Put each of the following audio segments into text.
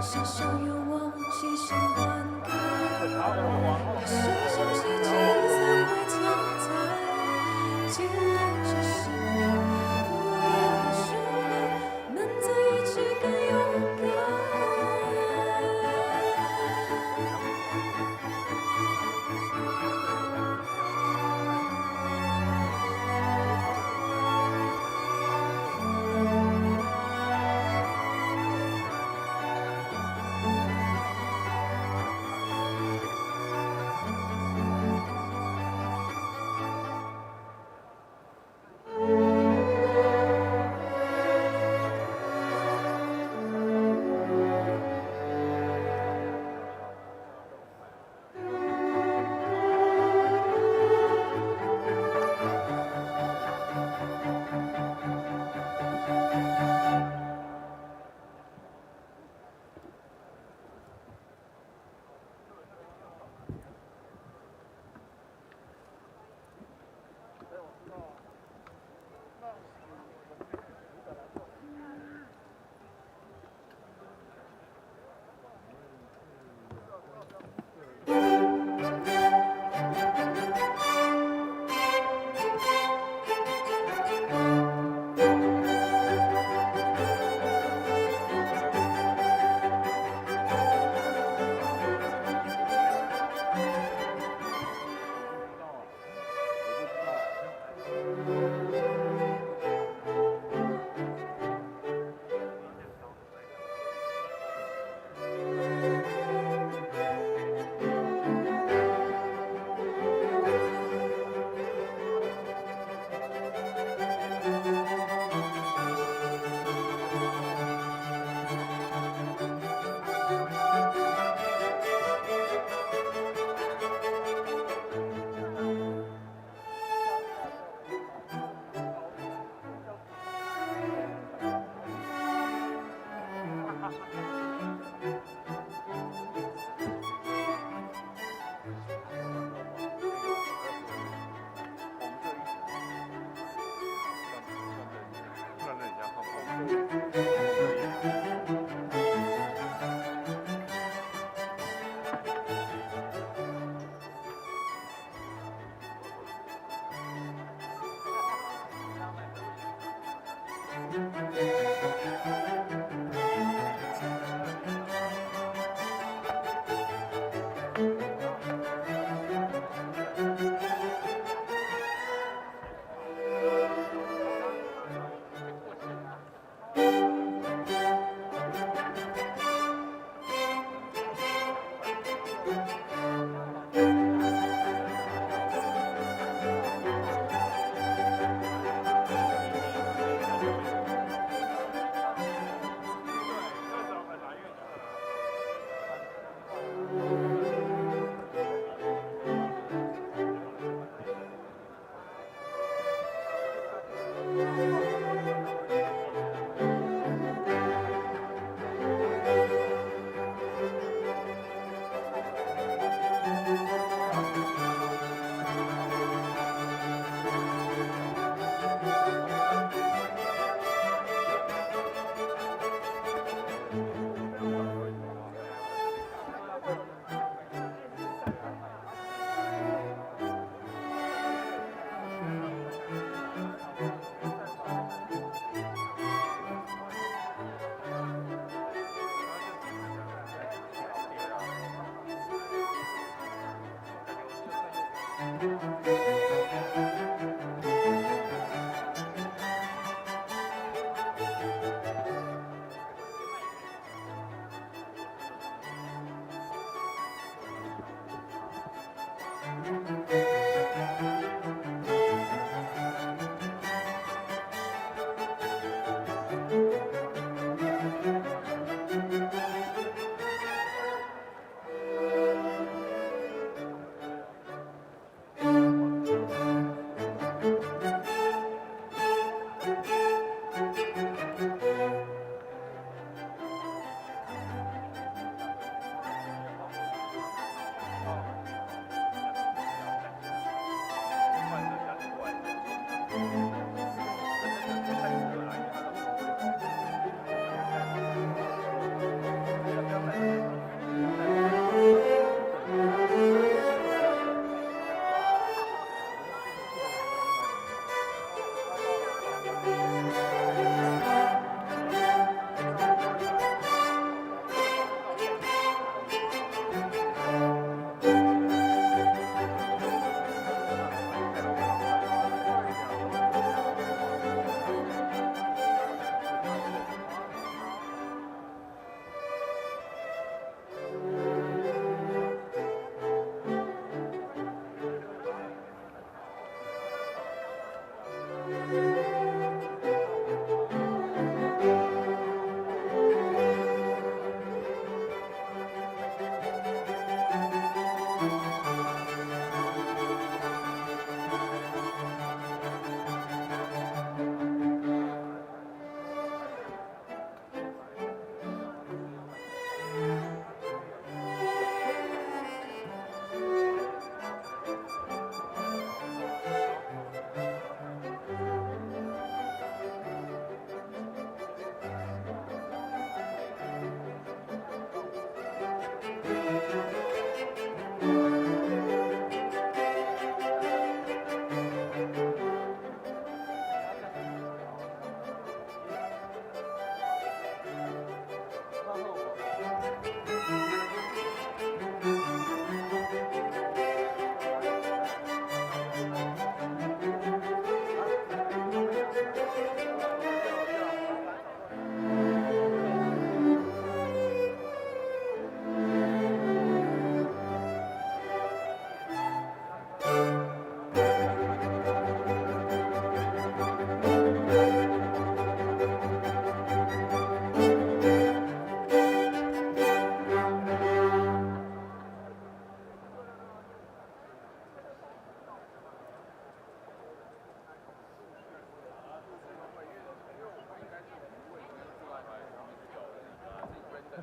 下手有我细心观看，那小小细节才会藏在简单之心里，无言的说爱，能在一起更勇敢。我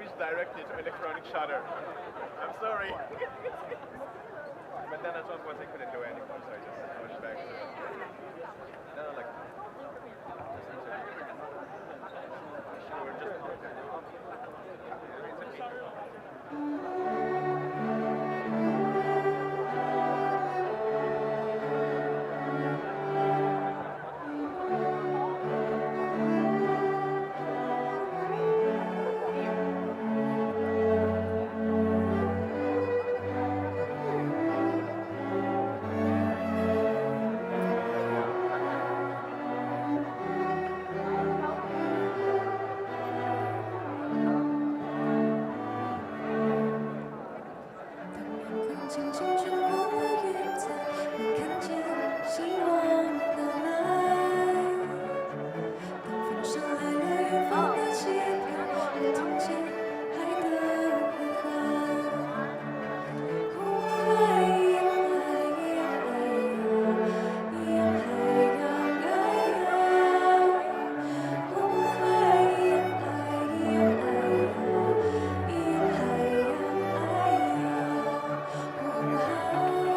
image directly to electronic shutter. I'm sorry. But then at one point I couldn't do it anymore, so I just switched back to it. No, like, sure, just轻轻穿过了云彩，我看见希望的来。当风声来了，远方的气泡，我听见海的呼喊。红海呀海呀海呀，海呀海呀，红海呀海呀海呀，海呀海呀。红海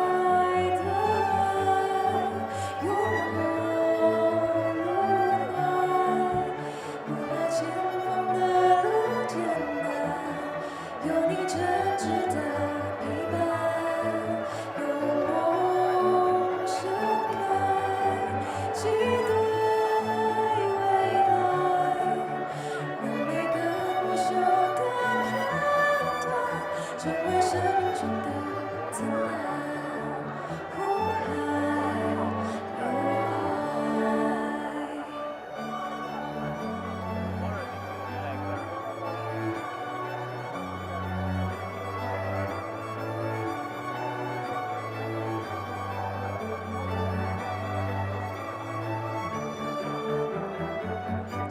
的爱，永恒如海，不怕前方的路艰难，有你真挚的陪伴，有梦盛开，期待未来，让每个不朽的片段成为生命中的灿烂。红海有爱。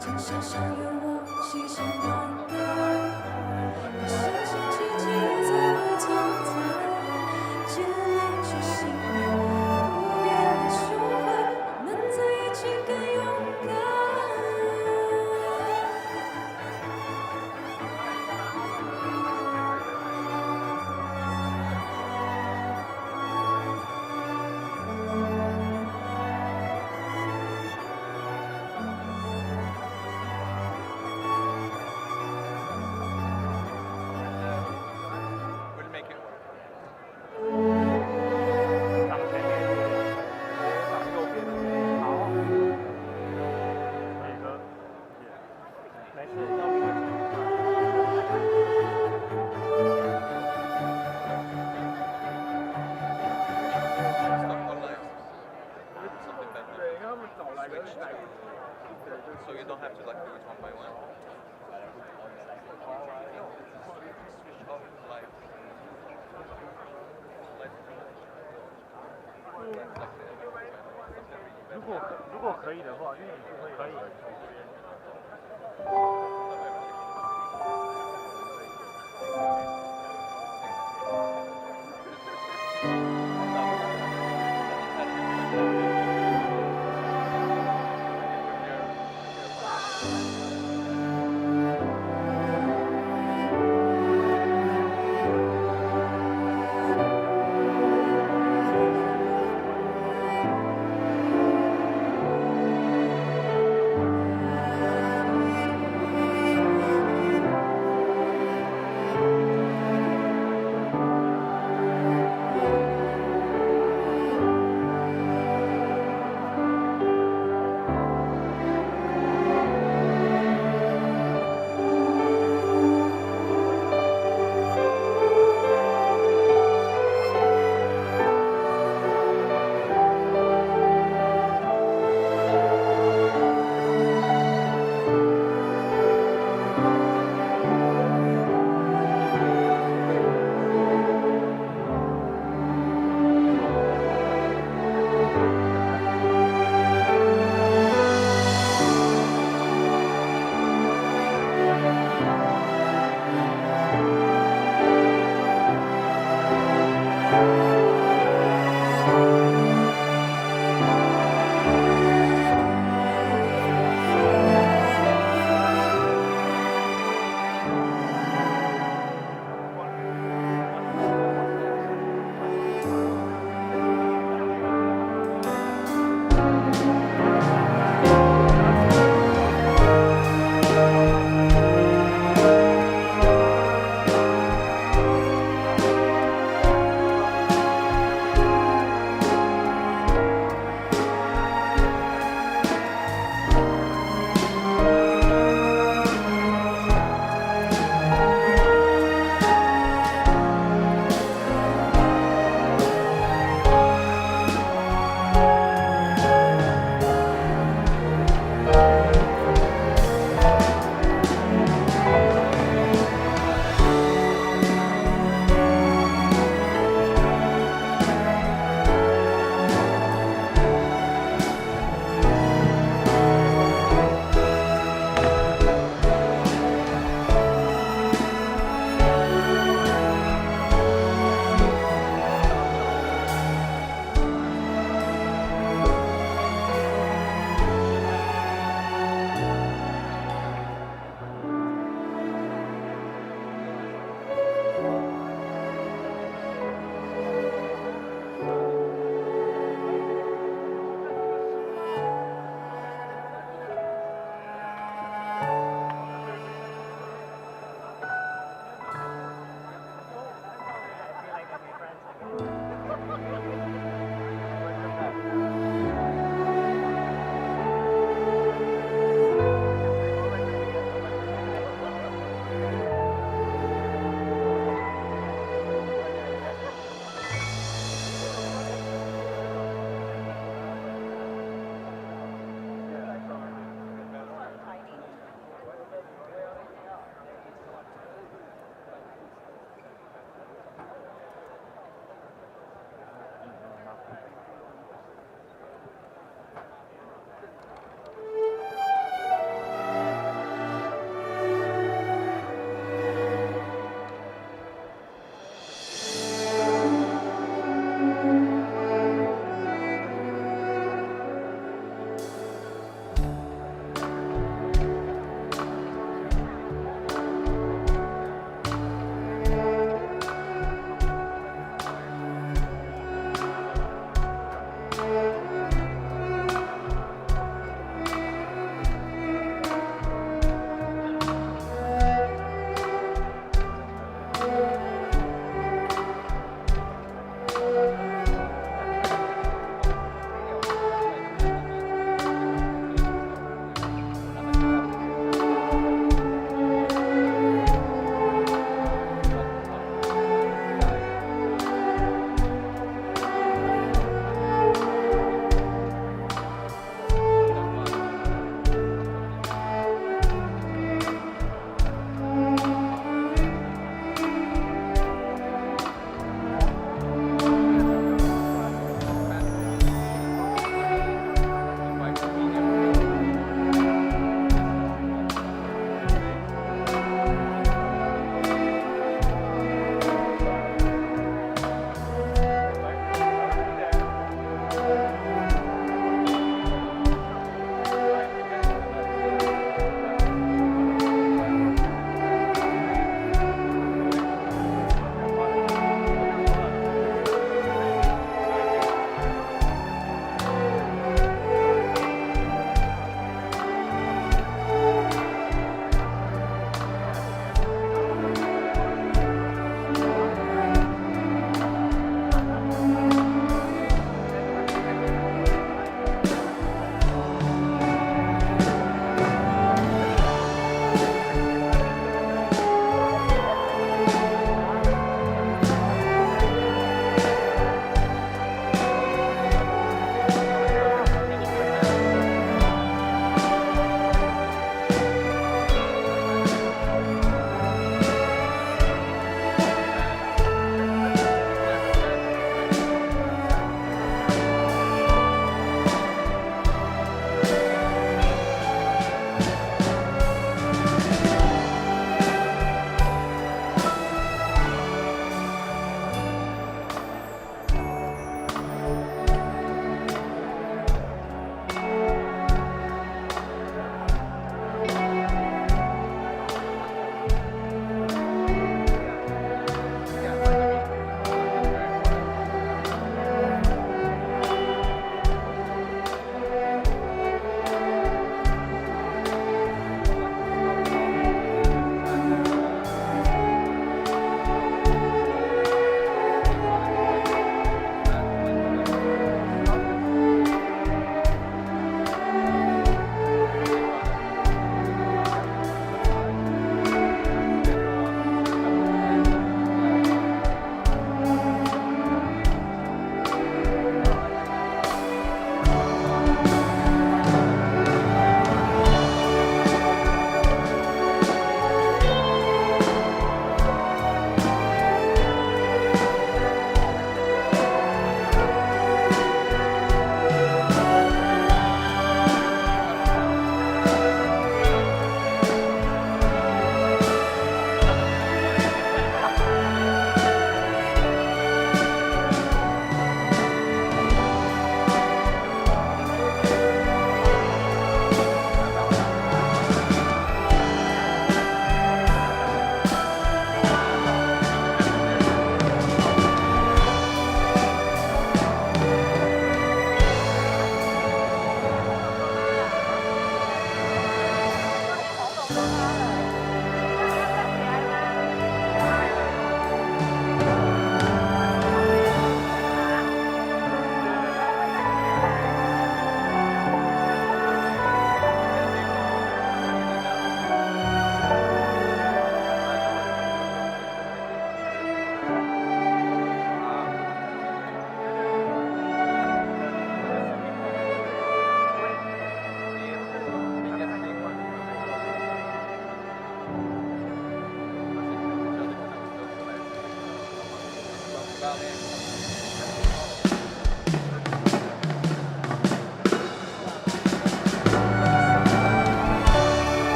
江山上有我细心灌溉，我相信奇迹才会存在，建立起信念，不变的胸怀，我们在一起更勇敢。we'll make it work. 挡前面，挡右边。好，可以哥，没事，要不就对，因为他们找来个来，对，就 So you don't have to like do it one by one. Oh, like. 如果可以的话，因为你不会可以。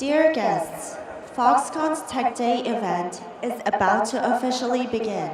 Dear guests, Foxconn's Tech Day event is about to officially begin.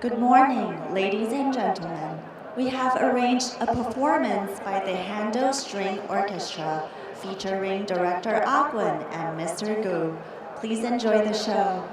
Good morning, ladies and gentlemen. We have arranged a performance by the Handel String Orchestra featuring Director Agwin and Mr. Gu. Please enjoy the show.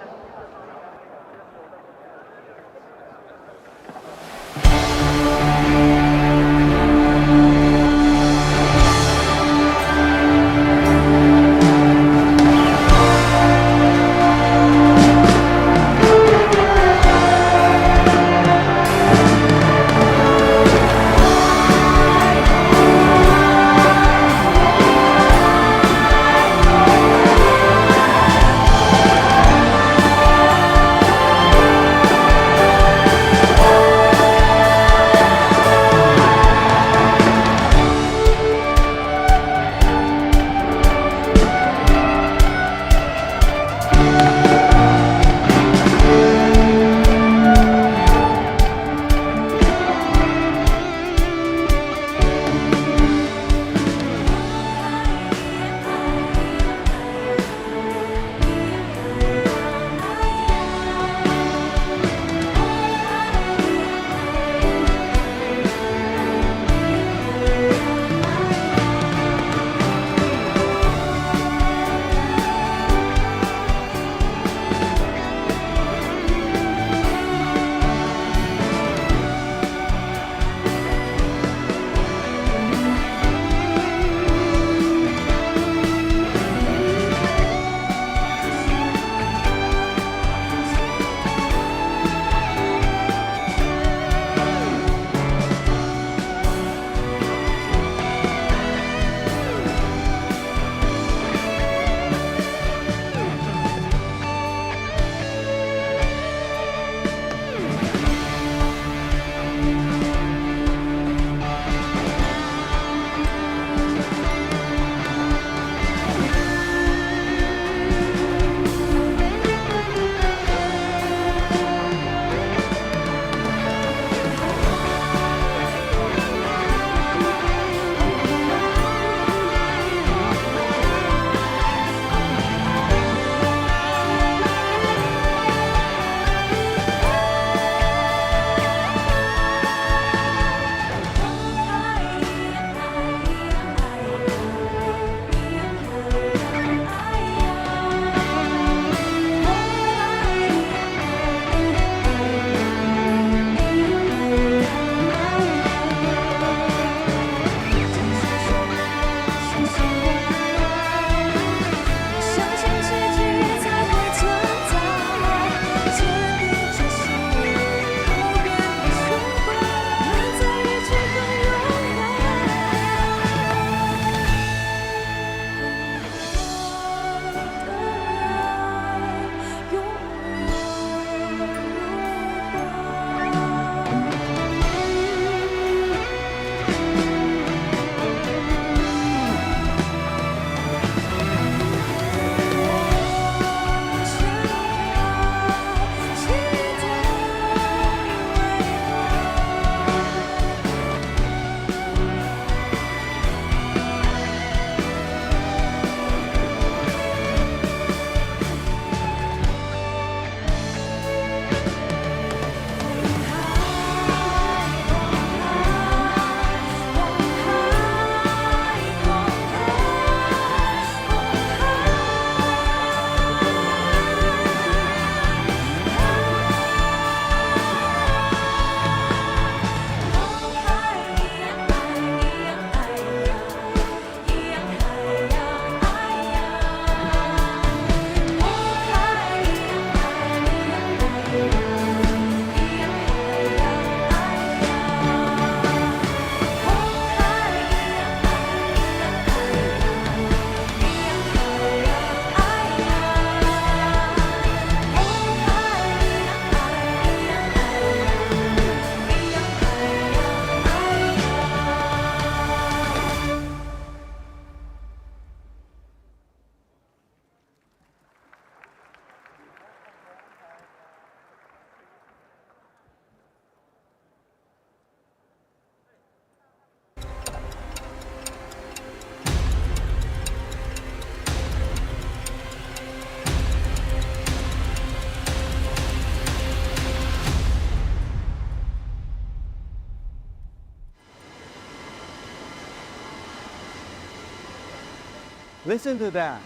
Listen to that.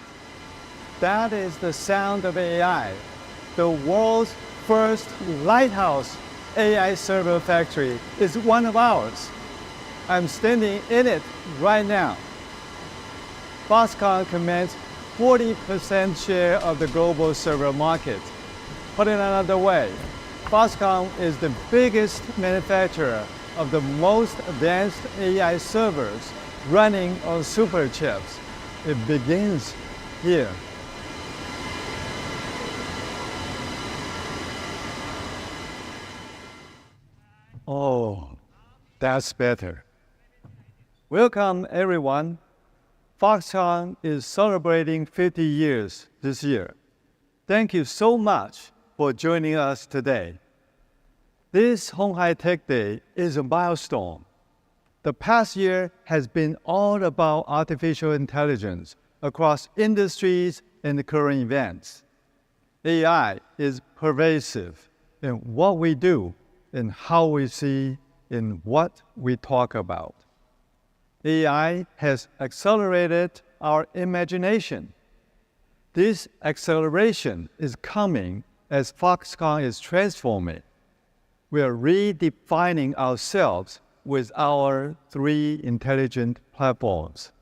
That is the sound of AI. The world's first lighthouse AI server factory is one of ours. I'm standing in it right now. Foxconn commands 40% share of the global server market. Put it another way, Foxconn is the biggest manufacturer of the most advanced AI servers running on super chips. It begins here. Oh, that's better. Welcome, everyone. Foxconn is celebrating 50 years this year. Thank you so much for joining us today. This鴻海Tech Day is a milestone. The past year has been all about artificial intelligence across industries and current events. AI is pervasive in what we do and how we see in what we talk about. AI has accelerated our imagination. This acceleration is coming as Foxconn is transforming. We are redefining ourselves with our 3 intelligent platforms.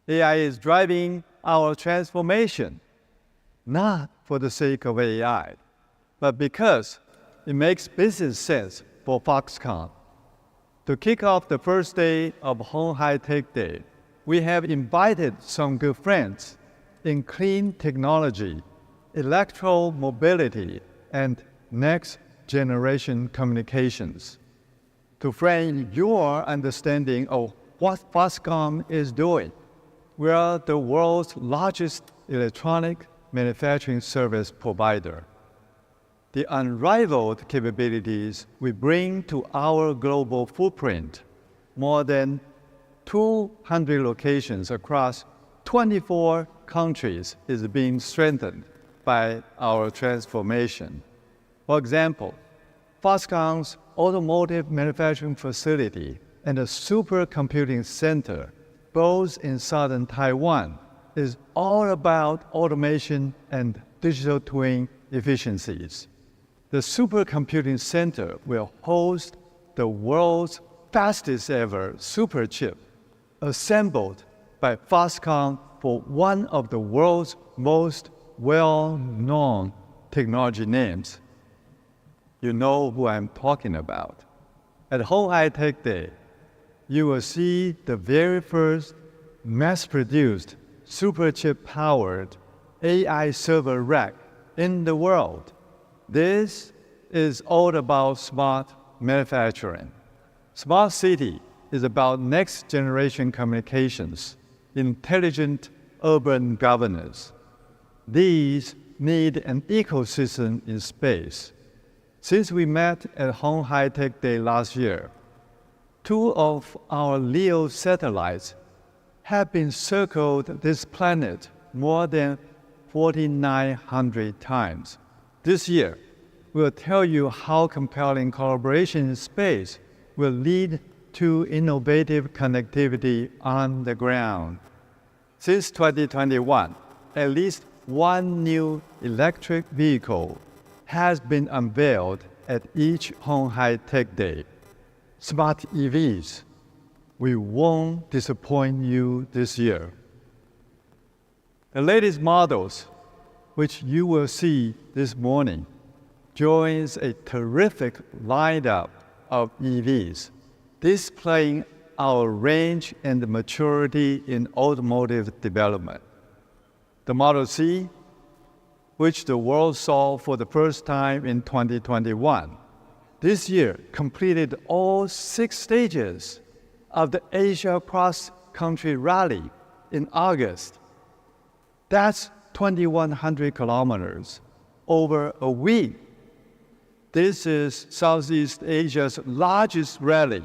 AI is driving our transformation, not for the sake of AI, but because it makes business sense for Foxconn. To kick off the first day of鴻海Tech Day, we have invited some good friends in clean technology, electromobility, and next-generation communications. To frame your understanding of what Foxconn is doing, we are the world's largest electronic manufacturing service provider. The unrivaled capabilities we bring to our global footprint, more than 200 locations across 24 countries, is being strengthened by our transformation. For example, Foxconn's automotive manufacturing facility and a supercomputing center, both in southern Taiwan, is all about automation and digital twin efficiencies. The supercomputing center will host the world's fastest ever superchip, assembled by Foxconn for one of the world's most well-known technology names. You know who I'm talking about. At鴻海Tech Day, you will see the very first mass-produced superchip-powered AI server rack in the world. This is all about smart manufacturing. Smart city is about next-generation communications, intelligent urban governance. These need an ecosystem in space. Since we met at鴻海Tech Day last year, 2 of our LEO satellites have been circled this planet more than 4,900 times. This year, we'll tell you how compelling collaboration in space will lead to innovative connectivity on the ground. Since 2021, at least 1 new electric vehicle has been unveiled at each鴻海Tech Day. Smart EVs. We won't disappoint you this year. The latest models, which you will see this morning, joins a terrific lineup of EVs, displaying our range and maturity in automotive development. The Model C, which the world saw for the first time in 2021, this year completed all 6 stages of the Asia Cross-Country Rally in August. That's 2,100 kilometers over a week. This is Southeast Asia's largest rally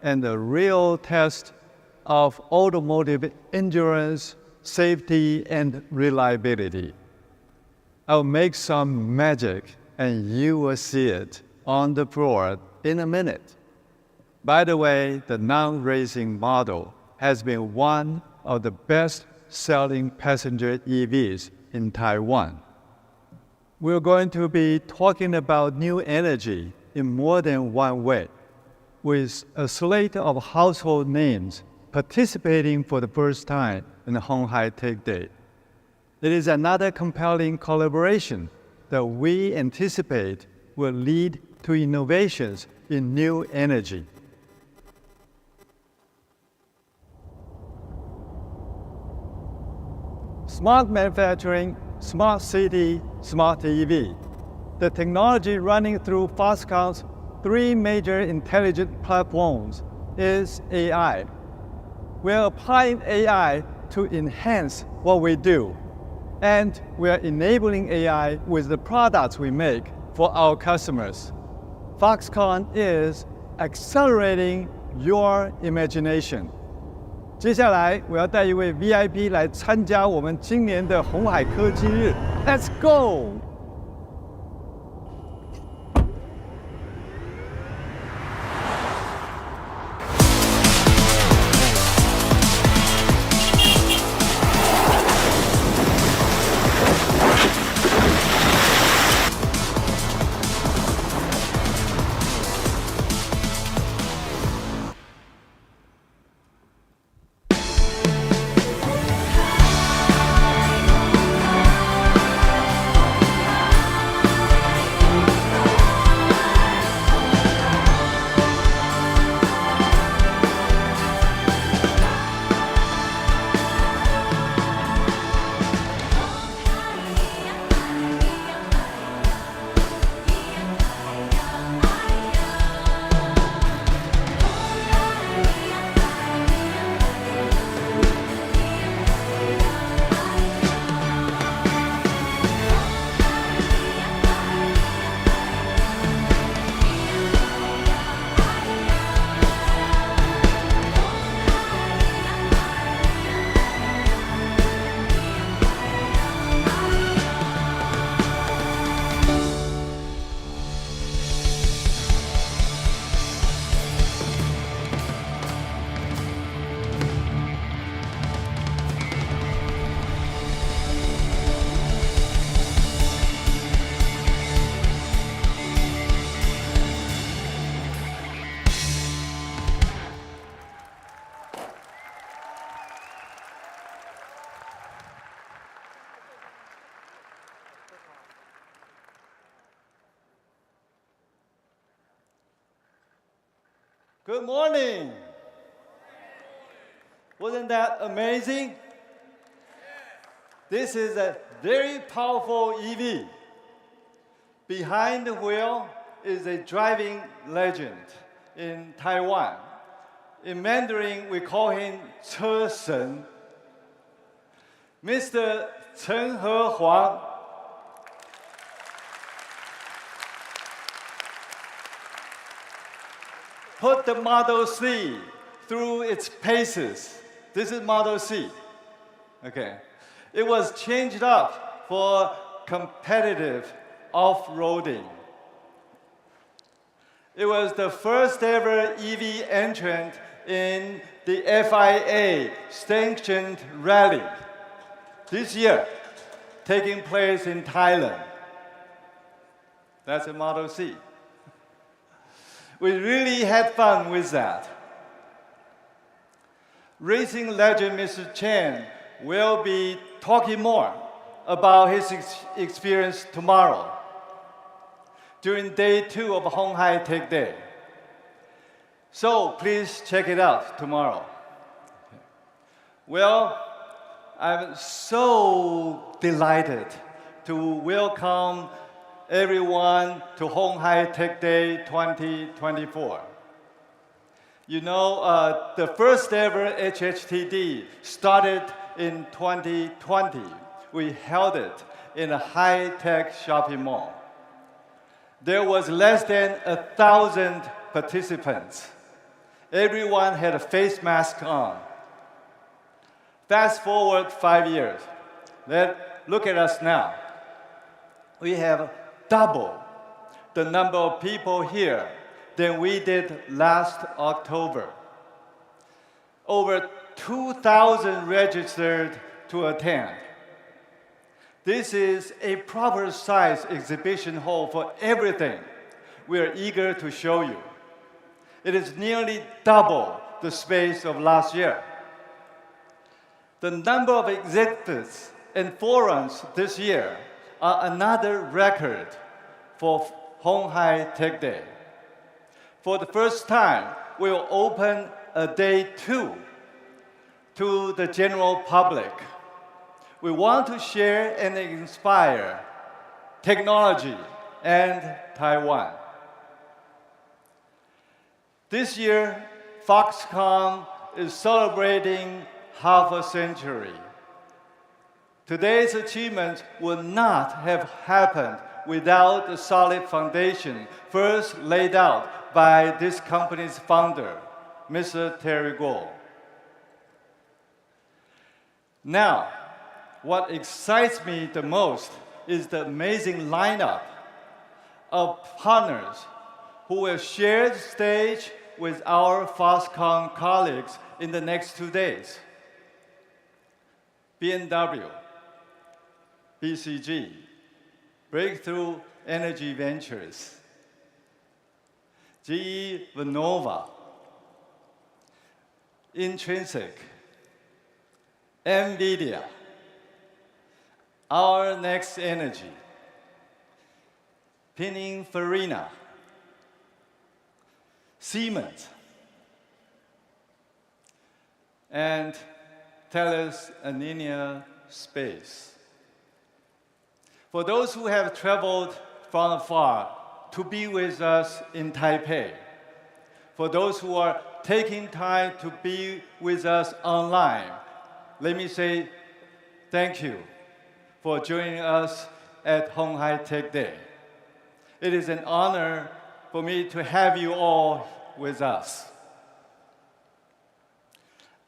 and a real test of automotive endurance, safety, and reliability. I'll make some magic and you will see it on the floor in a minute. By the way, the non-racing model has been one of the best selling passenger EVs in Taiwan. We're going to be talking about new energy in more than one way, with a slate of household names participating for the first time in the鴻海Tech Day. It is another compelling collaboration that we anticipate will lead to innovations in new energy. Smart manufacturing, smart city, smart EV. The technology running through Foxconn's three major intelligent platforms is AI. We're applying AI to enhance what we do, and we're enabling AI with the products we make for our customers. Foxconn is accelerating your imagination. 接下来，我要带一位 VIP 来参加我们今年的鸿海科技日。Let's go! Good morning. Wasn't that amazing? This is a very powerful EV. Behind the wheel is a driving legend in Taiwan. In Mandarin, we call him 车神. Mr. Chen Hehuang. Put the Model C through its paces. This is Model C. Okay. It was changed up for competitive off-roading. It was the first ever EV entrant in the FIA sanctioned rally this year, taking place in Thailand. That's a Model C. We really had fun with that. Racing legend Mr. Chen will be talking more about his experience tomorrow during day 2 of鴻海Tech Day. So please check it out tomorrow. Well, I'm so delighted to welcome everyone to鴻海Tech Day 2024. You know, the first ever HHTD started in 2020. We held it in a high-tech shopping mall. There was less than 1,000 participants. Everyone had a face mask on. Fast forward 5 years. Look at us now. We have double the number of people here than we did last October. Over 2,000 registered to attend. This is a proper size exhibition hall for everything we are eager to show you. It is nearly double the space of last year. The number of exhibits and forums this year are another record for鴻海Tech Day. For the first time, we will open a day 2 to the general public. We want to share and inspire technology and Taiwan. This year, Foxconn is celebrating half a century. Today's achievements would not have happened without the solid foundation first laid out by this company's founder, Mr. Terry Gou. Now, what excites me the most is the amazing lineup of partners who will share the stage with our Foxconn colleagues in the next 2 days. BMW, BCG, Breakthrough Energy Ventures, GE Vernova, Intrinsic, NVIDIA, Our Next Energy, Pininfarina, Siemens, and Thales Alenia Space. For those who have traveled from afar to be with us in Taipei, for those who are taking time to be with us online, let me say thank you for joining us at鴻海Tech Day. It is an honor for me to have you all with us.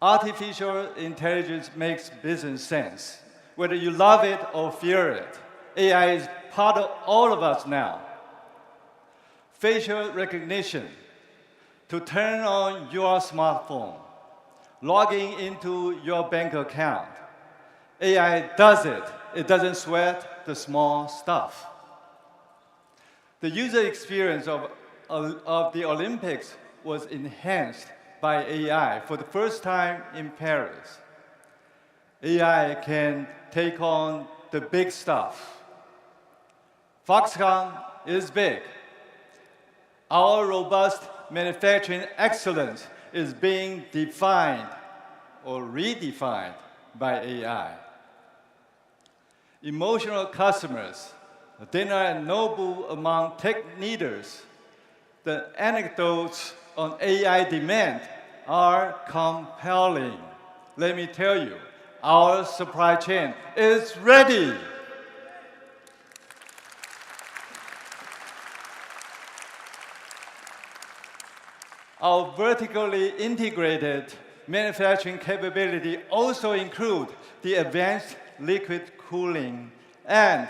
Artificial intelligence makes business sense. Whether you love it or fear it, AI is part of all of us now. Facial recognition to turn on your smartphone, logging into your bank account. AI does it. It doesn't sweat the small stuff. The user experience of the Olympics was enhanced by AI for the first time in Paris. AI can take on the big stuff. Foxconn is big. Our robust manufacturing excellence is being defined or redefined by AI. Emotional customers, dinner at Nobu among tech leaders, the anecdotes on AI demand are compelling. Let me tell you, our supply chain is ready. Our vertically integrated manufacturing capability also include the advanced liquid cooling and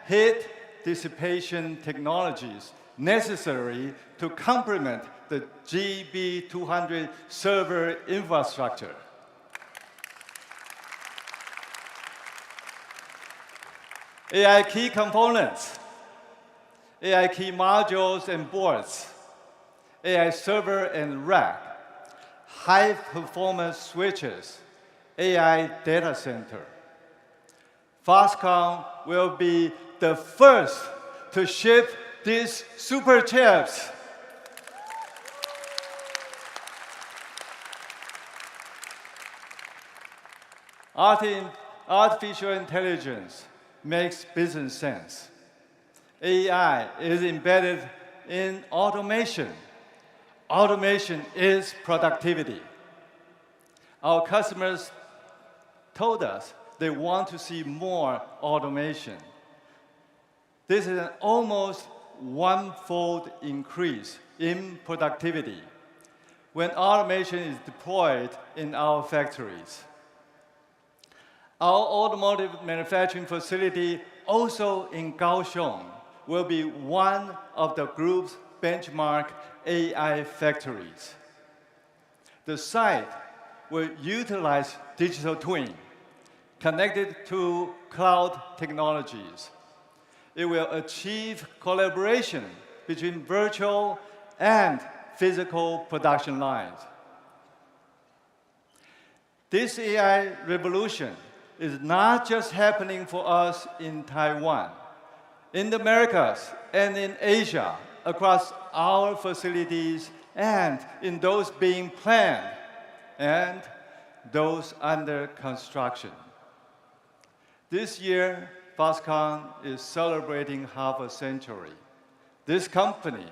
heat dissipation technologies necessary to complement the GB200 server infrastructure. AI key components, AI key modules and boards, AI server and rack, high-performance switches, AI data center. Foxconn will be the first to ship these super chips. Artificial intelligence makes business sense. AI is embedded in automation. Automation is productivity. Our customers told us they want to see more automation. This is an almost one-fold increase in productivity when automation is deployed in our factories. Our automotive manufacturing facility, also in Kaohsiung, will be one of the group's benchmark AI factories. The site will utilize digital twin, connected to cloud technologies. It will achieve collaboration between virtual and physical production lines. This AI revolution is not just happening for us in Taiwan. In the Americas and in Asia, across our facilities and in those being planned and those under construction. This year, Foxconn is celebrating half a century. This company,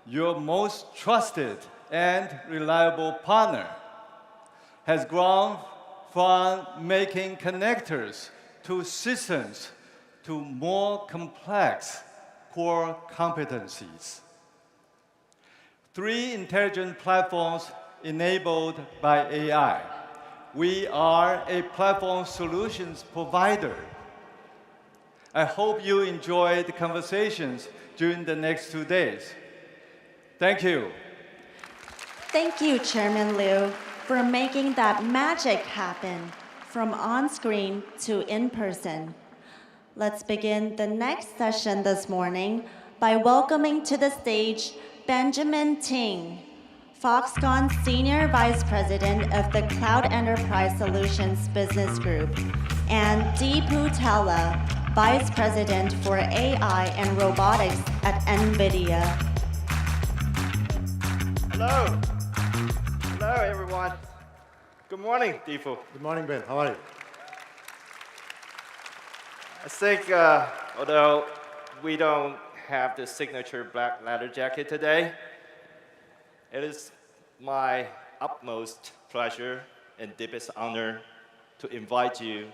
your most trusted and reliable partner, has grown from making connectors to systems to more complex core competencies. 3 intelligent platforms enabled by AI. We are a platform solutions provider. I hope you enjoy the conversations during the next 2 days. Thank you. Thank you, Chairman Liu, for making that magic happen from on-screen to in-person. Let's begin the next session this morning by welcoming to the stage Benjamin Ting, Foxconn Senior Vice President of the Cloud Enterprise Solutions Business Group, and Deepu Tella, Vice President for AI and Robotics at NVIDIA. Hello. Hello, everyone. Good morning, Deepu. Good morning, Ben. How are you? I think, although we don't have the signature black leather jacket today, it is my utmost pleasure and deepest honor to invite you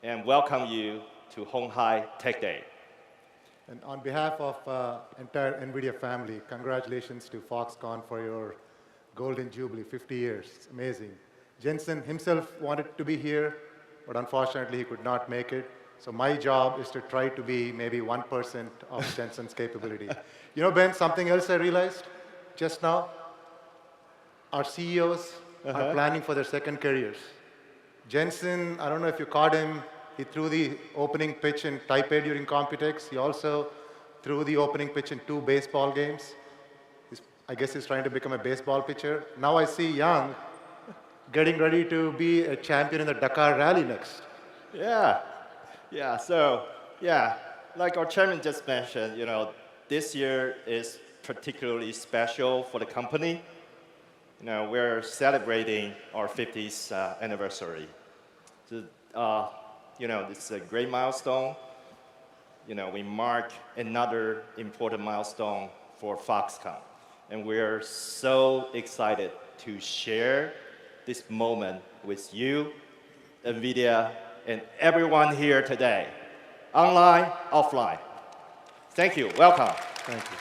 and welcome you to Honghai Tech Day. And on behalf of entire NVIDIA family, congratulations to Foxconn for your golden jubilee, 50 years. It's amazing. Jensen himself wanted to be here, but unfortunately he could not make it. So my job is to try to be maybe 1% of Jensen's capability. You know, Ben, something else I realized just now? Our CEOs are planning for their second careers. Jensen, I don't know if you caught him, he threw the opening pitch in Taipei during Computex. He also threw the opening pitch in 2 baseball games. I guess he's trying to become a baseball pitcher. Now I see Yang getting ready to be a champion in the Dakar Rally next. Yeah, like our chairman just mentioned, you know, this year is particularly special for the company. You know, we're celebrating our 50th anniversary. So, you know, this is a great milestone. You know, we mark another important milestone for Foxconn. And we're so excited to share this moment with you, NVIDIA, and everyone here today, online, offline. Thank you. Welcome. Thank you.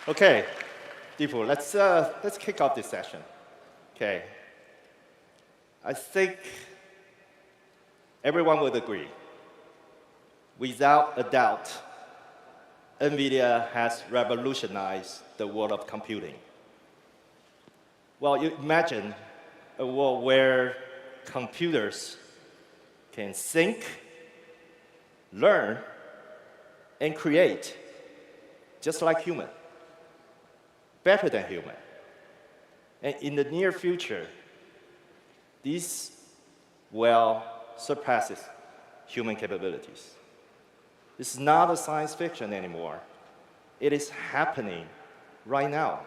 Okay, Deepu, let's kick off this session. Okay. I think everyone would agree, without a doubt, NVIDIA has revolutionized the world of computing. Well, you imagine a world where computers can think, learn, and create just like human, better than human. And in the near future, this will surpass human capabilities. It's not a science fiction anymore. It is happening right now.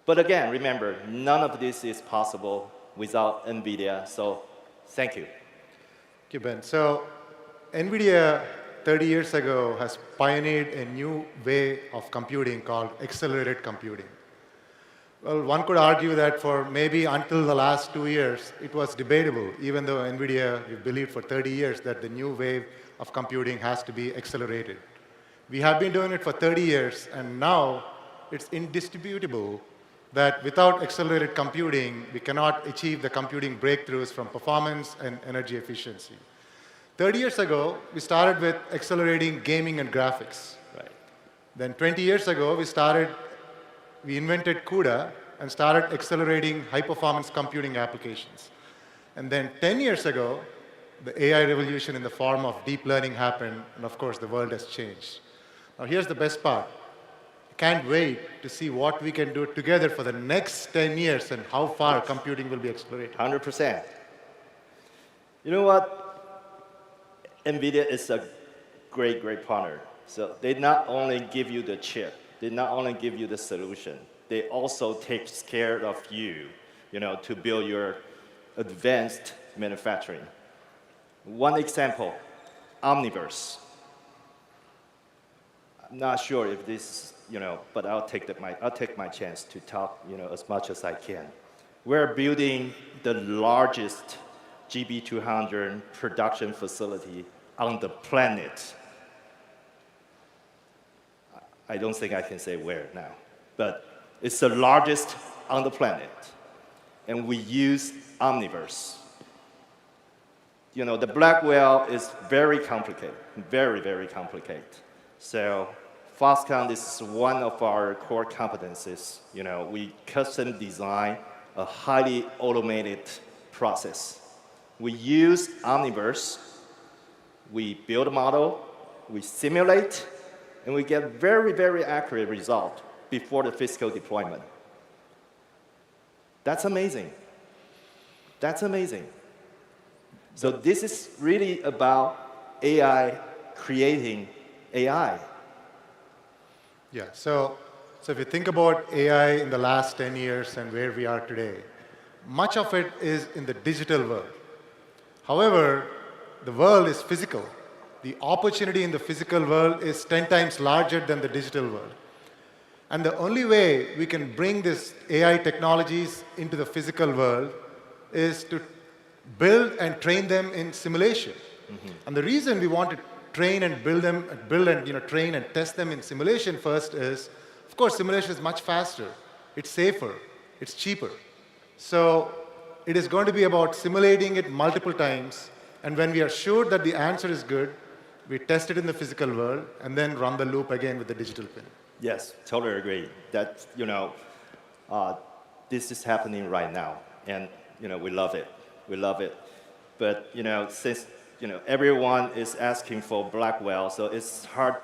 But again, remember, none of this is possible without NVIDIA, so thank you. Thank you, Ben. So NVIDIA 30 years ago has pioneered a new way of computing called accelerated computing. Well, one could argue that for maybe until the last 2 years, it was debatable, even though NVIDIA, we believed for 30 years that the new wave of computing has to be accelerated. We have been doing it for 30 years, and now it's indisputable that without accelerated computing, we cannot achieve the computing breakthroughs from performance and energy efficiency. 30 years ago, we started with accelerating gaming and graphics. Right. Then 20 years ago, we invented CUDA and started accelerating high-performance computing applications. And then 10 years ago, the AI revolution in the form of deep learning happened, and of course, the world has changed. Now, here's the best part. I can't wait to see what we can do together for the next 10 years and how far computing will be accelerated. 100%. You know what? NVIDIA is a great, great partner. So they not only give you the chip, they not only give you the solution, they also take care of you, to build your advanced manufacturing. One example, Omniverse. I'm not sure if this, but I'll take my chance to talk, as much as I can. We're building the largest GB200 production facility on the planet. I don't think I can say where now, but it's the largest on the planet. And we use Omniverse. The Blackwell is very complicated, very, very complicated. So Foxconn is one of our core competencies. We custom design a highly automated process. We use Omniverse, we build a model, we simulate, and we get very, very accurate result before the physical deployment. That's amazing. That's amazing. So this is really about AI creating AI. Yeah, so if you think about AI in the last 10 years and where we are today, much of it is in the digital world. However, the world is physical. The opportunity in the physical world is 10 times larger than the digital world. And the only way we can bring this AI technologies into the physical world is to build and train them in simulation. Mm-hmm. And the reason we want to train and build and train and test them in simulation first is, of course, simulation is much faster, it's safer, it's cheaper. So it is going to be about simulating it multiple times, and when we are sure that the answer is good, we test it in the physical world and then run the loop again with the digital pin. Yes, totally agree. That this is happening right now, and we love it. We love it. But since everyone is asking for Blackwell, so it's hard.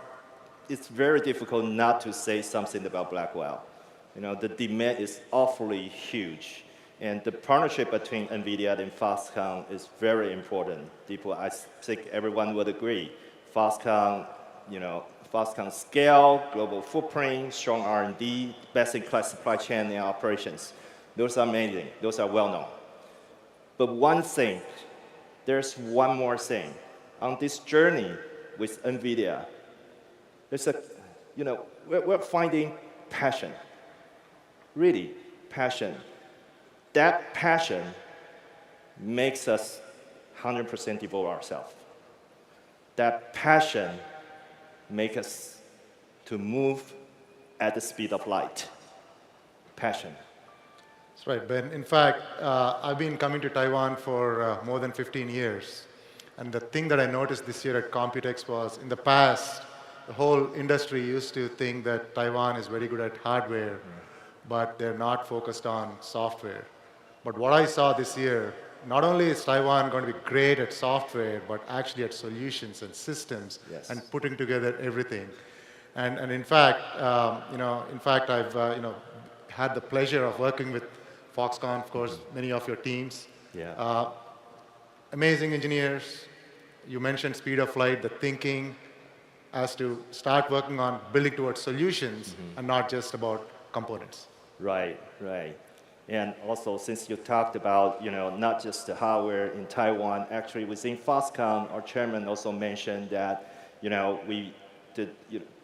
It's very difficult not to say something about Blackwell. The demand is awfully huge, and the partnership between NVIDIA and Foxconn is very important. I think everyone would agree. Foxconn, Foxconn scale, global footprint, strong R&D, best-in-class supply chain and operations. Those are amazing. Those are well-known. But one thing, there's one more thing. On this journey with NVIDIA, there's we're finding passion. Really, passion. That passion makes us 100% devote ourselves. That passion makes us to move at the speed of light. Passion. That's right, Ben. In fact, I've been coming to Taiwan for more than 15 years. And the thing that I noticed this year at Computex was, in the past, the whole industry used to think that Taiwan is very good at hardware, but they're not focused on software. But what I saw this year, not only is Taiwan going to be great at software, but actually at solutions and systems, yes, and putting together everything. And in fact, I've had the pleasure of working with Foxconn, of course, many of your teams. Yeah. Amazing engineers. You mentioned speed of light, the thinking as to start working on building towards solutions, and not just about components. Right, right. And also, since you talked about, not just the hardware in Taiwan, actually within Foxconn, our chairman also mentioned that, we did,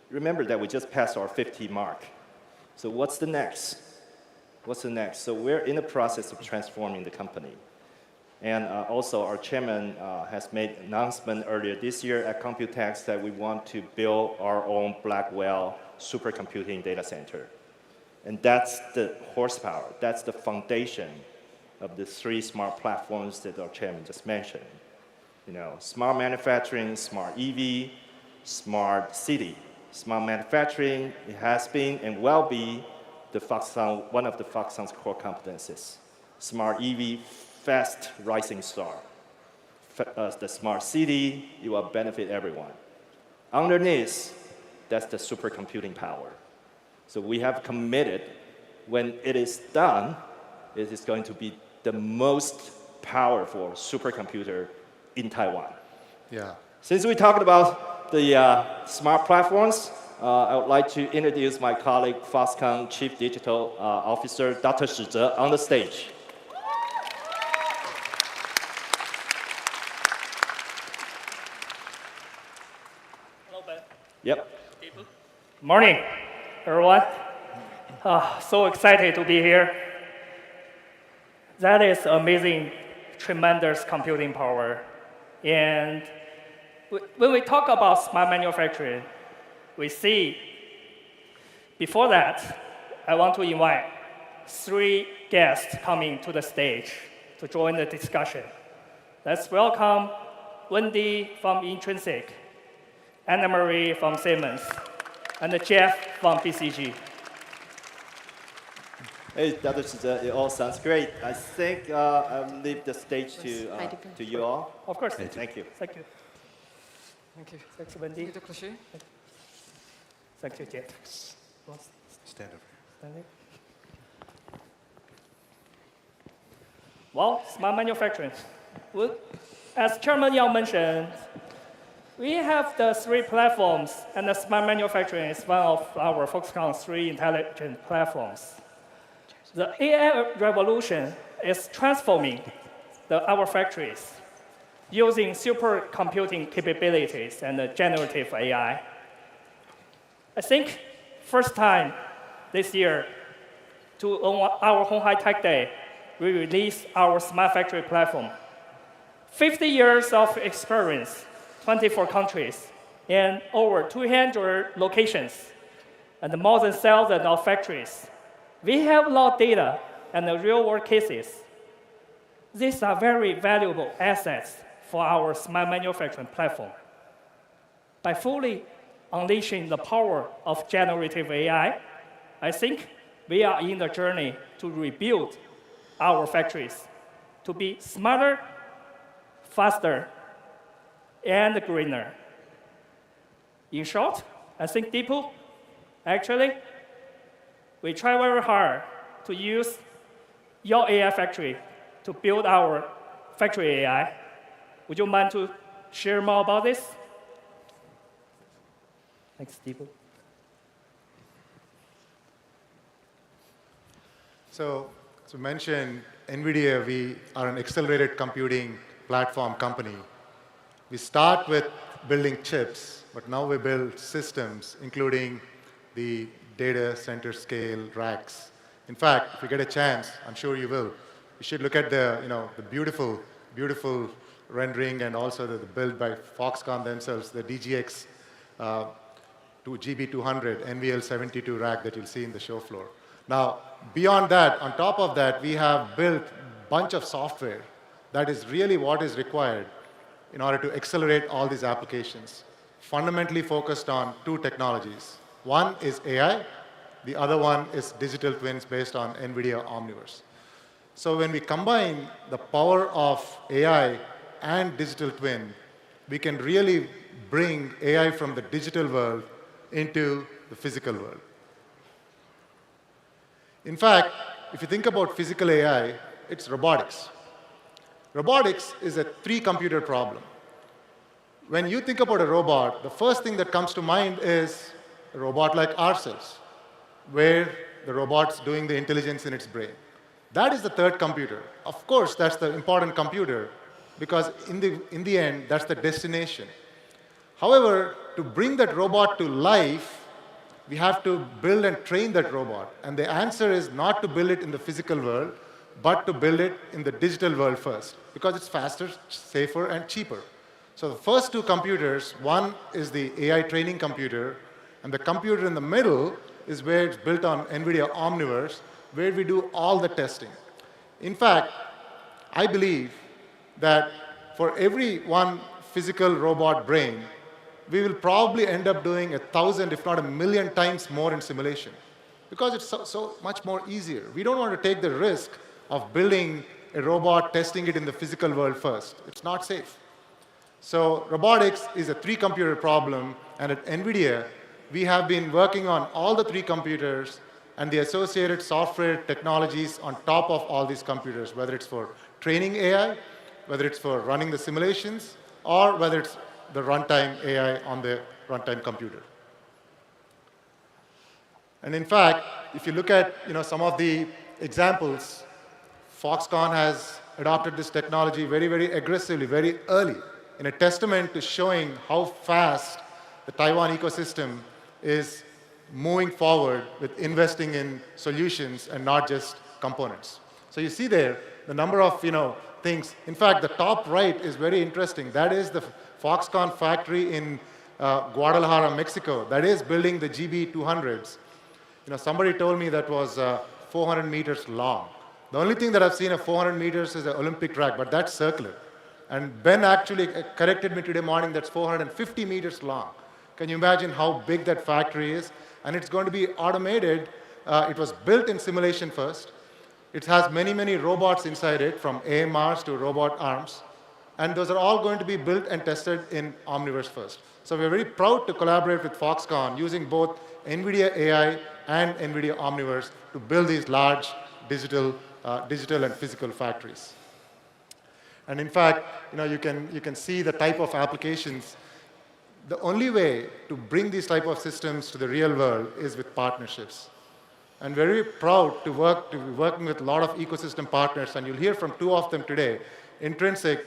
remember that we just passed our 50 mark. So what's the next? What's the next? So we're in the process of transforming the company. And also, our chairman has made an announcement earlier this year at Computex that we want to build our own Blackwell supercomputing data center. And that's the horsepower, that's the foundation of the 3 smart platforms that our chairman just mentioned. Smart manufacturing, smart EV, smart city. Smart manufacturing, it has been and will be one of the Foxconn's core competencies. Smart EV, fast rising star. The smart city, it will benefit everyone. Underneath, that's the supercomputing power. So we have committed, when it is done, it is going to be the most powerful supercomputer in Taiwan. Yeah. Since we talked about the smart platforms, I would like to introduce my colleague, Foxconn Chief Digital Officer, Dr. Shi Zhe, on the stage. Hello, Ben. Yep. Morning, everyone. So excited to be here. That is amazing, tremendous computing power. And when we talk about smart manufacturing, we see, before that, I want to invite 3 guests coming to the stage to join the discussion. Let's welcome Wendy from Intrinsic, Anna Marie from Siemens, and Jeff from BCG. Hey, Dr. Shi Zhe, it all sounds great. I think I'll leave the stage to you all. Of course. Thank you. Thank you. Thank you. Thank you, Wendy. Dr. Shi. Thank you, Jeff. Stand up. Standing. Well, smart manufacturing. Well, as Chairman Yang mentioned, we have the 3 platforms, and the smart manufacturing is one of our Foxconn 3 intelligent platforms. The AI revolution is transforming our factories using supercomputing capabilities and generative AI. I think first time this year on our鴻海Tech Day, we released our smart factory platform. 50 years of experience, 24 countries, and over 200 locations, and more than 1,000 of factories. We have a lot of data and real-world cases. These are very valuable assets for our smart manufacturing platform. By fully unleashing the power of generative AI, I think we are in the journey to rebuild our factories to be smarter, faster, and greener. In short, I think Deepu, actually, we try very hard to use your AI factory to build our factory AI. Would you mind to share more about this? Thanks, Deepu. So, as mentioned, NVIDIA, we are an accelerated computing platform company. We start with building chips, but now we build systems, including the data center scale racks. In fact, if you get a chance, I'm sure you will, you should look at the beautiful, beautiful rendering and also the build by Foxconn themselves, the DGX GB200 NVL72 rack that you'll see in the show floor. Now, beyond that, on top of that, we have built a bunch of software that is really what is required in order to accelerate all these applications, fundamentally focused on 2 technologies. One is AI, the other one is digital twins based on NVIDIA Omniverse. So when we combine the power of AI and digital twin, we can really bring AI from the digital world into the physical world. In fact, if you think about physical AI, it's robotics. Robotics is a 3-computer problem. When you think about a robot, the first thing that comes to mind is a robot like ourselves, where the robot's doing the intelligence in its brain. That is the 3rd computer. Of course, that's the important computer, because in the end, that's the destination. However, to bring that robot to life, we have to build and train that robot. And the answer is not to build it in the physical world, but to build it in the digital world first, because it's faster, safer, and cheaper. So the first 2 computers, one is the AI training computer, and the computer in the middle is where it's built on NVIDIA Omniverse, where we do all the testing. In fact, I believe that for every one physical robot brain, we will probably end up doing 1,000, if not 1,000,000 times more in simulation, because it's so much more easier. We don't want to take the risk of building a robot testing it in the physical world first. It's not safe. So robotics is a 3-computer problem, and at NVIDIA, we have been working on all the 3 computers and the associated software technologies on top of all these computers, whether it's for training AI, whether it's for running the simulations, or whether it's the runtime AI on the runtime computer. And in fact, if you look at some of the examples, Foxconn has adopted this technology very, very aggressively, very early, in a testament to showing how fast the Taiwan ecosystem is moving forward with investing in solutions and not just components. So you see there the number of things. In fact, the top right is very interesting. That is the Foxconn factory in Guadalajara, Mexico. That is building the GB200s. Somebody told me that was 400 meters long. The only thing that I've seen of 400 meters is an Olympic track, but that's circular. And Ben actually corrected me today morning, that's 450 meters long. Can you imagine how big that factory is? And it's going to be automated. It was built in simulation first. It has many, many robots inside it, from AMRs to robot arms. And those are all going to be built and tested in Omniverse first. So we're very proud to collaborate with Foxconn using both NVIDIA AI and NVIDIA Omniverse to build these large digital and physical factories. And in fact, you can see the type of applications. The only way to bring these type of systems to the real world is with partnerships. And very proud to be working with a lot of ecosystem partners, and you'll hear from 2 of them today. Intrinsic,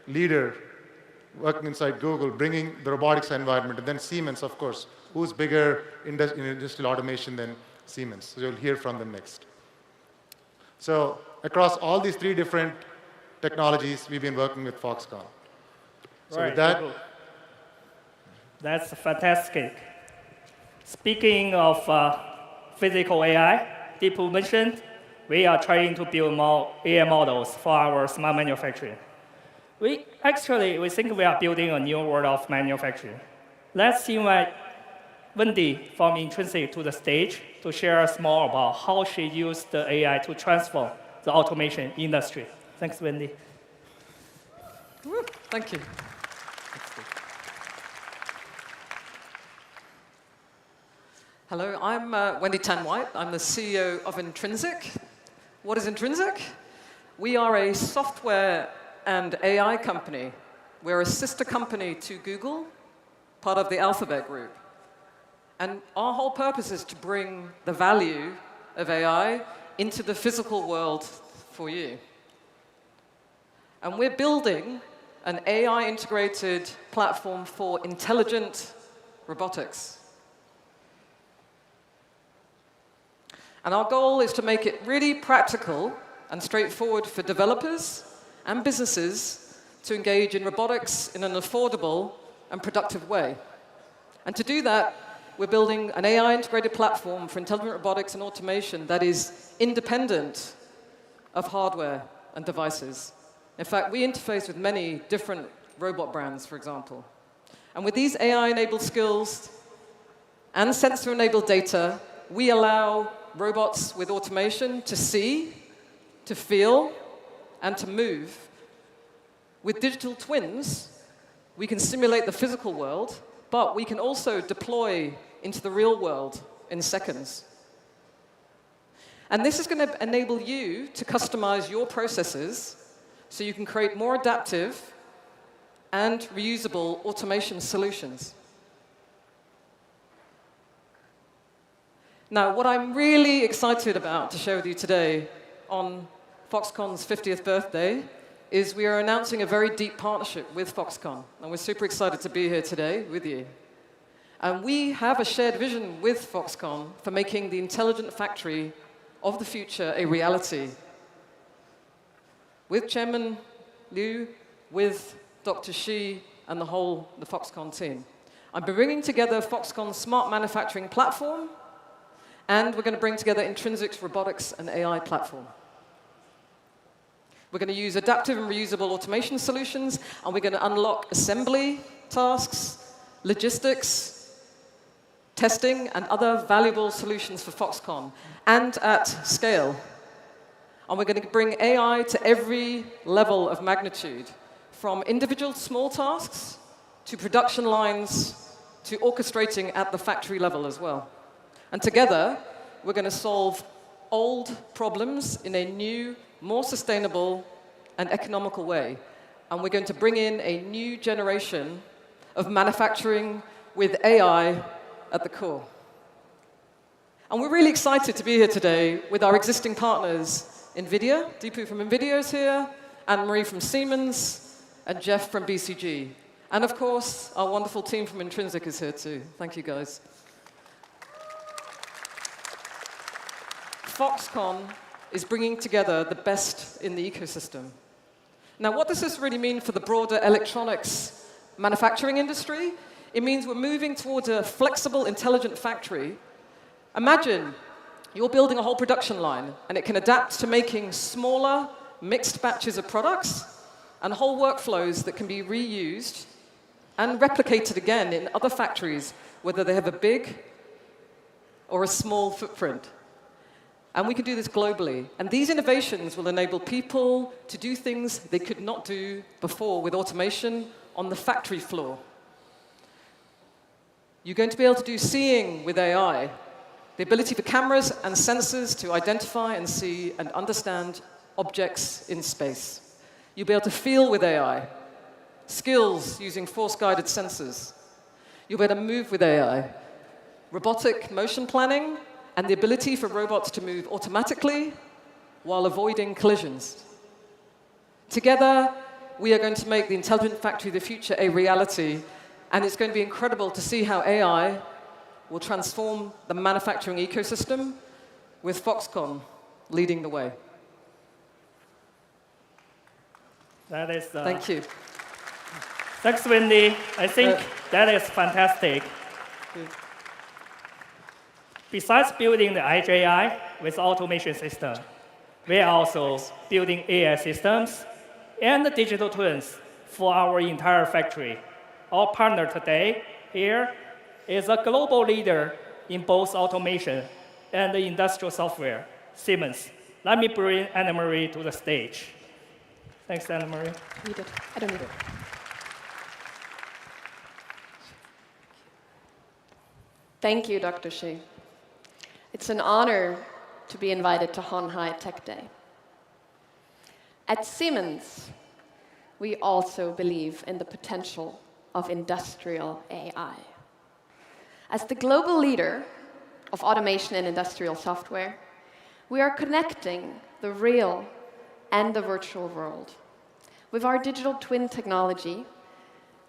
leader, working inside Google, bringing the robotics environment, and then Siemens, of course, who's bigger in industrial automation than Siemens. So you'll hear from them next. So across all these 3 different technologies, we've been working with Foxconn. So with that, that's fantastic. Speaking of physical AI, Deepu mentioned, we are trying to build more AI models for our smart manufacturing. We think we are building a new world of manufacturing. Let's invite Wendy from Intrinsic to the stage to share us more about how she used the AI to transform the automation industry. Thanks, Wendy. Thank you. Hello, I'm Wendy Tan-White. I'm the CEO of Intrinsic. What is Intrinsic? We are a software and AI company. We're a sister company to Google, part of the Alphabet Group. And our whole purpose is to bring the value of AI into the physical world for you. And we're building an AI-integrated platform for intelligent robotics. And our goal is to make it really practical and straightforward for developers and businesses to engage in robotics in an affordable and productive way. And to do that, we're building an AI-integrated platform for intelligent robotics and automation that is independent of hardware and devices. In fact, we interface with many different robot brands, for example. And with these AI-enabled skills and sensor-enabled data, we allow robots with automation to see, to feel, and to move. With digital twins, we can simulate the physical world, but we can also deploy into the real world in seconds. And this is going to enable you to customize your processes so you can create more adaptive and reusable automation solutions. Now, what I'm really excited about to share with you today on Foxconn's 50th birthday is we are announcing a very deep partnership with Foxconn. And we're super excited to be here today with you. And we have a shared vision with Foxconn for making the intelligent factory of the future a reality. With Chairman Liu, with Dr. Shi, and the Foxconn team. I'm bringing together Foxconn's smart manufacturing platform, and we're going to bring together Intrinsic's robotics and AI platform. We're going to use adaptive and reusable automation solutions, and we're going to unlock assembly tasks, logistics, testing, and other valuable solutions for Foxconn, and at scale. And we're going to bring AI to every level of magnitude, from individual small tasks to production lines to orchestrating at the factory level as well. And together, we're going to solve old problems in a new, more sustainable and economical way. And we're going to bring in a new generation of manufacturing with AI at the core. And we're really excited to be here today with our existing partners, NVIDIA, Deepu from NVIDIA is here, Anne-Marie from Siemens, and Jeff from BCG. And of course, our wonderful team from Intrinsic is here too. Thank you, guys. Foxconn is bringing together the best in the ecosystem. Now, what does this really mean for the broader electronics manufacturing industry? It means we're moving towards a flexible, intelligent factory. Imagine you're building a whole production line, and it can adapt to making smaller, mixed batches of products and whole workflows that can be reused and replicated again in other factories, whether they have a big or a small footprint. And we can do this globally. And these innovations will enable people to do things they could not do before with automation on the factory floor. You're going to be able to do seeing with AI, the ability for cameras and sensors to identify and see and understand objects in space. You'll be able to feel with AI, skills using force-guided sensors. You'll be able to move with AI, robotic motion planning, and the ability for robots to move automatically while avoiding collisions. Together, we are going to make the intelligent factory of the future a reality, and it's going to be incredible to see how AI will transform the manufacturing ecosystem with Foxconn leading the way. That is, Thank you. Thanks, Wendy. I think that is fantastic. Besides building the IJI with automation system, we are also building AI systems and the digital twins for our entire factory. Our partner today here is a global leader in both automation and industrial software, Siemens. Let me bring Anne-Marie to the stage. Thanks, Anne-Marie. Need it. I don't need it. Thank you, Dr. Xu. It's an honor to be invited to Honghai Tech Day. At Siemens, we also believe in the potential of industrial AI. As the global leader of automation and industrial software, we are connecting the real and the virtual world with our digital twin technology,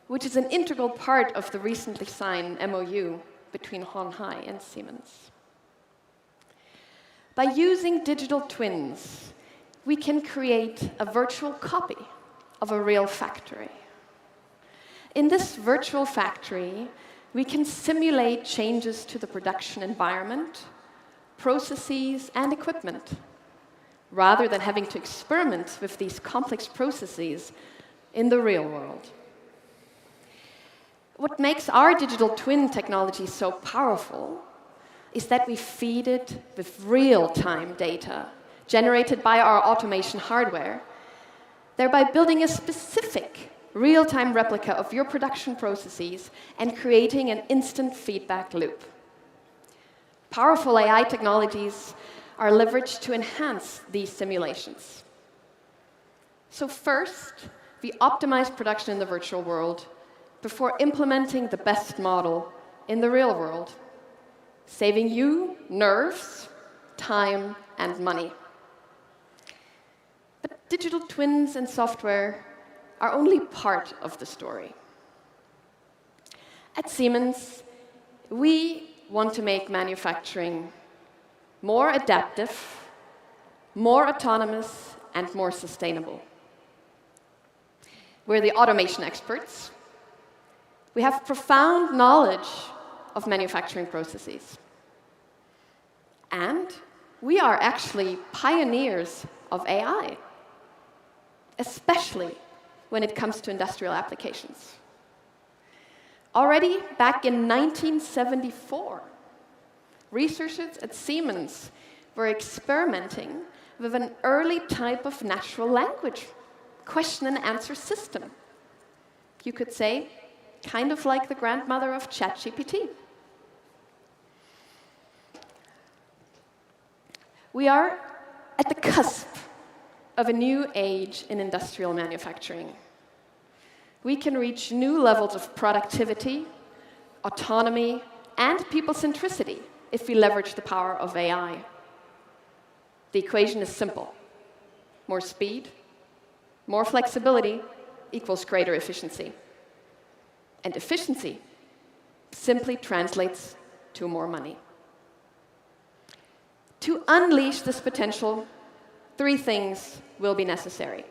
which is an integral part of the recently signed MOU between Honghai and Siemens. By using digital twins, we can create a virtual copy of a real factory. In this virtual factory, we can simulate changes to the production environment, processes, and equipment, rather than having to experiment with these complex processes in the real world. What makes our digital twin technology so powerful is that we feed it with real-time data generated by our automation hardware, thereby building a specific real-time replica of your production processes and creating an instant feedback loop. Powerful AI technologies are leveraged to enhance these simulations. So first, we optimize production in the virtual world before implementing the best model in the real world, saving you nerves, time, and money. But digital twins and software are only part of the story. At Siemens, we want to make manufacturing more adaptive, more autonomous, and more sustainable. We're the automation experts. We have profound knowledge of manufacturing processes. And we are actually pioneers of AI, especially when it comes to industrial applications. Already back in 1974, researchers at Siemens were experimenting with an early type of natural language, question and answer system. You could say, kind of like the grandmother of ChatGPT. We are at the cusp of a new age in industrial manufacturing. We can reach new levels of productivity, autonomy, and people centricity if we leverage the power of AI. The equation is simple. More speed, more flexibility equals greater efficiency. And efficiency simply translates to more money. To unleash this potential, 3 things will be necessary.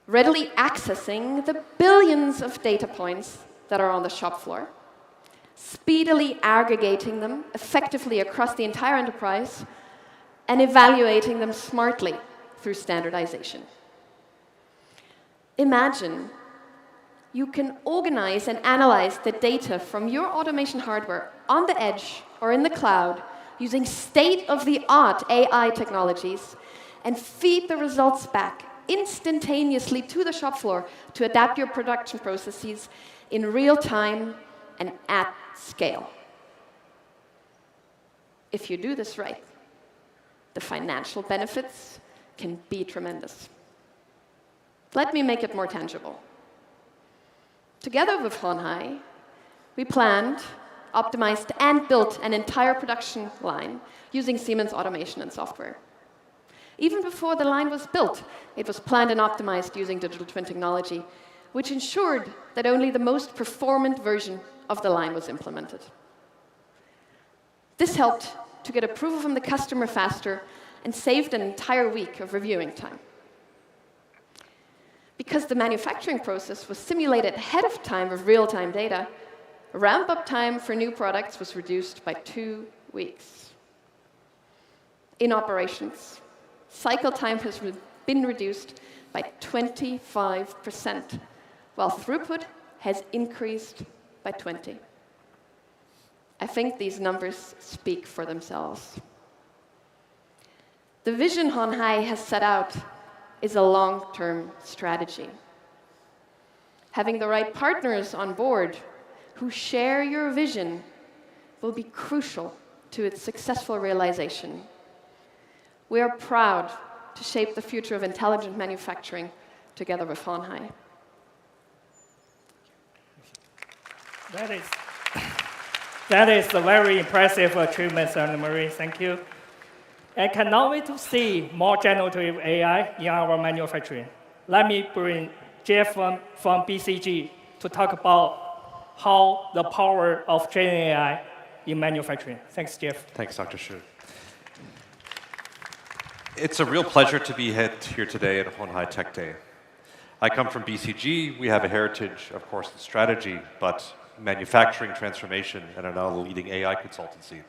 Readily accessing the billions of data points that are on the shop floor, speedily aggregating them effectively across the entire enterprise, and evaluating them smartly through standardization. Imagine you can organize and analyze the data from your automation hardware on the edge or in the cloud using state-of-the-art AI technologies and feed the results back instantaneously to the shop floor to adapt your production processes in real time and at scale. If you do this right, the financial benefits can be tremendous. Let me make it more tangible. Together with Honhai, we planned, optimized, and built an entire production line using Siemens automation and software. Even before the line was built, it was planned and optimized using digital twin technology, which ensured that only the most performant version of the line was implemented. This helped to get approval from the customer faster and saved an entire week of reviewing time. Because the manufacturing process was simulated ahead of time with real-time data, ramp-up time for new products was reduced by 2 weeks. In operations, cycle time has been reduced by 25%, while throughput has increased by 20%. I think these numbers speak for themselves. The vision Honhai has set out is a long-term strategy. Having the right partners on board who share your vision will be crucial to its successful realization. We are proud to shape the future of intelligent manufacturing together with Honhai. That is a very impressive achievement, Anne-Marie. Thank you. I cannot wait to see more generative AI in our manufacturing. Let me bring Jeff from BCG to talk about how the power of Gen AI in manufacturing. Thanks, Jeff. Thanks, Dr. Xu. It's a real pleasure to be here today at Honhai Tech Day. I come from BCG. We have a heritage, of course, in strategy, but manufacturing transformation, and are now the leading AI consultancy.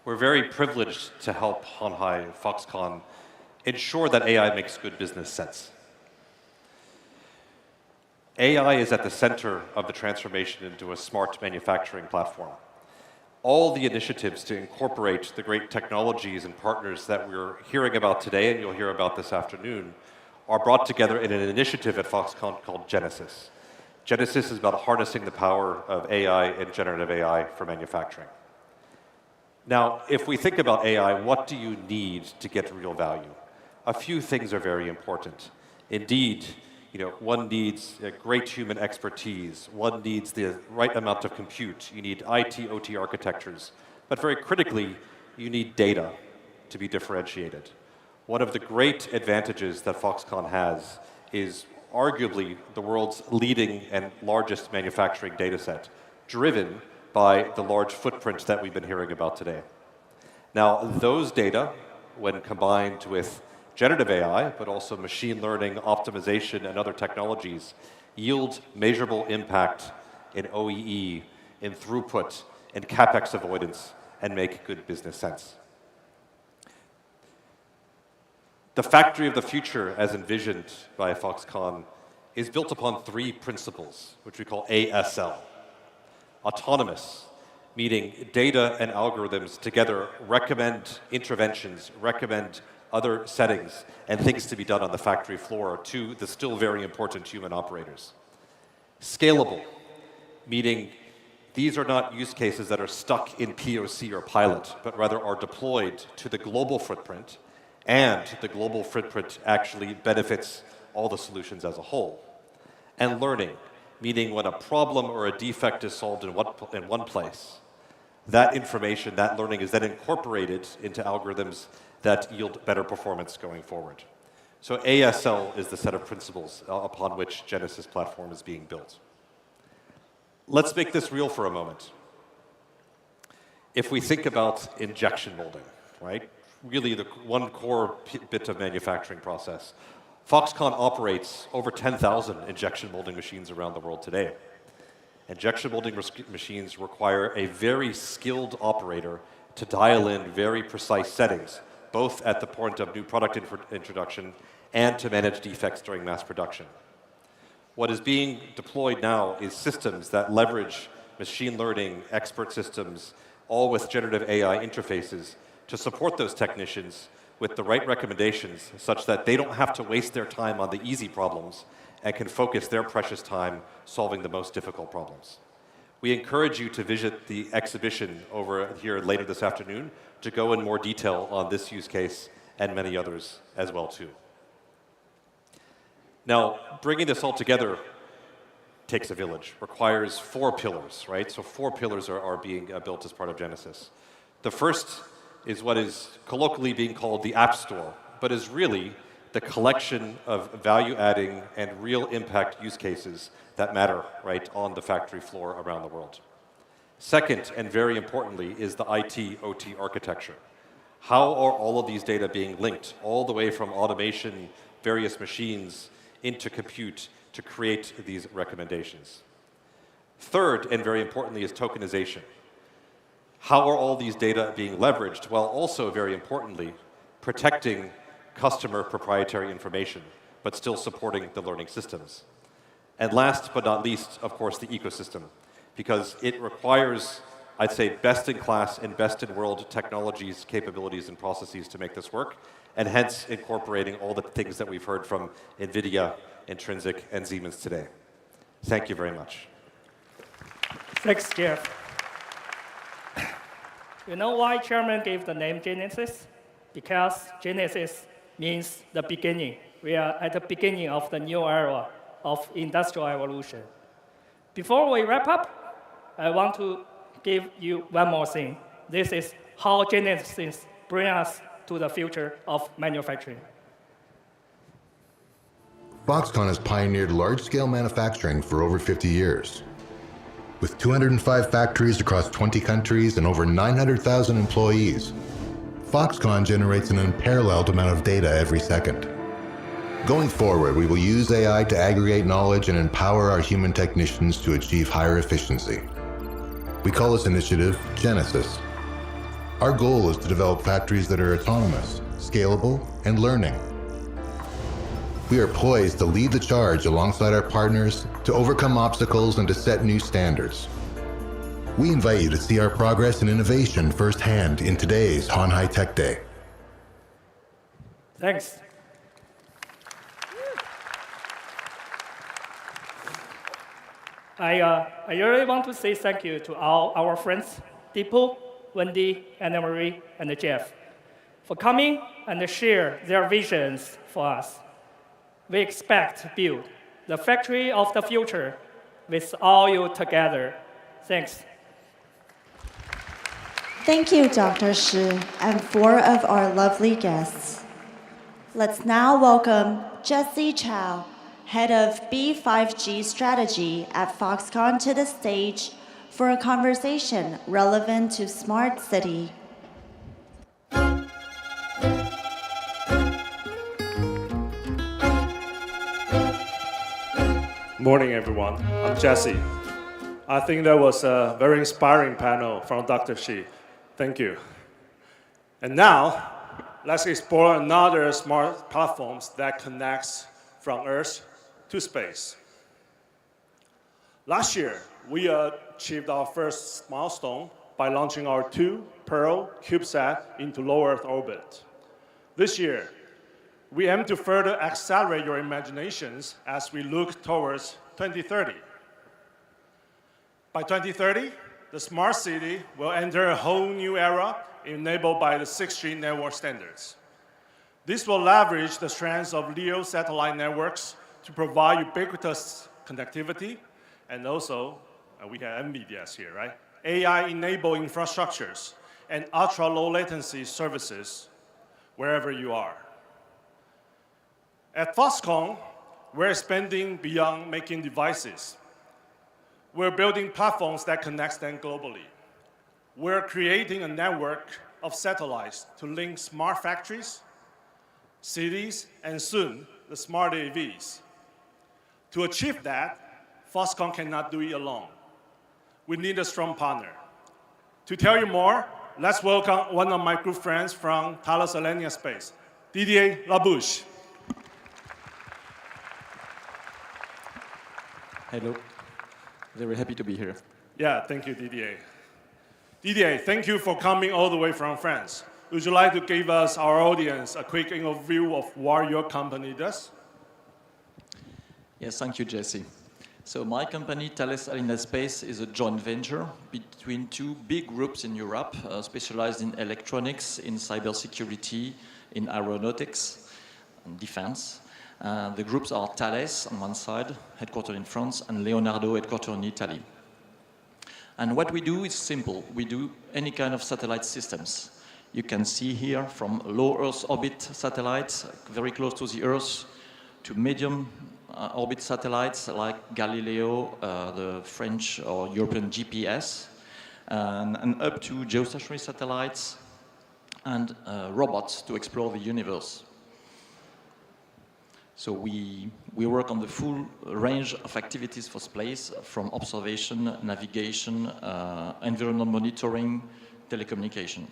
We're very privileged to help Honhai Foxconn ensure that AI makes good business sense. AI is at the center of the transformation into a smart manufacturing platform. All the initiatives to incorporate the great technologies and partners that we're hearing about today, and you'll hear about this afternoon, are brought together in an initiative at Foxconn called Genesis. Genesis is about harnessing the power of AI and generative AI for manufacturing. Now, if we think about AI, what do you need to get real value? A few things are very important. Indeed, one needs great human expertise. One needs the right amount of compute. You need IT, OT architectures. But very critically, you need data to be differentiated. One of the great advantages that Foxconn has is arguably the world's leading and largest manufacturing data set, driven by the large footprint that we've been hearing about today. Now, those data, when combined with generative AI, but also machine learning, optimization, and other technologies, yield measurable impact in OEE, in throughput, in CapEx avoidance, and make good business sense. The factory of the future, as envisioned by Foxconn, is built upon 3 principles, which we call ASL. Autonomous, meaning data and algorithms together recommend interventions, recommend other settings, and things to be done on the factory floor to the still very important human operators. Scalable, meaning these are not use cases that are stuck in POC or pilot, but rather are deployed to the global footprint, and the global footprint actually benefits all the solutions as a whole. And learning, meaning when a problem or a defect is solved in one place, that information, that learning is then incorporated into algorithms that yield better performance going forward. So ASL is the set of principles upon which Genesis platform is being built. Let's make this real for a moment. If we think about injection molding, right? Really the one core bit of manufacturing process. Foxconn operates over 10,000 injection molding machines around the world today. Injection molding machines require a very skilled operator to dial in very precise settings, both at the point of new product introduction and to manage defects during mass production. What is being deployed now is systems that leverage machine learning, expert systems, all with generative AI interfaces to support those technicians with the right recommendations such that they don't have to waste their time on the easy problems and can focus their precious time solving the most difficult problems. We encourage you to visit the exhibition over here later this afternoon to go in more detail on this use case and many others as well too. Now, bringing this all together takes a village, requires 4 pillars, right? So 4 pillars are being built as part of Genesis. The first is what is colloquially being called the App Store, but is really the collection of value-adding and real impact use cases that matter, right, on the factory floor around the world. Second, and very importantly, is the IT-OT architecture. How are all of these data being linked all the way from automation, various machines, into compute to create these recommendations? Third, and very importantly, is tokenization. How are all these data being leveraged, while also, very importantly, protecting customer proprietary information, but still supporting the learning systems? And last but not least, of course, the ecosystem, because it requires, I'd say, best-in-class and best-in-world technologies, capabilities, and processes to make this work, and hence incorporating all the things that we've heard from NVIDIA, Intrinsic, and Siemens today. Thank you very much. Thanks, Jeff. You know why Chairman gave the name Genesis? Because Genesis means the beginning. We are at the beginning of the new era of industrial evolution. Before we wrap up, I want to give you one more thing. This is how Genesis brings us to the future of manufacturing. Foxconn has pioneered large-scale manufacturing for over 50 years. With 205 factories across 20 countries and over 900,000 employees, Foxconn generates an unparalleled amount of data every second. Going forward, we will use AI to aggregate knowledge and empower our human technicians to achieve higher efficiency. We call this initiative Genesis. Our goal is to develop factories that are autonomous, scalable, and learning. We are poised to lead the charge alongside our partners to overcome obstacles and to set new standards. We invite you to see our progress and innovation firsthand in today's Honhai Tech Day. Thanks. I really want to say thank you to all our friends, Deepu, Wendy, Anna Marie, and Jeff, for coming and share their visions for us. We expect to build the factory of the future with all you together. Thanks. Thank you, Dr. Shi, and 4 of our lovely guests. Let's now welcome Jesse Chow, Head of B5G Strategy at Foxconn, to the stage for a conversation relevant to Smart City. Morning, everyone. I'm Jesse. I think that was a very inspiring panel from Dr. Shi. Thank you. And now, let's explore another smart platforms that connects from Earth to space. Last year, we achieved our first milestone by launching our 2 Pearl CubeSat into low Earth orbit. This year, we aim to further accelerate your imaginations as we look towards 2030. By 2030, the smart city will enter a whole new era enabled by the 6G network standards. This will leverage the strengths of LEO satellite networks to provide ubiquitous connectivity, and also, we have NVIDIA's here, right? AI-enabled infrastructures and ultra-low latency services wherever you are. At Foxconn, we're expanding beyond making devices. We're building platforms that connect them globally. We're creating a network of satellites to link smart factories, cities, and soon, the smart AVs. To achieve that, Foxconn cannot do it alone. We need a strong partner. To tell you more, let's welcome one of my good friends from Thales Alenia Space, Didier Labouche. Hello. Very happy to be here. Yeah, thank you, Didier. Didier, thank you for coming all the way from France. Would you like to give us, our audience, a quick overview of what your company does? Yes, thank you, Jesse. So my company, Thales Alenia Space, is a joint venture between two big groups in Europe, specialized in electronics, in cybersecurity, in aeronautics, and defense. The groups are Thales on one side, headquartered in France, and Leonardo, headquartered in Italy. And what we do is simple. We do any kind of satellite systems. You can see here from low Earth orbit satellites, very close to the Earth, to medium orbit satellites like Galileo, the French or European GPS, and up to geostationary satellites and robots to explore the universe. So we work on the full range of activities for space, from observation, navigation, environment monitoring, telecommunication.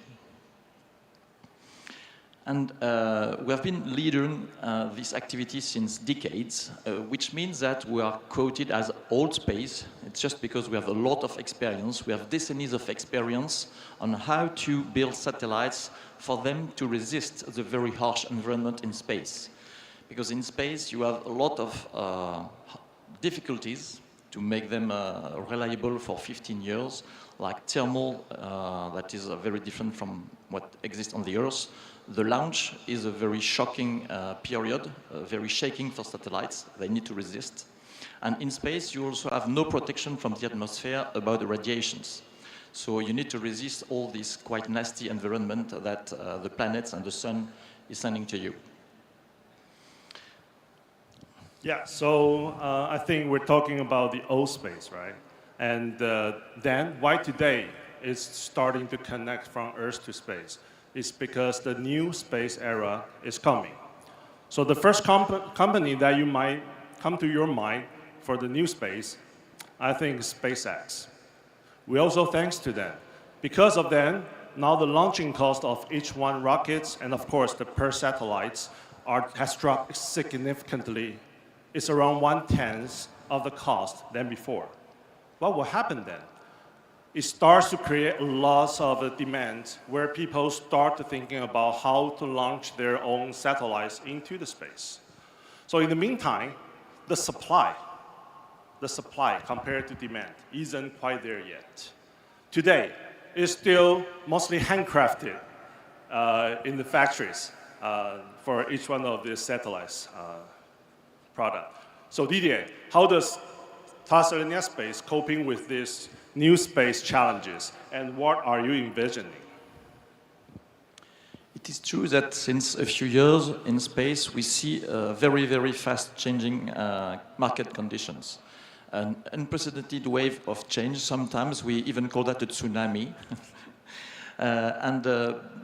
And we have been leading this activity since decades, which means that we are quoted as old space. It's just because we have a lot of experience. We have decennies of experience on how to build satellites for them to resist the very harsh environment in space. Because in space, you have a lot of difficulties to make them reliable for 15 years, like thermal, that is very different from what exists on the Earth. The launch is a very shocking period, very shaking for satellites. They need to resist. And in space, you also have no protection from the atmosphere about the radiations. So you need to resist all this quite nasty environment that the planets and the sun is sending to you. Yeah, so I think we're talking about the old space, right? And then why today is starting to connect from Earth to space? It's because the new space era is coming. So the first company that you might come to your mind for the new space, I think is SpaceX. We also thanks to them. Because of them, now the launching cost of each one rockets and of course the per satellites has dropped significantly. It's around 1/10 of the cost than before. What will happen then? It starts to create a lot of demand where people start thinking about how to launch their own satellites into the space. So in the meantime, the supply compared to demand isn't quite there yet. Today, it's still mostly handcrafted in the factories for each one of these satellites product. So Didier, how does Thales Alenia Space coping with these new space challenges, and what are you envisioning? It is true that since a few years in space, we see very, very fast changing market conditions. An unprecedented wave of change. Sometimes we even call that a tsunami.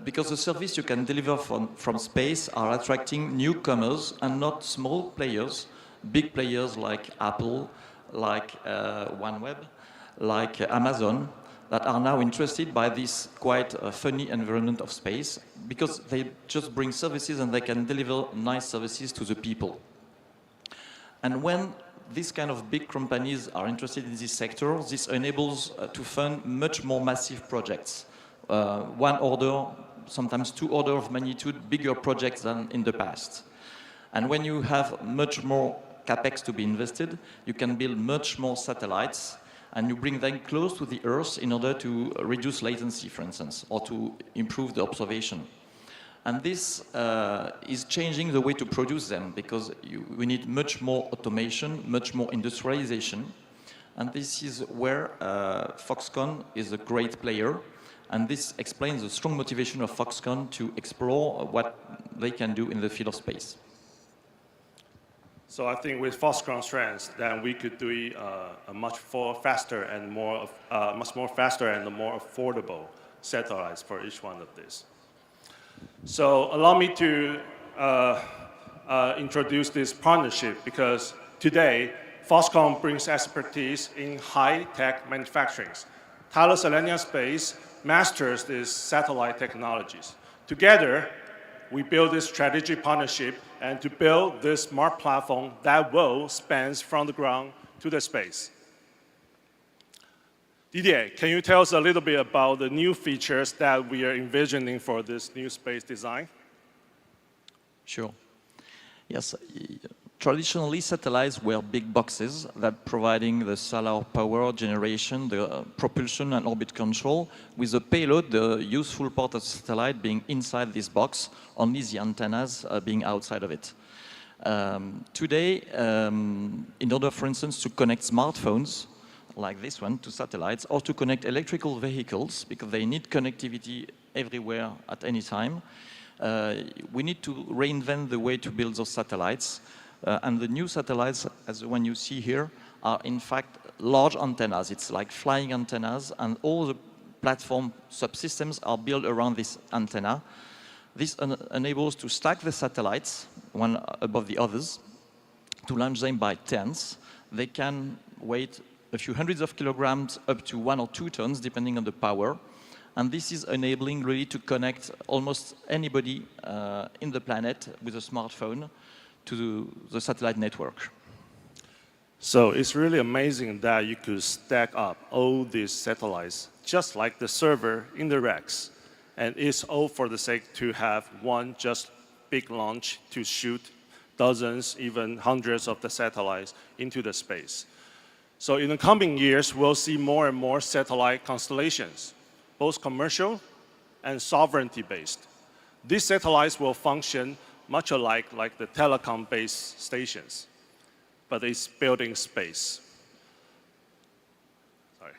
Because the service you can deliver from space are attracting newcomers and not small players, big players like Apple, like OneWeb, like Amazon, that are now interested by this quite funny environment of space because they just bring services and they can deliver nice services to the people. And when these kind of big companies are interested in this sector, this enables to fund much more massive projects. One order sometimes 2 orders of magnitude bigger projects than in the past. And when you have much more capex to be invested, you can build much more satellites, and you bring them close to the Earth in order to reduce latency, for instance, or to improve the observation. And this is changing the way to produce them, because we need much more automation, much more industrialization. And this is where Foxconn is a great player. And this explains the strong motivation of Foxconn to explore what they can do in the field of space. So I think with Foxconn's strengths, then we could do a much faster and more affordable satellites for each one of these. So allow me to introduce this partnership, because today Foxconn brings expertise in high-tech manufacturing. Thales Alenia Space masters these satellite technologies. Together, we build this strategic partnership and to build this smart platform that will span from the ground to the space. Didier, can you tell us a little bit about the new features that we are envisioning for this new space design? Sure. Yes. Traditionally, satellites were big boxes that providing the solar power generation, the propulsion and orbit control, with the payload, the useful part of the satellite being inside this box, only the antennas being outside of it. Today, in order, for instance, to connect smartphones, like this one, to satellites, or to connect electrical vehicles, because they need connectivity everywhere at any time, we need to reinvent the way to build those satellites. And the new satellites, as the one you see here, are in fact large antennas. It's like flying antennas, and all the platform subsystems are built around this antenna. This enables to stack the satellites, one above the others, to launch them by tens. They can weigh a few hundreds of kilograms up to 1 or 2 tons, depending on the power. And this is enabling really to connect almost anybody in the planet with a smartphone to the satellite network. So it's really amazing that you could stack up all these satellites, just like the server in the racks. And it's all for the sake to have one just big launch to shoot dozens, even hundreds of the satellites into the space. So in the coming years, we'll see more and more satellite constellations, both commercial and sovereignty-based. These satellites will function much alike like the telecom-based stations, but it's built in space. Sorry.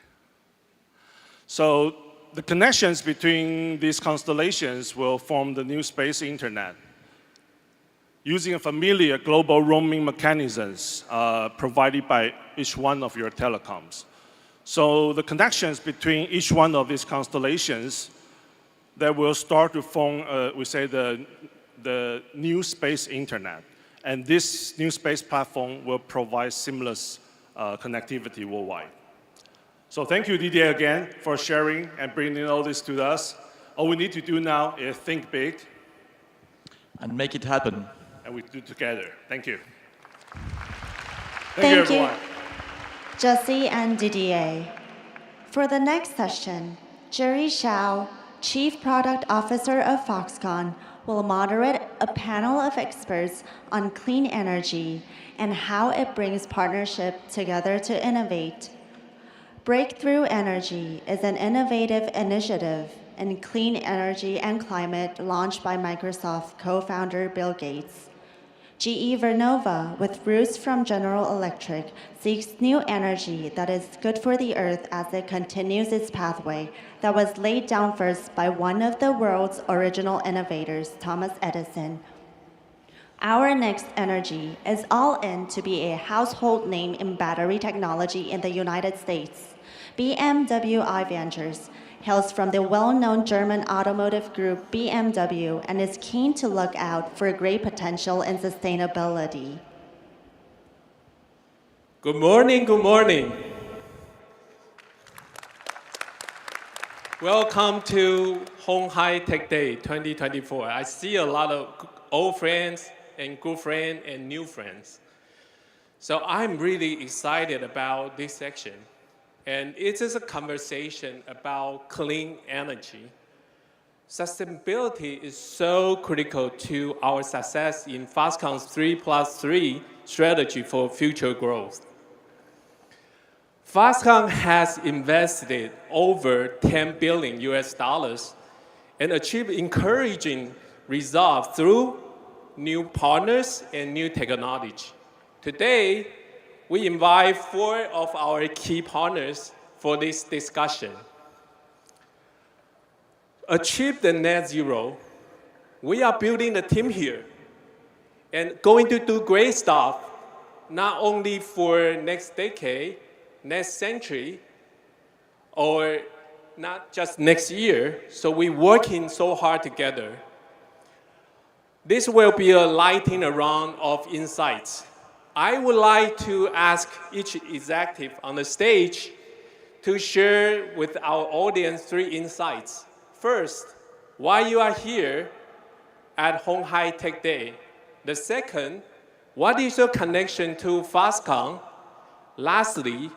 So the connections between these constellations will form the new space internet, using familiar global roaming mechanisms provided by each one of your telecoms. So the connections between each one of these constellations that will start to form, we say, the new space internet. And this new space platform will provide seamless connectivity worldwide. So thank you, Didier, again, for sharing and bringing all this to us. All we need to do now is think big. And make it happen. And we do it together. Thank you. Thank you, you, everyone. Jessie and Didier. For the next session, Jerry Shao, Chief Product Officer of Foxconn, will moderate a panel of experts on clean energy and how it brings partnership together to innovate. Breakthrough Energy is an innovative initiative in clean energy and climate launched by Microsoft co-founder Bill Gates. GE Vernova, with roots from General Electric, seeks new energy that is good for the Earth as it continues its pathway that was laid down first by one of the world's original innovators, Thomas Edison. Our next energy is all in to be a household name in battery technology in the United States. BMW iVentures hails from the well-known German automotive group BMW and is keen to look out for great potential in sustainability. Good morning, good morning. Welcome to鴻海Tech Day 2024. I see a lot of old friends and good friends and new friends. So I'm really excited about this section. And it is a conversation about clean energy. Sustainability is so critical to our success in Foxconn's 3+3 strategy for future growth. Foxconn has invested over $10 billion and achieved encouraging results through new partners and new technology. Today, we invite 4 of our key partners for this discussion. Achieve the net zero, we are building a team here and going to do great stuff, not only for next decade, next century, or not just next year. So we're working so hard together. This will be a lightning round of insights. I would like to ask each executive on the stage to share with our audience 3 insights. First, why you are here at鴻海Tech Day. The second, what is your connection to Foxconn? Lastly,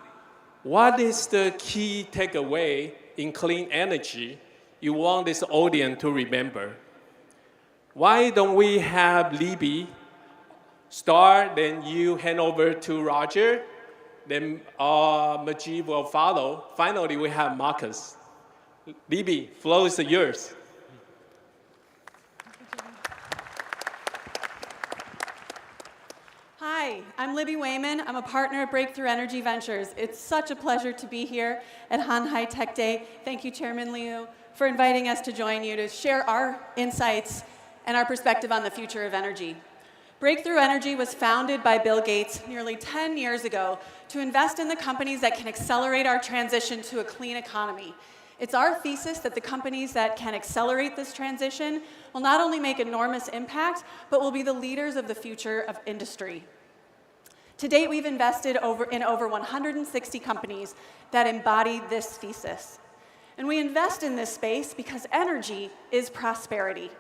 what is the key takeaway in clean energy you want this audience to remember? Why don't we have Libby start, then you hand over to Roger, then Majid will follow. Finally, we have Marcus. Libby, floor is yours. Hi, I'm Libby Wayman. I'm a partner at Breakthrough Energy Ventures. It's such a pleasure to be here at鴻海Tech Day. Thank you, Chairman Liu, for inviting us to join you to share our insights and our perspective on the future of energy. Breakthrough Energy was founded by Bill Gates nearly 10 years ago to invest in the companies that can accelerate our transition to a clean economy. It's our thesis that the companies that can accelerate this transition will not only make enormous impact, but will be the leaders of the future of industry. To date, we've invested in over 160 companies that embody this thesis. And we invest in this space because energy is prosperity.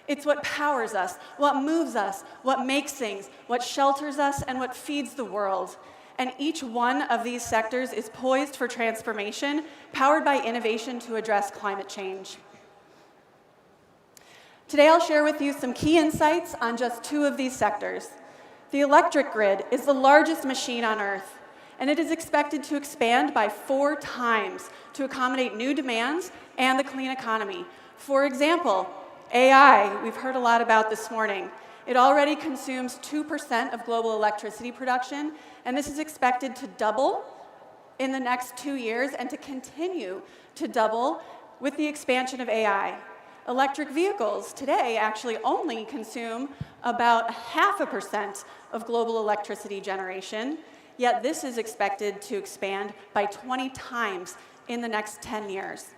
It's what powers us, what moves us, what makes things, what shelters us, and what feeds the world. And each one of these sectors is poised for transformation, powered by innovation to address climate change. Today, I'll share with you some key insights on just 2 of these sectors. The electric grid is the largest machine on Earth, and it is expected to expand by 4 times to accommodate new demands and the clean economy. For example, AI, we've heard a lot about this morning. It already consumes 2% of global electricity production, and this is expected to double in the next 2 years and to continue to double with the expansion of AI. Electric vehicles today actually only consume about 0.5% of global electricity generation, yet this is expected to expand by 20 times in the next 10 years.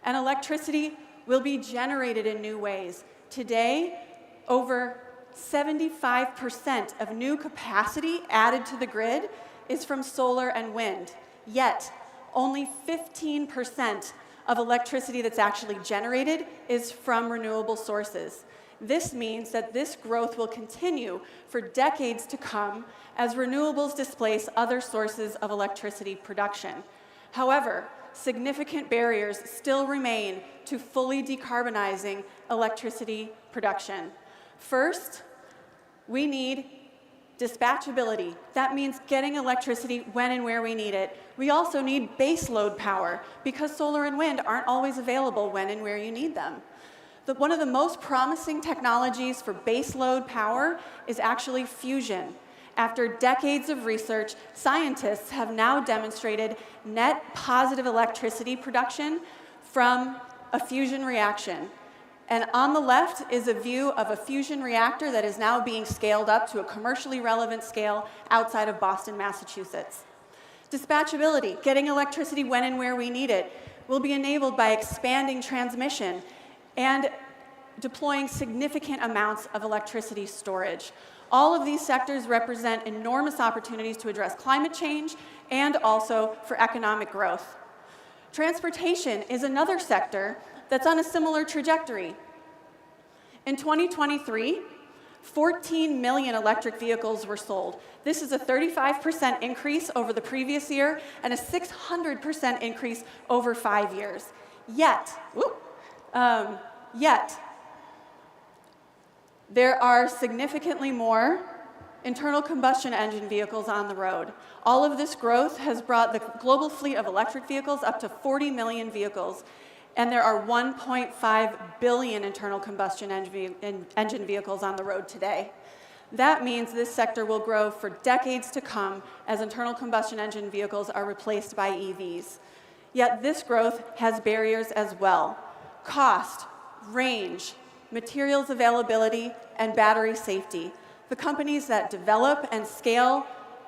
And electricity will be generated in new ways. Today, over 75% of new capacity added to the grid is from solar and wind, yet only 15% of electricity that's actually generated is from renewable sources. This means that this growth will continue for decades to come as renewables displace other sources of electricity production. However, significant barriers still remain to fully decarbonizing electricity production. First, we need dispatchability. That means getting electricity when and where we need it. We also need base load power because solar and wind aren't always available when and where you need them. One of the most promising technologies for base load power is actually fusion. After decades of research, scientists have now demonstrated net positive electricity production from a fusion reaction. And on the left is a view of a fusion reactor that is now being scaled up to a commercially relevant scale outside of Boston, Massachusetts. Dispatchability, getting electricity when and where we need it, will be enabled by expanding transmission and deploying significant amounts of electricity storage. All of these sectors represent enormous opportunities to address climate change and also for economic growth. Transportation is another sector that's on a similar trajectory. In 2023, 14 million electric vehicles were sold. This is a 35% increase over the previous year and a 600% increase over 5 years. Yet, Yet, there are significantly more internal combustion engine vehicles on the road. All of this growth has brought the global fleet of electric vehicles up to 40 million vehicles, and there are 1.5 billion internal combustion engine vehicles on the road today. That means this sector will grow for decades to come as internal combustion engine vehicles are replaced by EVs. Yet this growth has barriers as well: cost, range, materials availability, and battery safety. The companies that develop and scale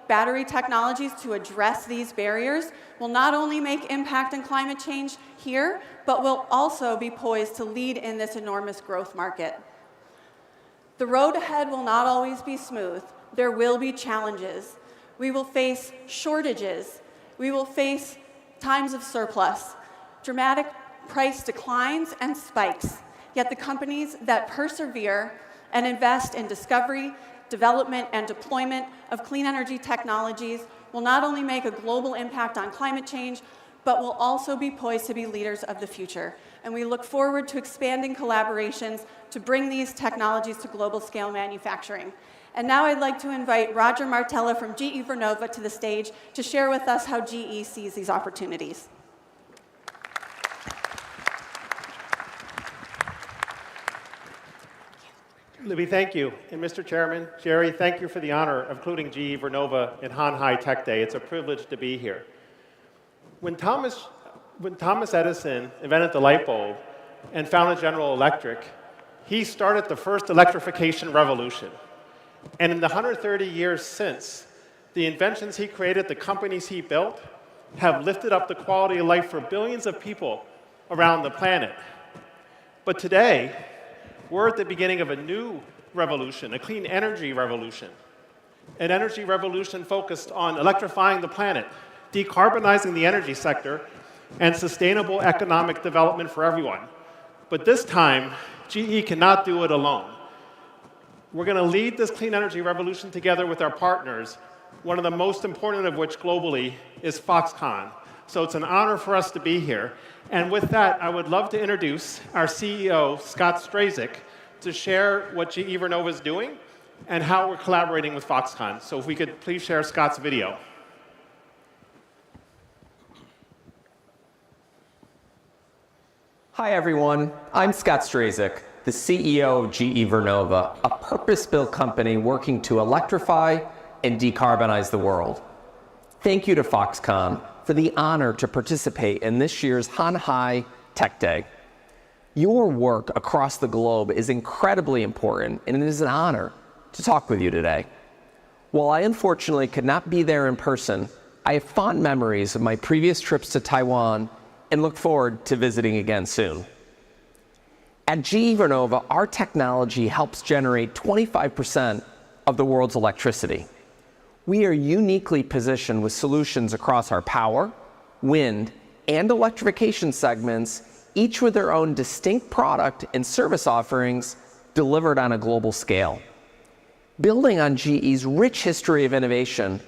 battery technologies to address these barriers will not only make impact in climate change here, but will also be poised to lead in this enormous growth market. The road ahead will not always be smooth. There will be challenges. We will face shortages. We will face times of surplus, dramatic price declines and spikes. Yet the companies that persevere and invest in discovery, development, and deployment of clean energy technologies will not only make a global impact on climate change, but will also be poised to be leaders of the future. And we look forward to expanding collaborations to bring these technologies to global scale manufacturing. And now I'd like to invite Roger Martella from GE Vernova to the stage to share with us how GE sees these opportunities. Libby, thank you. And Mr. Chairman, Jerry, thank you for the honor of including GE Vernova in Hanhai Tech Day. It's a privilege to be here. When Thomas Edison invented the light bulb and founded General Electric, he started the first electrification revolution. And in the 130 years since, the inventions he created, the companies he built, have lifted up the quality of life for billions of people around the planet. But today, we're at the beginning of a new revolution, a clean energy revolution. An energy revolution focused on electrifying the planet, decarbonizing the energy sector, and sustainable economic development for everyone. But this time, GE cannot do it alone. We're going to lead this clean energy revolution together with our partners, one of the most important of which globally is Foxconn. So it's an honor for us to be here. And with that, I would love to introduce our CEO, Scott Strazik, to share what GE Vernova is doing and how we're collaborating with Foxconn. So if we could please share Scott's video. Hi, everyone. I'm Scott Strazik, the CEO of GE Vernova, a purpose-built company working to electrify and decarbonize the world. Thank you to Foxconn for the honor to participate in this year's Hanhai Tech Day. Your work across the globe is incredibly important, and it is an honor to talk with you today. While I unfortunately could not be there in person, I have fond memories of my previous trips to Taiwan and look forward to visiting again soon. At GE Vernova, our technology helps generate 25% of the world's electricity. We are uniquely positioned with solutions across our power, wind, and electrification segments, each with their own distinct product and service offerings delivered on a global scale. Building on GE's rich history of innovation,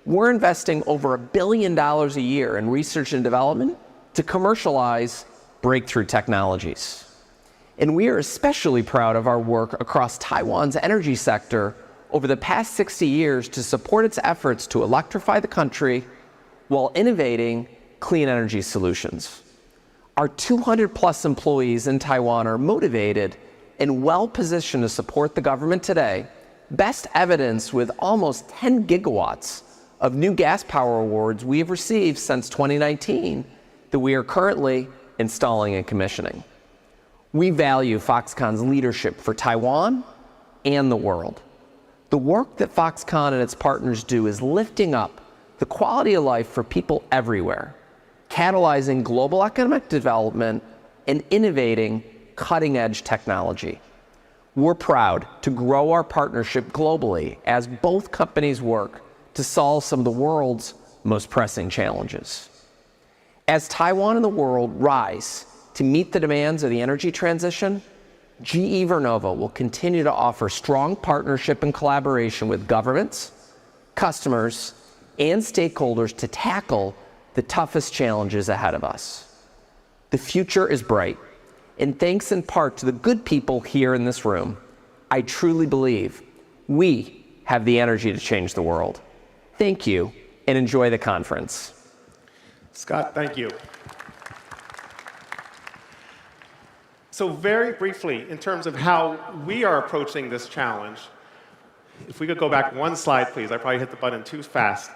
we're investing over $1 billion a year in research and development to commercialize breakthrough technologies. And we are especially proud of our work across Taiwan's energy sector over the past 60 years to support its efforts to electrify the country while innovating clean energy solutions. Our 200+ employees in Taiwan are motivated and well-positioned to support the government today, best evidenced with almost 10 gigawatts of new gas power awards we have received since 2019 that we are currently installing and commissioning. We value Foxconn's leadership for Taiwan and the world. The work that Foxconn and its partners do is lifting up the quality of life for people everywhere, catalyzing global economic development and innovating cutting-edge technology. We're proud to grow our partnership globally as both companies work to solve some of the world's most pressing challenges. As Taiwan and the world rise to meet the demands of the energy transition, GE Vernova will continue to offer strong partnership and collaboration with governments, customers, and stakeholders to tackle the toughest challenges ahead of us. The future is bright, And thanks in part to the good people here in this room, I truly believe we have the energy to change the world. Thank you, and enjoy the conference. Scott, thank you. So very briefly, in terms of how we are approaching this challenge, if we could go back one slide, please. I probably hit the button too fast.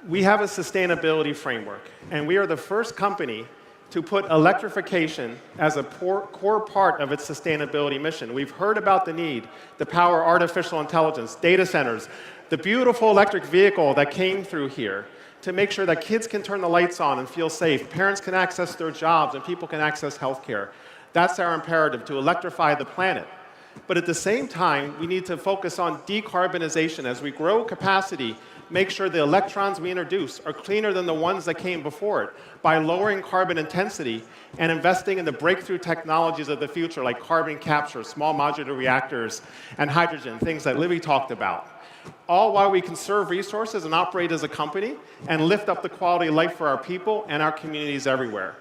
We have a sustainability framework, and we are the first company to put electrification as a core part of its sustainability mission. We've heard about the need to power artificial intelligence, data centers, the beautiful electric vehicle that came through here to make sure that kids can turn the lights on and feel safe, parents can access their jobs, and people can access healthcare. That's our imperative, to electrify the planet. But at the same time, we need to focus on decarbonization. As we grow capacity, make sure the electrons we introduce are cleaner than the ones that came before it by lowering carbon intensity and investing in the breakthrough technologies of the future, like carbon capture, small modular reactors, and hydrogen, things that Libby talked about. All while we conserve resources and operate as a company and lift up the quality of life for our people and our communities everywhere.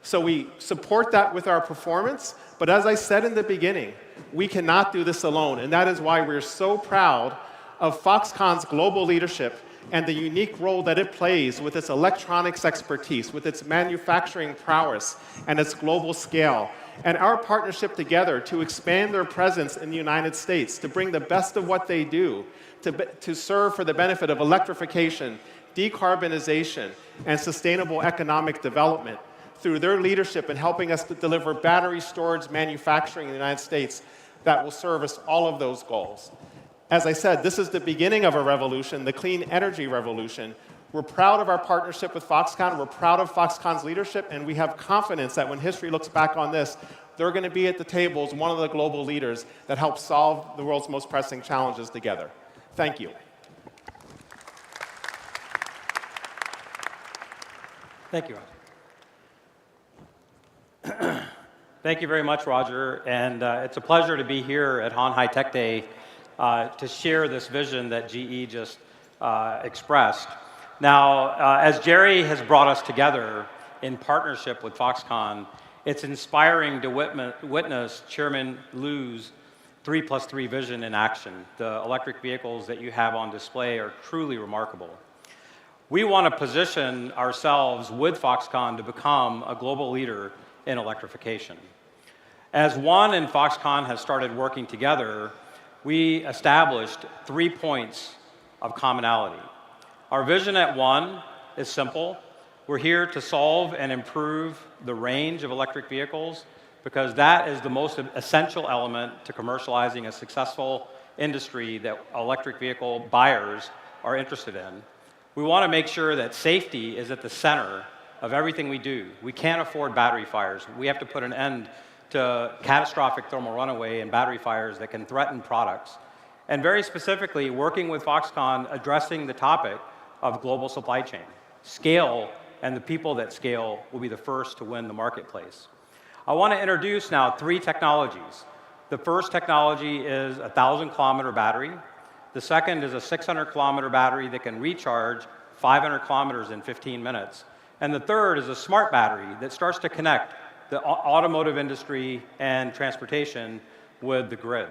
So we support that with our performance, but as I said in the beginning, we cannot do this alone, and that is why we're so proud of Foxconn's global leadership and the unique role that it plays with its electronics expertise, with its manufacturing prowess, and its global scale, and our partnership together to expand their presence in the United States, to bring the best of what they do, to serve for the benefit of electrification, decarbonization, and sustainable economic development through their leadership in helping us to deliver battery storage manufacturing in the United States that will service all of those goals. As I said, this is the beginning of a revolution, the clean energy revolution. We're proud of our partnership with Foxconn. We're proud of Foxconn's leadership, and we have confidence that when history looks back on this, they're going to be at the table as one of the global leaders that help solve the world's most pressing challenges together. Thank you. Thank you, Roger. Thank you very much, Roger. And it's a pleasure to be here at鴻海Tech Day to share this vision that GE just expressed. Now, as Jerry has brought us together in partnership with Foxconn, it's inspiring to witness Chairman Liu's 3+3 vision in action. The electric vehicles that you have on display are truly remarkable. We want to position ourselves with Foxconn to become a global leader in electrification. As One and Foxconn has started working together, we established 3 points of commonality. Our vision at One is simple. We're here to solve and improve the range of electric vehicles because that is the most essential element to commercializing a successful industry that electric vehicle buyers are interested in. We want to make sure that safety is at the center of everything we do. We can't afford battery fires. We have to put an end to catastrophic thermal runaway and battery fires that can threaten products. And very specifically, working with Foxconn, addressing the topic of global supply chain. Scale and the people that scale will be the first to win the marketplace. I want to introduce now 3 technologies. The first technology is a 1,000-kilometer battery. The second is a 600-kilometer battery that can recharge 500 kilometers in 15 minutes. And the third is a smart battery that starts to connect the automotive industry and transportation with the grid.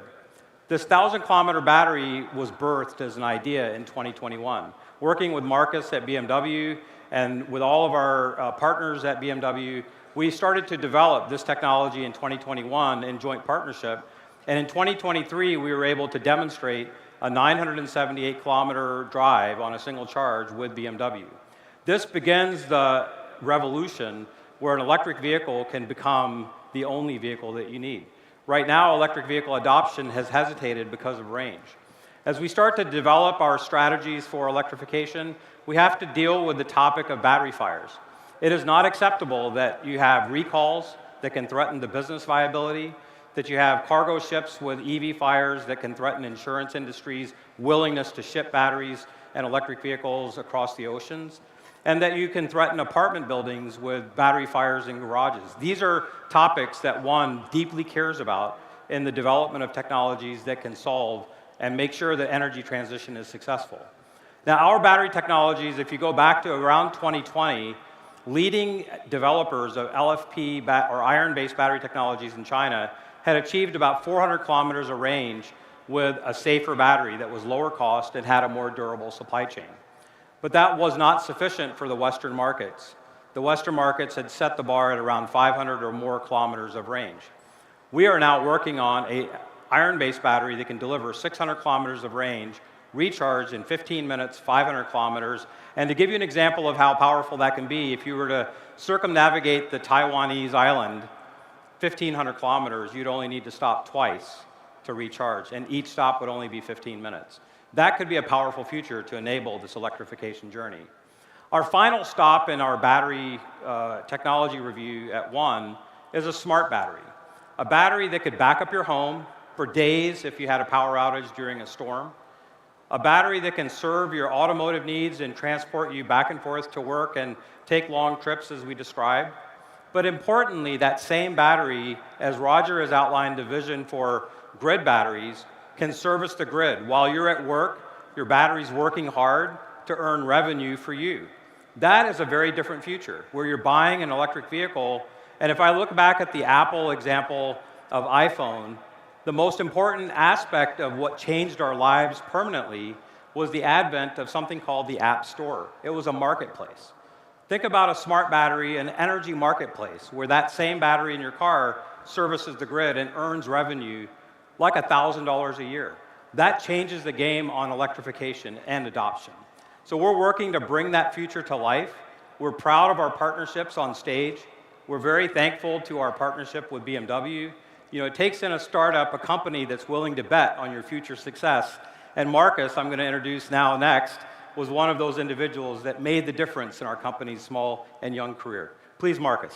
This 1,000-kilometer battery was birthed as an idea in 2021. Working with Marcus at BMW and with all of our partners at BMW, we started to develop this technology in 2021 in joint partnership. And in 2023, we were able to demonstrate a 978-kilometer drive on a single charge with BMW. This begins the revolution where an electric vehicle can become the only vehicle that you need. Right now, electric vehicle adoption has hesitated because of range. As we start to develop our strategies for electrification, we have to deal with the topic of battery fires. It is not acceptable that you have recalls that can threaten the business viability, that you have cargo ships with EV fires that can threaten insurance industries' willingness to ship batteries and electric vehicles across the oceans, and that you can threaten apartment buildings with battery fires in garages. These are topics that One deeply cares about in the development of technologies that can solve and make sure that energy transition is successful. Now, our battery technologies, if you go back to around 2020, leading developers of LFP or iron-based battery technologies in China had achieved about 400 kilometers of range with a safer battery that was lower cost and had a more durable supply chain. But that was not sufficient for the Western markets. The Western markets had set the bar at around 500 or more kilometers of range. We are now working on an iron-based battery that can deliver 600 kilometers of range, recharge in 15 minutes, 500 kilometers. And to give you an example of how powerful that can be, if you were to circumnavigate the Taiwanese island 1,500 kilometers, you'd only need to stop twice to recharge, and each stop would only be 15 minutes. That could be a powerful future to enable this electrification journey. Our final stop in our battery technology review at one is a smart battery. A battery that could back up your home for days if you had a power outage during a storm. A battery that can serve your automotive needs and transport you back and forth to work and take long trips as we described. But importantly, that same battery, as Roger has outlined the vision for grid batteries, can service the grid. While you're at work, your battery's working hard to earn revenue for you. That is a very different future, where you're buying an electric vehicle. And if I look back at the Apple example of iPhone, the most important aspect of what changed our lives permanently was the advent of something called the App Store. It was a marketplace. Think about a smart battery, an energy marketplace, where that same battery in your car services the grid and earns revenue like $1,000 a year. That changes the game on electrification and adoption. So we're working to bring that future to life. We're proud of our partnerships on stage. We're very thankful to our partnership with BMW. You know, it takes in a startup, a company that's willing to bet on your future success. And Marcus, I'm going to introduce now next, was one of those individuals that made the difference in our company's small and young career. Please, Marcus.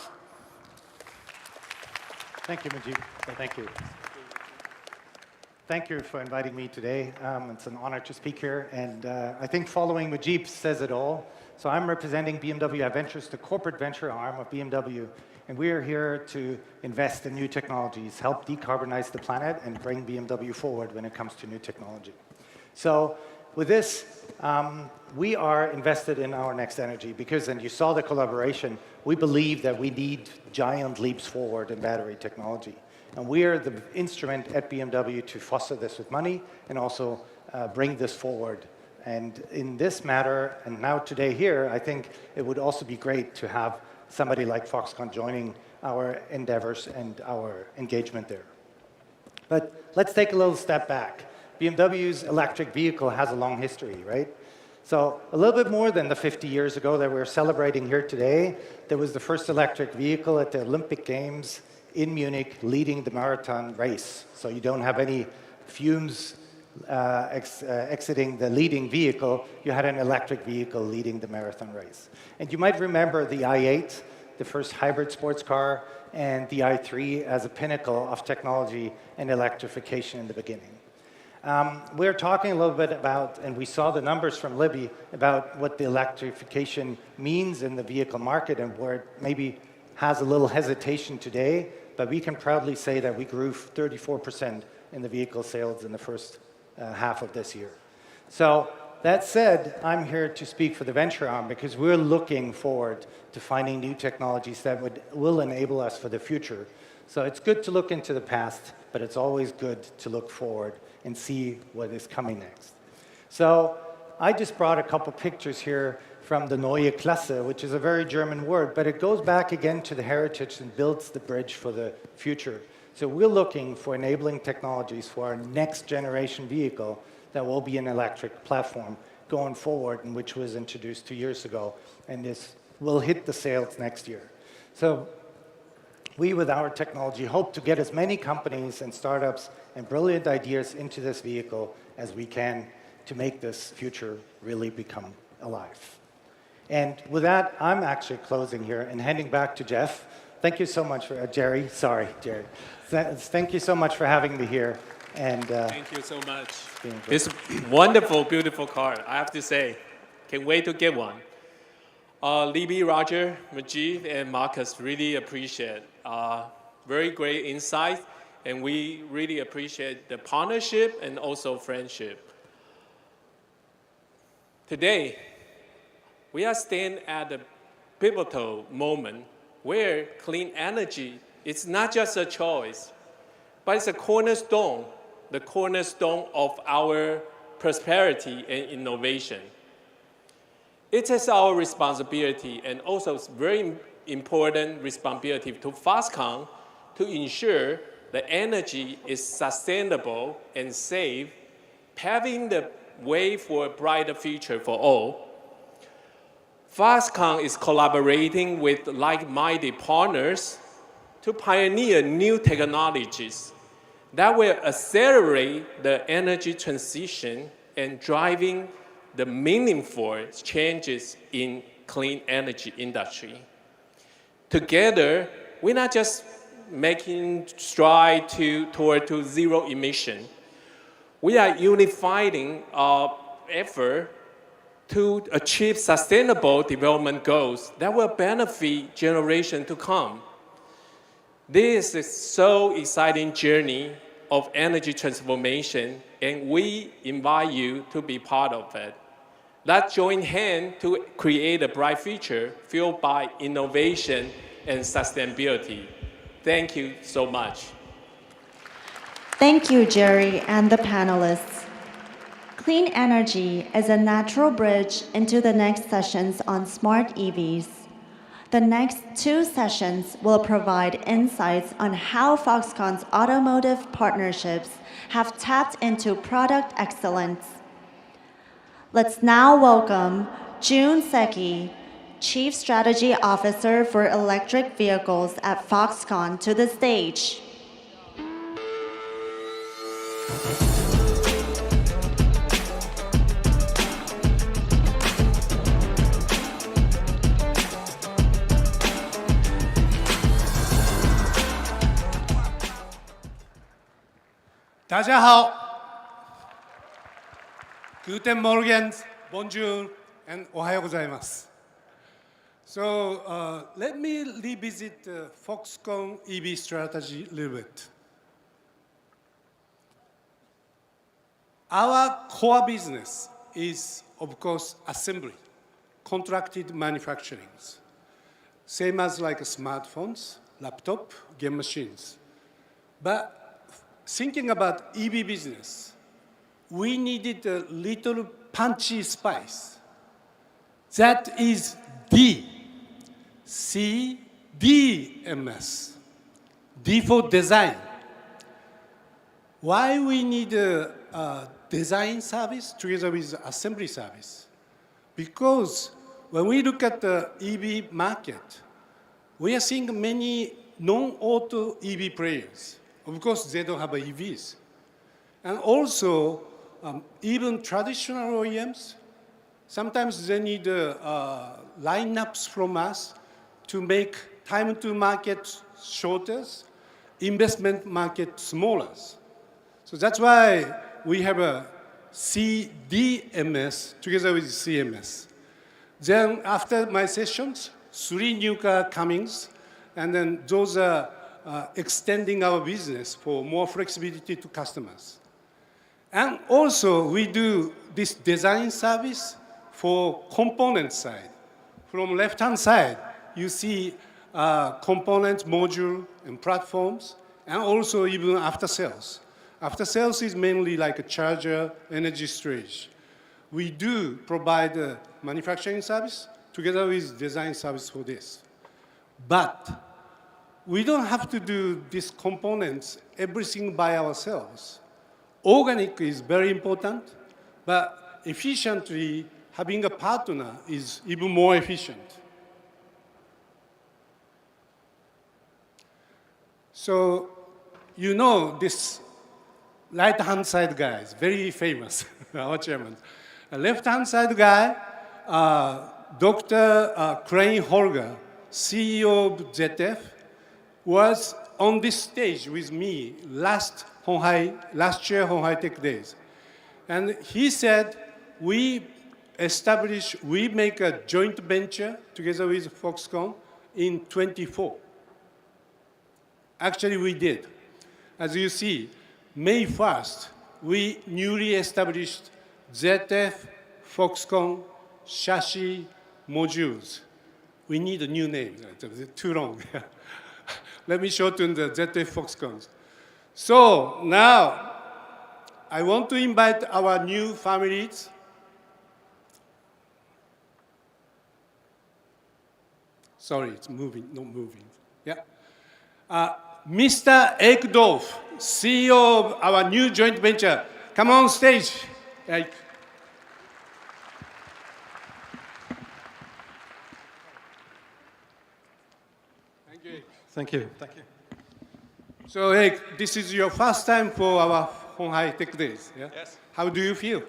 Thank you, Majid. Thank you. Thank you for inviting me today. It's an honor to speak here, and I think following Majid says it all. So I'm representing BMW Ventures, the corporate venture arm of BMW, and we are here to invest in new technologies, help decarbonize the planet, and bring BMW forward when it comes to new technology. So with this, we are invested in our next energy because, and you saw the collaboration, we believe that we need giant leaps forward in battery technology. And we are the instrument at BMW to foster this with money and also bring this forward. And in this matter, and now today here, I think it would also be great to have somebody like Foxconn joining our endeavors and our engagement there. But let's take a little step back. BMW's electric vehicle has a long history, right? So a little bit more than the 50 years ago that we're celebrating here today, there was the first electric vehicle at the Olympic Games in Munich leading the marathon race. So you don't have any fumes exiting the leading vehicle. You had an electric vehicle leading the marathon race. And you might remember the i8, the first hybrid sports car, and the i3 as a pinnacle of technology and electrification in the beginning. We're talking a little bit about, and we saw the numbers from Libby, about what the electrification means in the vehicle market and where it maybe has a little hesitation today, but we can proudly say that we grew 34% in the vehicle sales in the first half of this year. So that said, I'm here to speak for the venture arm because we're looking forward to finding new technologies that will enable us for the future. So it's good to look into the past, but it's always good to look forward and see what is coming next. So I just brought a couple pictures here from the Neue Klasse, which is a very German word, but it goes back again to the heritage and builds the bridge for the future. So we're looking for enabling technologies for our next generation vehicle that will be an electric platform going forward, and which was introduced 2 years ago, and this will hit the sales next year. So we, with our technology, hope to get as many companies and startups and brilliant ideas into this vehicle as we can to make this future really become alive. And with that, I'm actually closing here and handing back to Jeff. Thank you so much for, Jerry. Sorry, Jerry. Thank you so much for having me here. And thank you so much. It's a wonderful, beautiful car, I have to say. Can't wait to get one. Libby, Roger, Majid, and Marcus really appreciate very great insight, and we really appreciate the partnership and also friendship. Today, we are standing at the pivotal moment where clean energy is not just a choice, but it's a cornerstone, the cornerstone of our prosperity and innovation. It is our responsibility and also very important responsibility to Foxconn to ensure the energy is sustainable and safe, paving the way for a brighter future for all. Foxconn is collaborating with like-minded partners to pioneer new technologies that will accelerate the energy transition and driving the meaningful changes in clean energy industry. Together, we're not just making stride toward zero emission. We are unifying our effort to achieve sustainable development goals that will benefit generations to come. This is so exciting journey of energy transformation, and we invite you to be part of it. Let's join hands to create a bright future fueled by innovation and sustainability. Thank you so much. Thank you, Jerry, and the panelists. Clean energy is a natural bridge into the next sessions on smart EVs. The next 2 sessions will provide insights on how Foxconn's automotive partnerships have tapped into product excellence. Let's now welcome Jun Seki, Chief Strategy Officer for Electric Vehicles at Foxconn, to the stage. Guten Morgen, bonjour, and ohayo gozaimasu. So let me revisit Foxconn EV strategy a little bit. Our core business is, of course, assembly, contracted manufacturing, same as like smartphones, laptop, game machines. But thinking about EV business, we needed a little punchy spice. That is DCDMS. D for design. Why we need a design service together with assembly service? Because when we look at the EV market, we are seeing many non-auto EV players. Of course, they don't have EVs. And also, even traditional OEMs, sometimes they need lineups from us to make time to market shorter, investment market smaller. So that's why we have a CDMS together with CMS. Then after my sessions, 3 new car comings, and then those are extending our business for more flexibility to customers. And also, we do this design service for component side. From left-hand side, you see component, module, and platforms, and also even after sales. After sales is mainly like a charger, energy storage. We do provide a manufacturing service together with design service for this. But we don't have to do these components, everything by ourselves. Organic is very important, but efficiently having a partner is even more efficient. So, you know this right-hand side guy is very famous, our chairman. A left-hand side guy, Dr. Crane Holger, CEO of ZF, was on this stage with me last year Honghai Tech Days. And he said, we make a joint venture together with Foxconn in 24. Actually, we did. As you see, May 1st, we newly established ZF Foxconn chassis modules. we need a new name. Too long. Let me shorten the ZF Foxconn. So now, I want to invite our new families. Sorry, it's moving, not moving. Yeah. Mr. Ekdorf, CEO of our new joint venture. Come on stage. Thank you. Thank you. Thank you. So, Ek, this is your first time for our Honghai Tech Days. Yeah? Yes. How do you feel?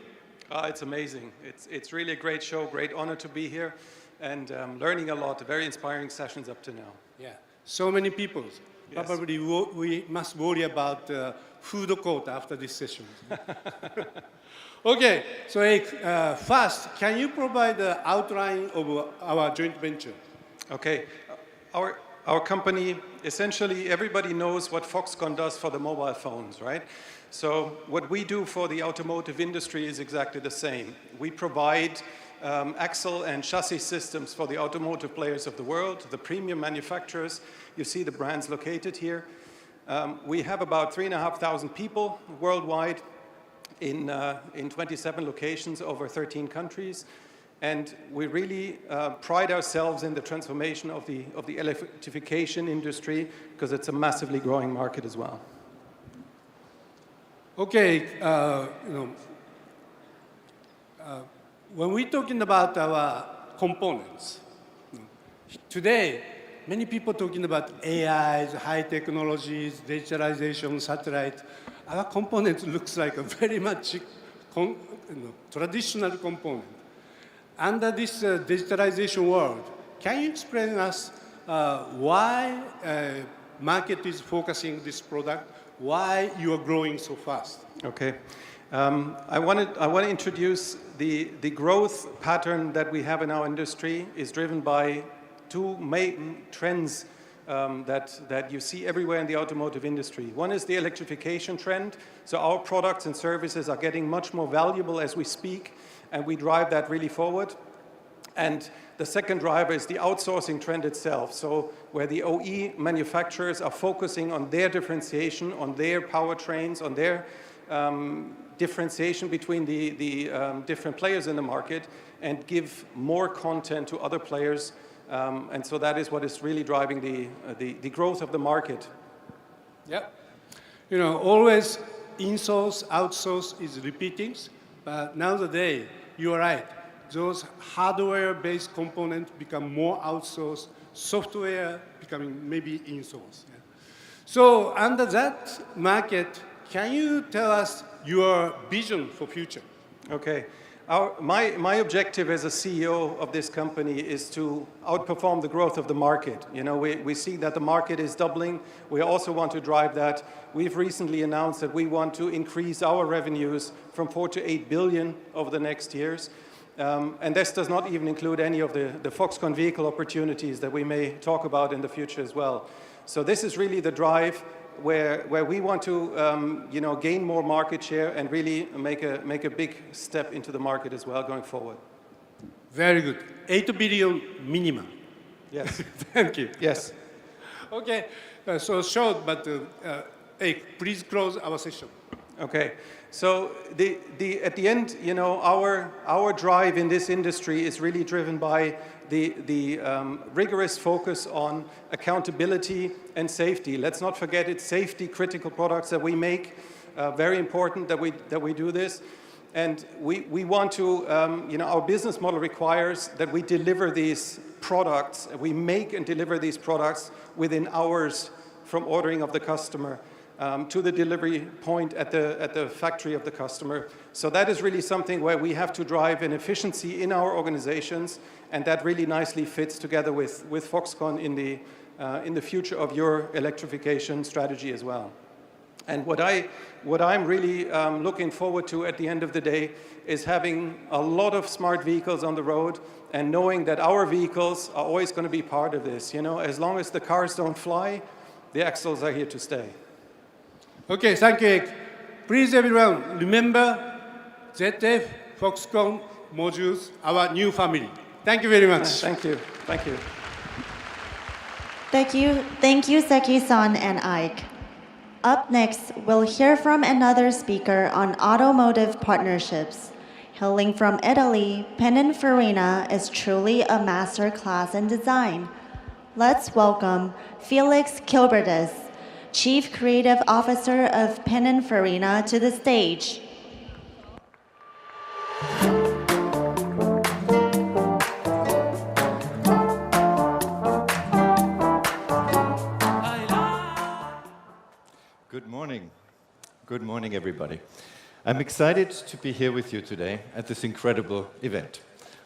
It's amazing. It's really a great show, great honor to be here, and learning a lot. Very inspiring sessions up to now. Yeah. So many people. Yes. Probably we must worry about food court after this session. Okay. So, Ek, first, can you provide the outline of our joint venture? Okay. Our company, essentially, everybody knows what Foxconn does for the mobile phones, right? So what we do for the automotive industry is exactly the same. We provide axle and chassis systems for the automotive players of the world, the premium manufacturers. You see the brands located here. We have about 3,500 people worldwide in 27 locations over 13 countries. And we really pride ourselves in the transformation of the electrification industry because it's a massively growing market as well. Okay, when we're talking about our components, today, many people talking about AIs, high technologies, digitalization, satellite. Our component looks like a very much traditional component. Under this digitalization world, can you explain to us why market is focusing this product, why you are growing so fast? Okay. I want to introduce the growth pattern that we have in our industry is driven by two main trends that you see everywhere in the automotive industry. One is the electrification trend. So our products and services are getting much more valuable as we speak, and we drive that really forward. And the second driver is the outsourcing trend itself. So where the OE manufacturers are focusing on their differentiation, on their powertrains, on their differentiation between the different players in the market and give more content to other players. And so that is what is really driving the growth of the market. Yeah. You know, always in-source, outsource is repeating, but nowadays, you are right. Those hardware-based components become more outsourced, software becoming maybe in-source. Yeah. So under that market, can you tell us your vision for future? Okay. My objective as a CEO of this company is to outperform the growth of the market. You know, we see that the market is doubling. We also want to drive that. We've recently announced that we want to increase our revenues from 4 to 8 billion over the next years. And this does not even include any of the Foxconn vehicle opportunities that we may talk about in the future as well. So this is really the drive where we want to gain more market share and really make a big step into the market as well going forward. Very good. 8 billion minimum. Yes. Thank you. Yes. Okay. So short, but hey, please close our session. Okay. So at the end, you know, our drive in this industry is really driven by the rigorous focus on accountability and safety. Let's not forget it's safety critical products that we make. Very important that we do this. And we want to, our business model requires that we deliver these products, we make and deliver these products within hours from ordering of the customer. To the delivery point at the factory of the customer. So that is really something where we have to drive an efficiency in our organizations, and that really nicely fits together with Foxconn in the future of your electrification strategy as well. And what I'm really looking forward to at the end of the day is having a lot of smart vehicles on the road and knowing that our vehicles are always going to be part of this. You know, as long as the cars don't fly, the axles are here to stay. Okay, thank you. Please, everyone, remember ZF Foxconn modules, our new family. Thank you very much. Thank you. Thank you. Thank you, Seki-san and Ike. Up next, we'll hear from another speaker on automotive partnerships. Hailing from Italy, Pininfarina is truly a master class in design. Let's welcome Felix Kilbertus, Chief Creative Officer of Pininfarina, to the stage. Good morning. Good morning, everybody. I'm excited to be here with you today at this incredible event.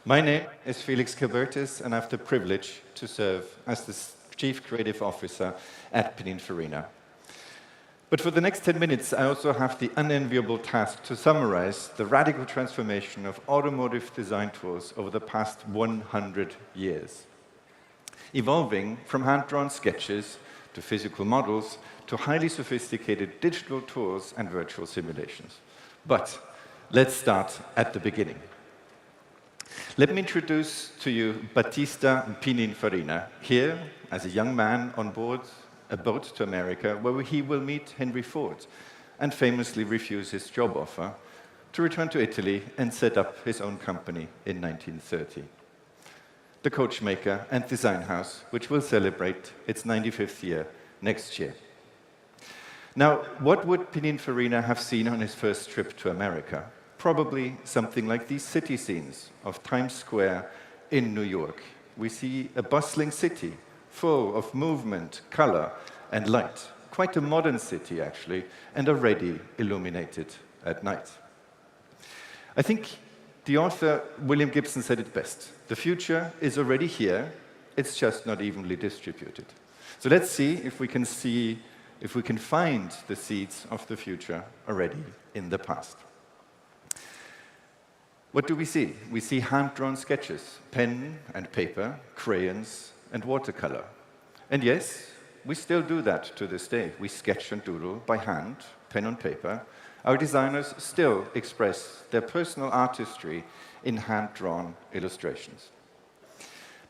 My name is Felix Kilbertus, and I have the privilege to serve as the Chief Creative Officer at Pininfarina. But for the next 10 minutes, I also have the unenviable task to summarize the radical transformation of automotive design tools over the past 100 years, evolving from hand-drawn sketches to physical models to highly sophisticated digital tools and virtual simulations. But let's start at the beginning. Let me introduce to you Battista Pininfarina, here as a young man on board a boat to America, where he will meet Henry Ford and famously refuse his job offer to return to Italy and set up his own company in 1930. The coachmaker and design house, which will celebrate its 95th year next year. Now, what would Pininfarina have seen on his first trip to America? Probably something like these city scenes of Times Square in New York. We see a bustling city full of movement, color, and light. Quite a modern city, actually, and already illuminated at night. I think the author, William Gibson, said it best. The future is already here, it's just not evenly distributed. So let's see if we can find the seeds of the future already in the past. What do we see? We see hand-drawn sketches, pen and paper, crayons, and watercolor. And yes, we still do that to this day. We sketch and doodle by hand, pen on paper. Our designers still express their personal artistry in hand-drawn illustrations.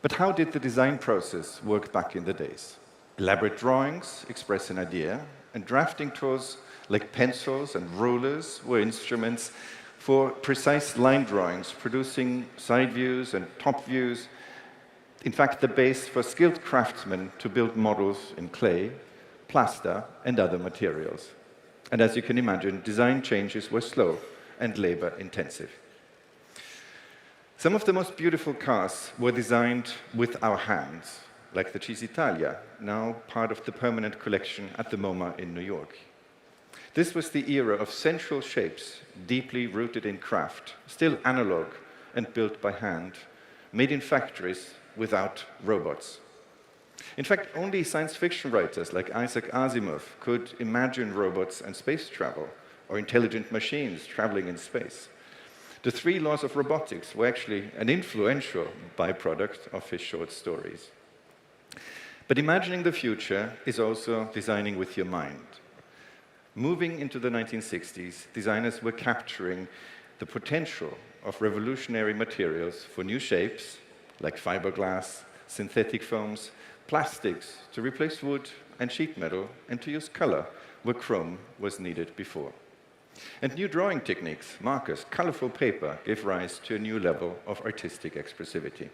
But how did the design process work back in the days? Elaborate drawings express an idea, and drafting tools like pencils and rulers were instruments for precise line drawings, producing side views and top views. In fact, the base for skilled craftsmen to build models in clay, plaster, and other materials. And as you can imagine, design changes were slow and labor-intensive. Some of the most beautiful cars were designed with our hands, like the Cisitalia, now part of the permanent collection at the MoMA in New York. This was the era of sensual shapes, deeply rooted in craft, still analog and built by hand, made in factories without robots. In fact, only science fiction writers like Isaac Asimov could imagine robots and space travel, or intelligent machines traveling in space. The 3 laws of robotics were actually an influential byproduct of his short stories. But imagining the future is also designing with your mind. Moving into the 1960s, designers were capturing the potential of revolutionary materials for new shapes, like fiberglass, synthetic foams, plastics to replace wood and sheet metal, and to use color where chrome was needed before. And new drawing techniques, markers, colorful paper gave rise to a new level of artistic expressivity.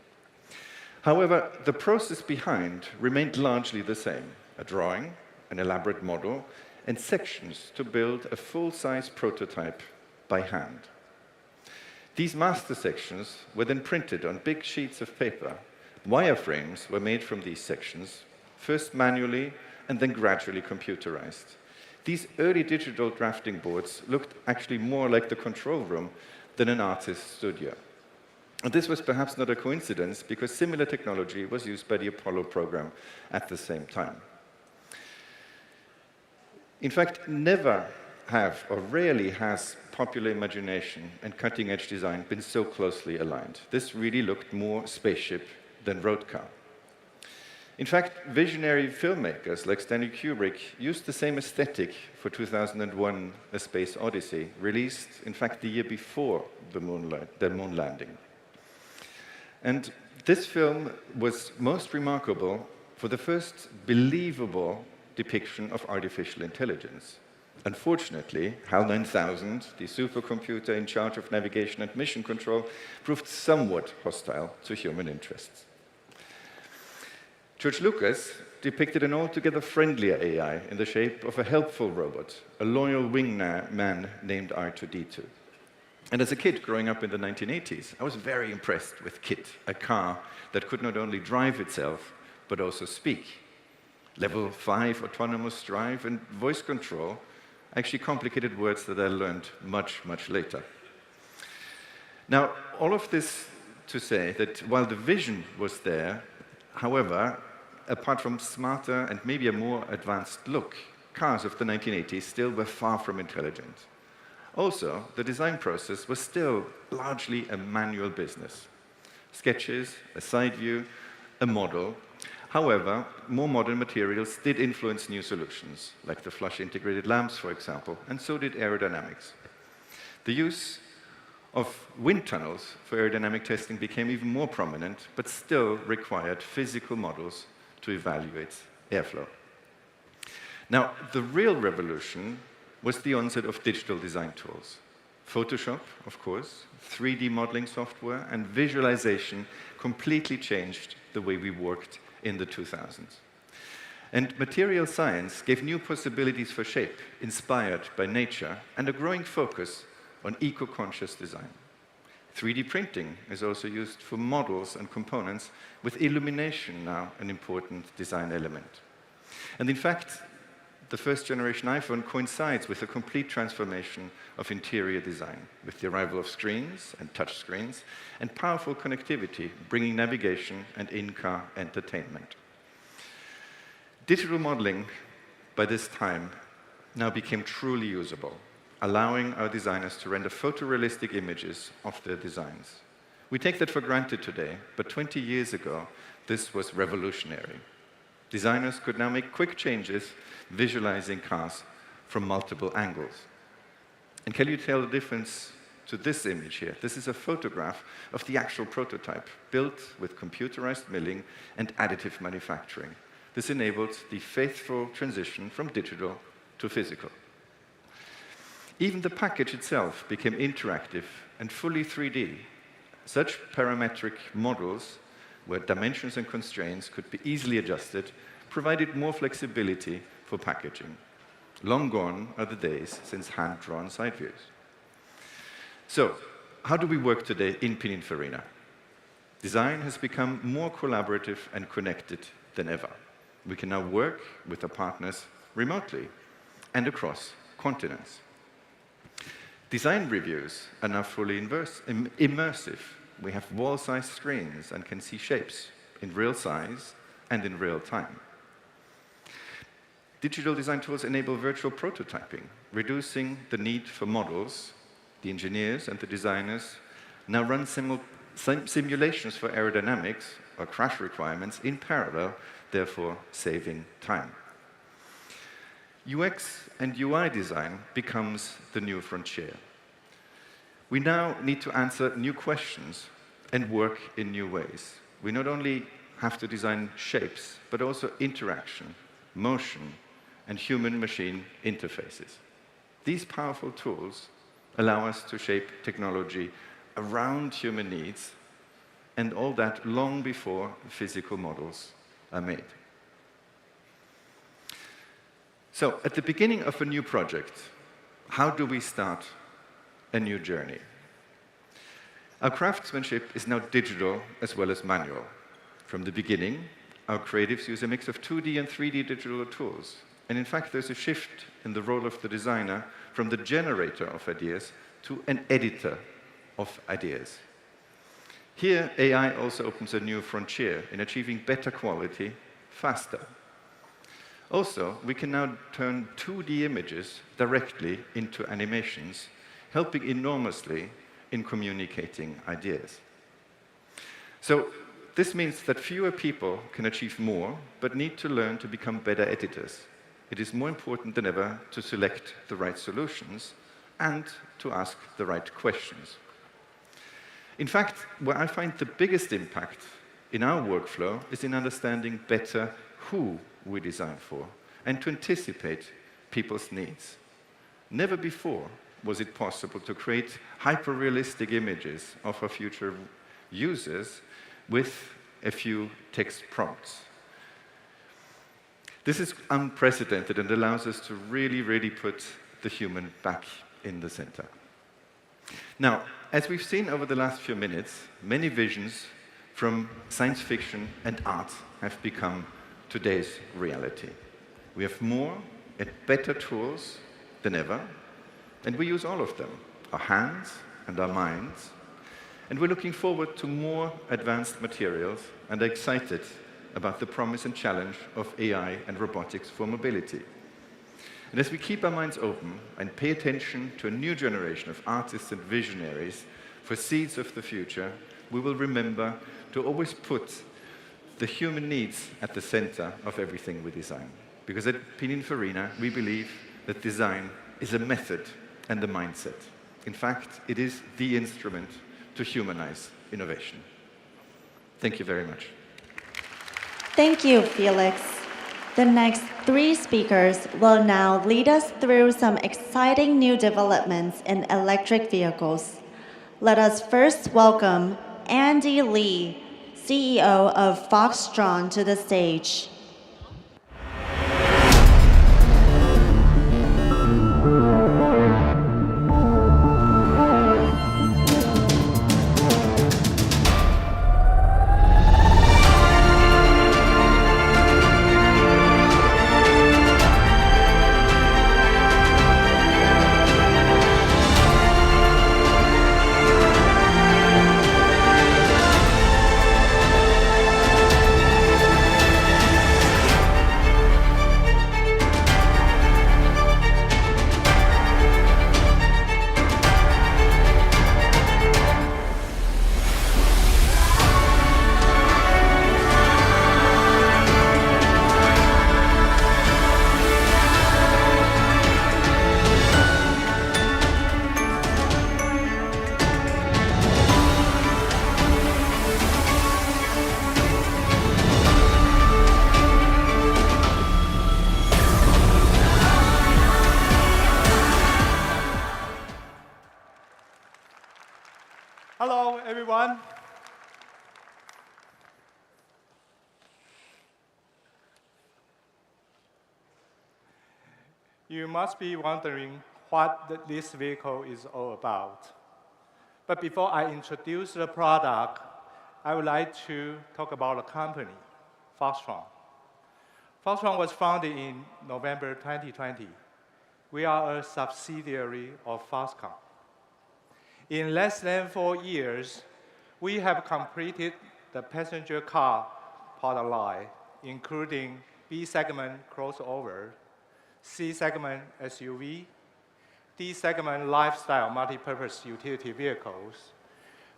However, the process behind remained largely the same: a drawing, an elaborate model, and sections to build a full-size prototype by hand. These master sections were then printed on big sheets of paper. Wireframes were made from these sections, first manually and then gradually computerized. These early digital drafting boards looked actually more like the control room than an artist's studio. And this was perhaps not a coincidence, because similar technology was used by the Apollo program at the same time. In fact, never have, or rarely has, popular imagination and cutting-edge design been so closely aligned. This really looked more spaceship than road car. In fact, visionary filmmakers like Stanley Kubrick used the same aesthetic for 2001: A Space Odyssey, released, in fact, the year before the moon landing. And this film was most remarkable for the first believable depiction of artificial intelligence. Unfortunately, HAL 9000, the supercomputer in charge of navigation and mission control, proved somewhat hostile to human interests. George Lucas depicted an altogether friendlier AI in the shape of a helpful robot, a loyal wingman named R2-D2. And as a kid growing up in the 1980s, I was very impressed with KITT, a car that could not only drive itself, but also speak. Level 5 autonomous drive and voice control, actually complicated words that I learned much, much later. Now, all of this to say that while the vision was there, however, apart from smarter and maybe a more advanced look, cars of the 1980s still were far from intelligent. Also, the design process was still largely a manual business. Sketches, a side view, a model. However, more modern materials did influence new solutions, like the flush integrated lamps, for example, and so did aerodynamics. The use of wind tunnels for aerodynamic testing became even more prominent, but still required physical models to evaluate airflow. Now, the real revolution was the onset of digital design tools. Photoshop, of course, 3D modeling software, and visualization completely changed the way we worked in the 2000s. And material science gave new possibilities for shape, inspired by nature, and a growing focus on eco-conscious design. 3D printing is also used for models and components, with illumination now an important design element. And in fact, the first generation iPhone coincides with a complete transformation of interior design, with the arrival of screens and touch screens, and powerful connectivity, bringing navigation and in-car entertainment. Digital modeling, by this time, now became truly usable, allowing our designers to render photorealistic images of their designs. We take that for granted today, but 20 years ago, this was revolutionary. Designers could now make quick changes, visualizing cars from multiple angles. And can you tell the difference to this image here? This is a photograph of the actual prototype, built with computerized milling and additive manufacturing. This enabled the faithful transition from digital to physical. Even the package itself became interactive and fully 3D. Such parametric models, where dimensions and constraints could be easily adjusted, provided more flexibility for packaging. Long gone are the days since hand-drawn side views. So, how do we work today in Pininfarina? Design has become more collaborative and connected than ever. We can now work with our partners remotely and across continents. Design reviews are now fully immersive. We have wall-sized screens and can see shapes in real size and in real time. Digital design tools enable virtual prototyping, reducing the need for models. The engineers and the designers now run simulations for aerodynamics or crash requirements in parallel, therefore saving time. UX and UI design becomes the new frontier. We now need to answer new questions and work in new ways. We not only have to design shapes, but also interaction, motion, and human-machine interfaces. These powerful tools allow us to shape technology around human needs, and all that long before physical models are made. So, at the beginning of a new project, how do we start a new journey? Our craftsmanship is now digital as well as manual. From the beginning, our creatives use a mix of 2D and 3D digital tools. And in fact, there's a shift in the role of the designer from the generator of ideas to an editor of ideas. Here, AI also opens a new frontier in achieving better quality faster. Also, we can now turn 2D images directly into animations, helping enormously in communicating ideas. So, this means that fewer people can achieve more, but need to learn to become better editors. It is more important than ever to select the right solutions and to ask the right questions. In fact, where I find the biggest impact in our workflow is in understanding better who we design for and to anticipate people's needs. Never before was it possible to create hyper-realistic images of our future users with a few text prompts. This is unprecedented and allows us to really put the human back in the center. Now, as we've seen over the last few minutes, many visions from science fiction and art have become today's reality. We have more and better tools than ever, and we use all of them, our hands and our minds. And we're looking forward to more advanced materials and are excited about the promise and challenge of AI and robotics for mobility. And as we keep our minds open and pay attention to a new generation of artists and visionaries for seeds of the future, we will remember to always put the human needs at the center of everything we design. Because at Pininfarina, we believe that design is a method and a mindset. In fact, it is the instrument to humanize innovation. Thank you very much. Thank you, Felix. The next 3 speakers will now lead us through some exciting new developments in electric vehicles. Let us first welcome Andy Lee, CEO of Foxtron, to the stage. Hello, everyone. You must be wondering what this vehicle is all about. But before I introduce the product, I would like to talk about the company, Foxtron. Foxtron was founded in November 2020. We are a subsidiary of Foxconn. In less than 4 years, we have completed the passenger car product line, including B-segment crossover, C-segment SUV, D-segment lifestyle multi-purpose utility vehicles.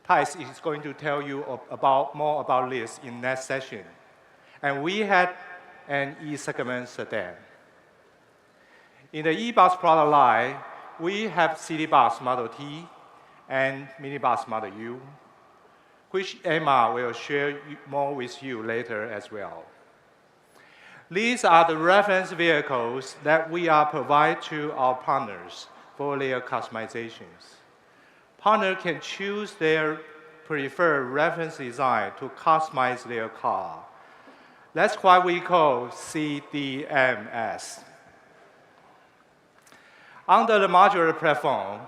Thijs is going to tell you more about this in next session. And we had an E-segment sedan. In the e-bus product line, we have City Bus Model T and Minibus Model U, which Emma will share more with you later as well. These are the reference vehicles that we are providing to our partners for their customizations. Partners can choose their preferred reference design to customize their car. That's what we call CDMS. Under the modular platform,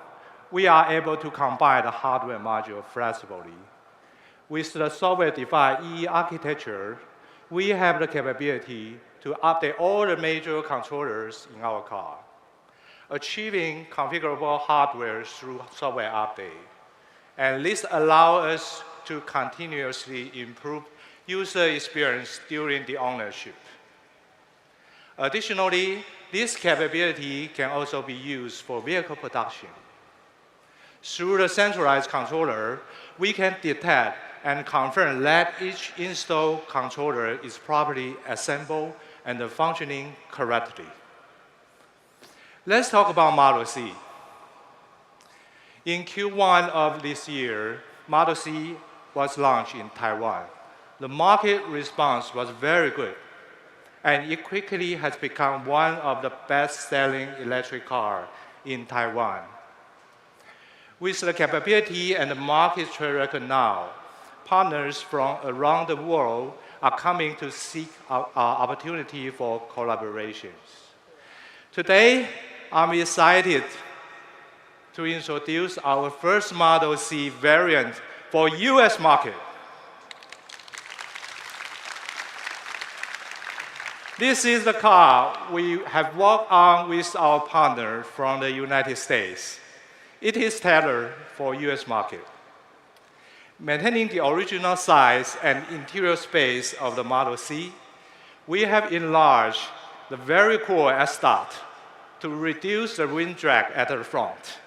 we are able to combine the hardware module flexibly. With the software-defined EE architecture, we have the capability to update all the major controllers in our car, achieving configurable hardware through software update. And this allows us to continuously improve user experience during the ownership. Additionally, this capability can also be used for vehicle production. Through the centralized controller, we can detect and confirm that each installed controller is properly assembled and functioning correctly. Let's talk about Model C. In Q1 of this year, Model C was launched in Taiwan. The market response was very good, and it quickly has become one of the best-selling electric cars in Taiwan. With the capability and the market track record now, partners from around the world are coming to seek opportunity for collaborations. Today, I'm excited to introduce our first Model C variant for US market. This is the car we have worked on with our partner from the United States. It is tailored for US market. Maintaining the original size and interior space of the Model C, we have enlarged the very cool S-Dot to reduce the wind drag at the front.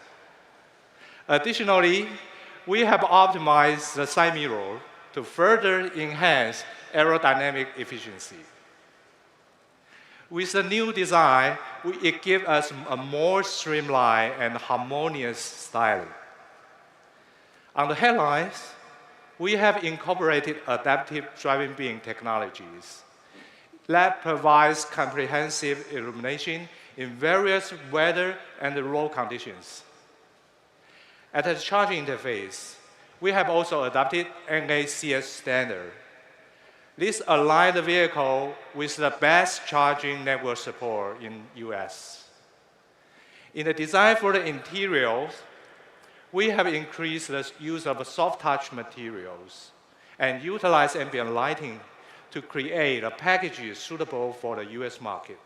Additionally, we have optimized the side mirror to further enhance aerodynamic efficiency. With the new design, it gives us a more streamlined and harmonious styling. On the headlights, we have incorporated adaptive driving beam technologies that provides comprehensive illumination in various weather and road conditions. At the charging interface, we have also adopted NACS standard. This aligns the vehicle with the best charging network support in US. In the design for the interiors, we have increased the use of soft touch materials and utilized ambient lighting to create a package suitable for the US market.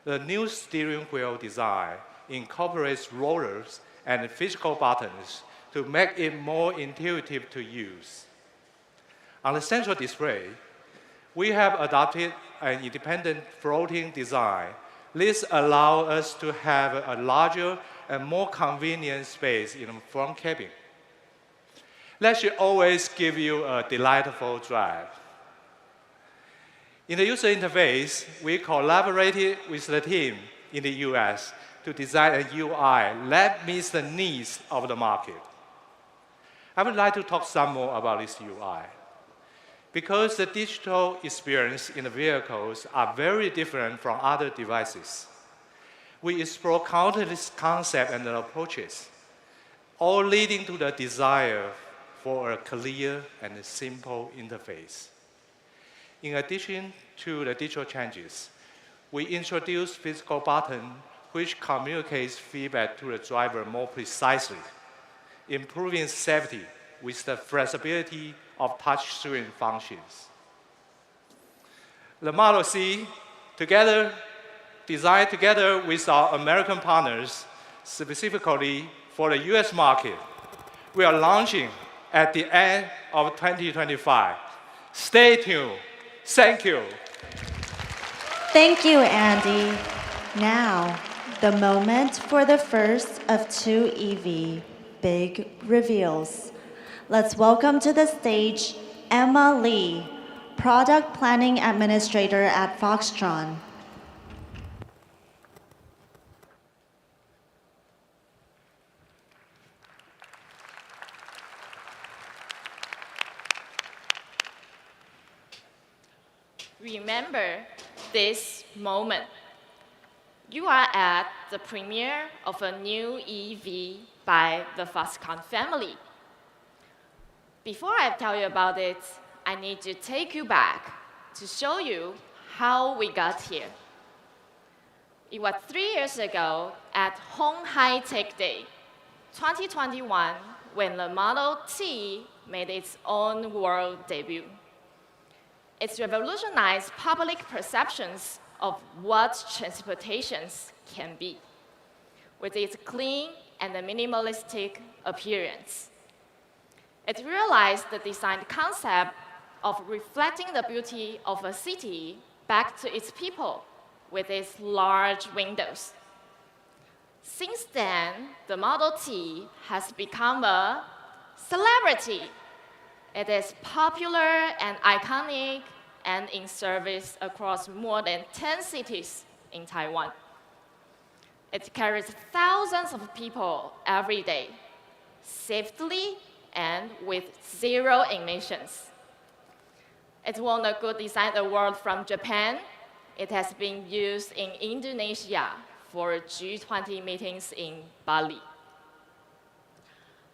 The new steering wheel design incorporates rollers and physical buttons to make it more intuitive to use. On the central display, we have adopted an independent floating design. This allows us to have a larger and more convenient space in the front cabin. That should always give you a delightful drive. In the user interface, we collaborated with the team in the US to design a UI that meets the needs of the market. I would like to talk some more about this UI. Because the digital experience in the vehicles are very different from other devices, we explore countless concepts and approaches, all leading to the desire for a clear and simple interface. In addition to the digital changes, we introduced physical button which communicates feedback to the driver more precisely, improving safety with the flexibility of touchscreen functions. The Model C, designed together with our American partners, specifically for the US market, we are launching at the end of 2025. Stay tuned. Thank you. Thank you, Andy. Now, the moment for the first of two EV big reveals. Let's welcome to the stage Emma Lee, Product Planning Administrator at Foxtron. Remember this moment. You are at the premiere of a new EV by the Foxconn family. Before I tell you about it, I need to take you back to show you how we got here. It was 3 years ago at鴻海Tech Day 2021 when the Model T made its own world debut. It's revolutionized public perceptions of what transportation can be, with its clean and minimalistic appearance. It realized the design concept of reflecting the beauty of a city back to its people with its large windows. Since then, the Model T has become a celebrity. It is popular and iconic and in service across more than 10 cities in Taiwan. It carries thousands of people every day, safely and with zero emissions. It won a Good Design Award from Japan. It has been used in Indonesia for G20 meetings in Bali.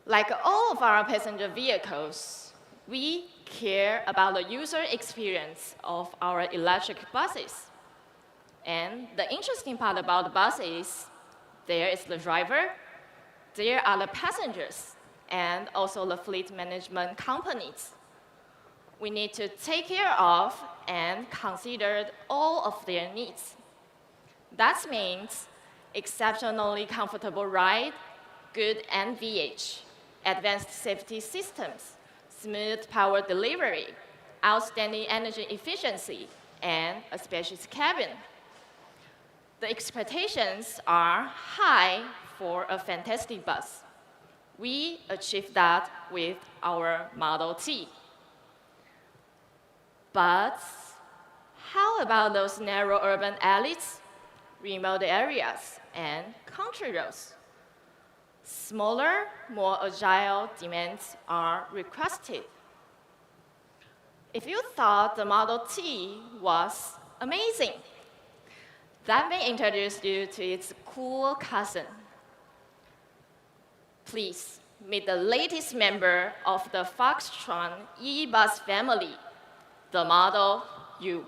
Like all of our passenger vehicles, we care about the user experience of our electric buses. And the interesting part about the bus is there is the driver, there are the passengers, and also the fleet management companies. We need to take care of and consider all of their needs. That means exceptionally comfortable ride, good NVH, advanced safety systems, smooth power delivery, outstanding energy efficiency, and a spacious cabin. The expectations are high for a fantastic bus. We achieved that with our Model T. But how about those narrow urban alleys, remote areas, and country roads? Smaller, more agile demands are requested. If you thought the Model T was amazing, let me introduce you to its cool cousin. Please meet the latest member of the Foxtron e-bus family, the Model U.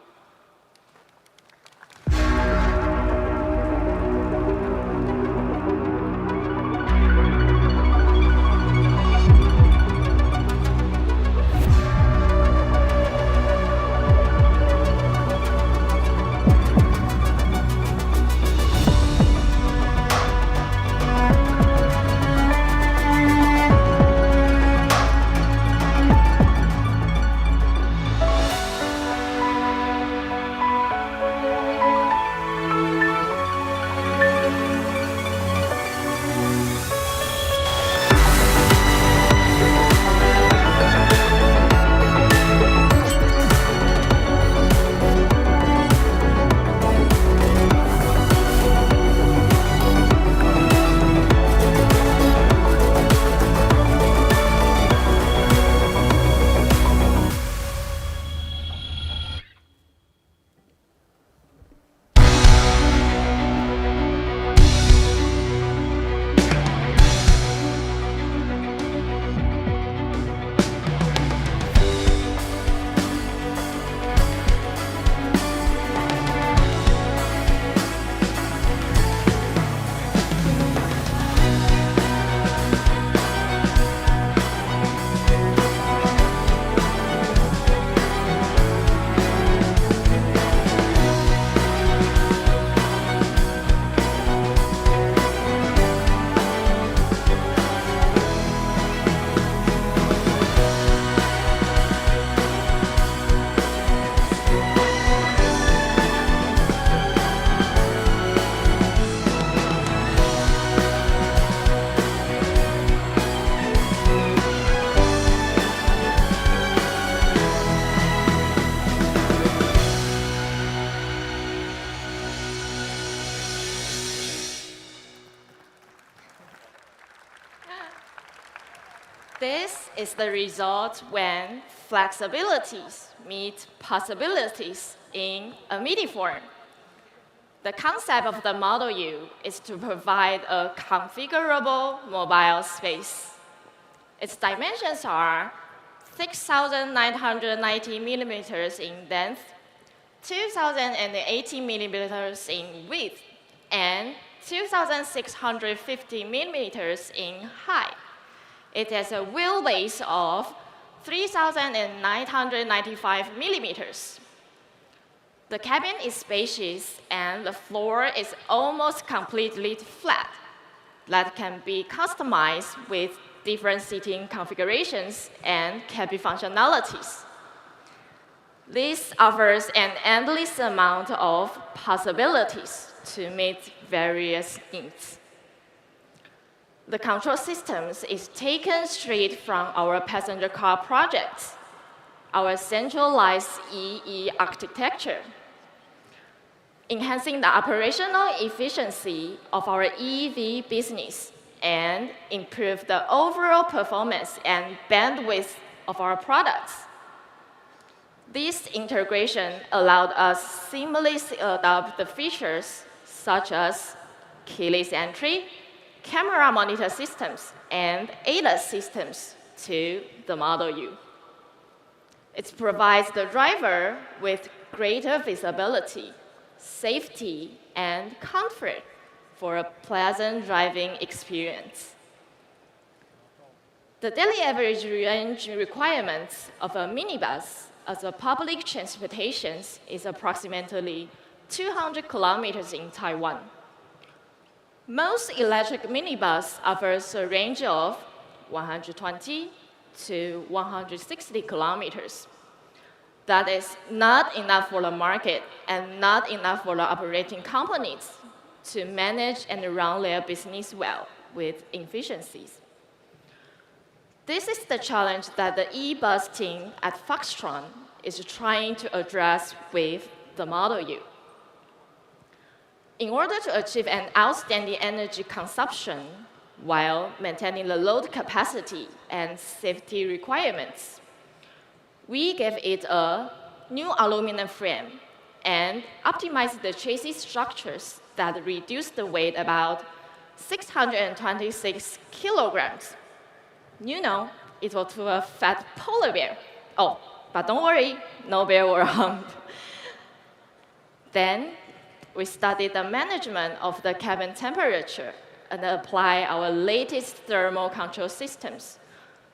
This is the result when flexibilities meet possibilities in a MIDI form. The concept of the Model U is to provide a configurable mobile space. Its dimensions are 6,990 millimeters in length, 2,080 millimeters in width, and 2,650 millimeters in height. It has a wheelbase of 3,995 millimeters. The cabin is spacious and the floor is almost completely flat. That can be customized with different seating configurations and cabin functionalities. This offers an endless amount of possibilities to meet various needs. The control systems is taken straight from our passenger car projects, our centralized EE architecture, enhancing the operational efficiency of our EV business and improve the overall performance and bandwidth of our products. This integration allowed us seamlessly adopt the features such as keyless entry, camera monitor systems, and ADAS systems to the Model U. It provides the driver with greater visibility, safety, and comfort for a pleasant driving experience. The daily average range requirements of a minibus as a public transportation is approximately 200 kilometers in Taiwan. Most electric minibus offers a range of 120 to 160 kilometers. That is not enough for the market and not enough for the operating companies to manage and run their business well with efficiencies. This is the challenge that the e-bus team at Foxtron is trying to address with the Model U. In order to achieve an outstanding energy consumption while maintaining the load capacity and safety requirements, we gave it a new aluminum frame and optimized the chassis structures that reduced the weight about 626 kilograms. You know, equal to a fat polar bear. Oh, but don't worry, no bear were harmed. Then, we studied the management of the cabin temperature and apply our latest thermal control systems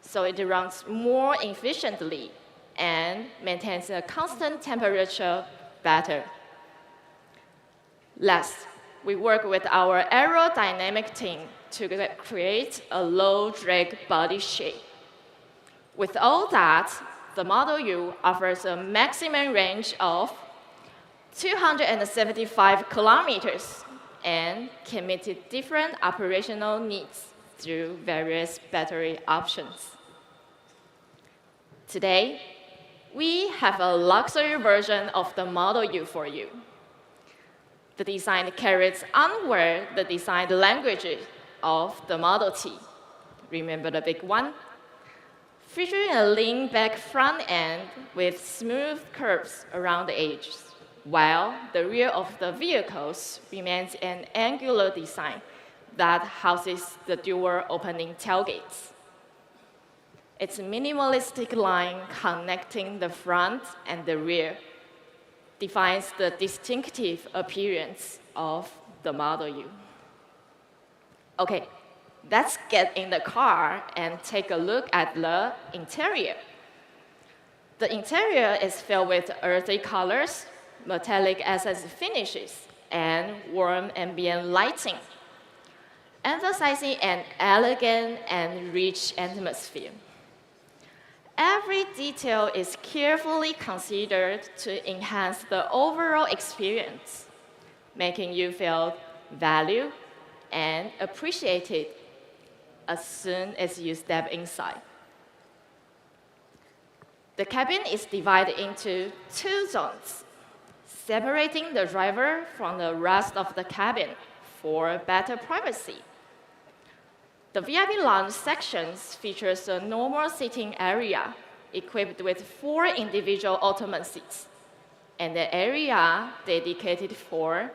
so it runs more efficiently and maintains a constant temperature better. Last, we work with our aerodynamic team to create a low-drag body shape. With all that, the Model U offers a maximum range of 275 kilometers and can meet different operational needs through various battery options. Today, we have a luxury version of the Model U for you. The design carries onward the design language of the Model T. Remember the big one? Featuring a lean-back front end with smooth curves around the edges, while the rear of the vehicles remains an angular design that houses the dual opening tailgates. Its minimalistic line connecting the front and the rear defines the distinctive appearance of the Model U. Okay, let's get in the car and take a look at the interior. The interior is filled with earthy colors, metallic accent finishes, and warm ambient lighting, emphasizing an elegant and rich atmosphere. Every detail is carefully considered to enhance the overall experience, making you feel valued and appreciated as soon as you step inside. The cabin is divided into 2 zones, separating the driver from the rest of the cabin for better privacy. The VIP lounge sections features a normal seating area equipped with 4 individual ottoman seats, and an area dedicated for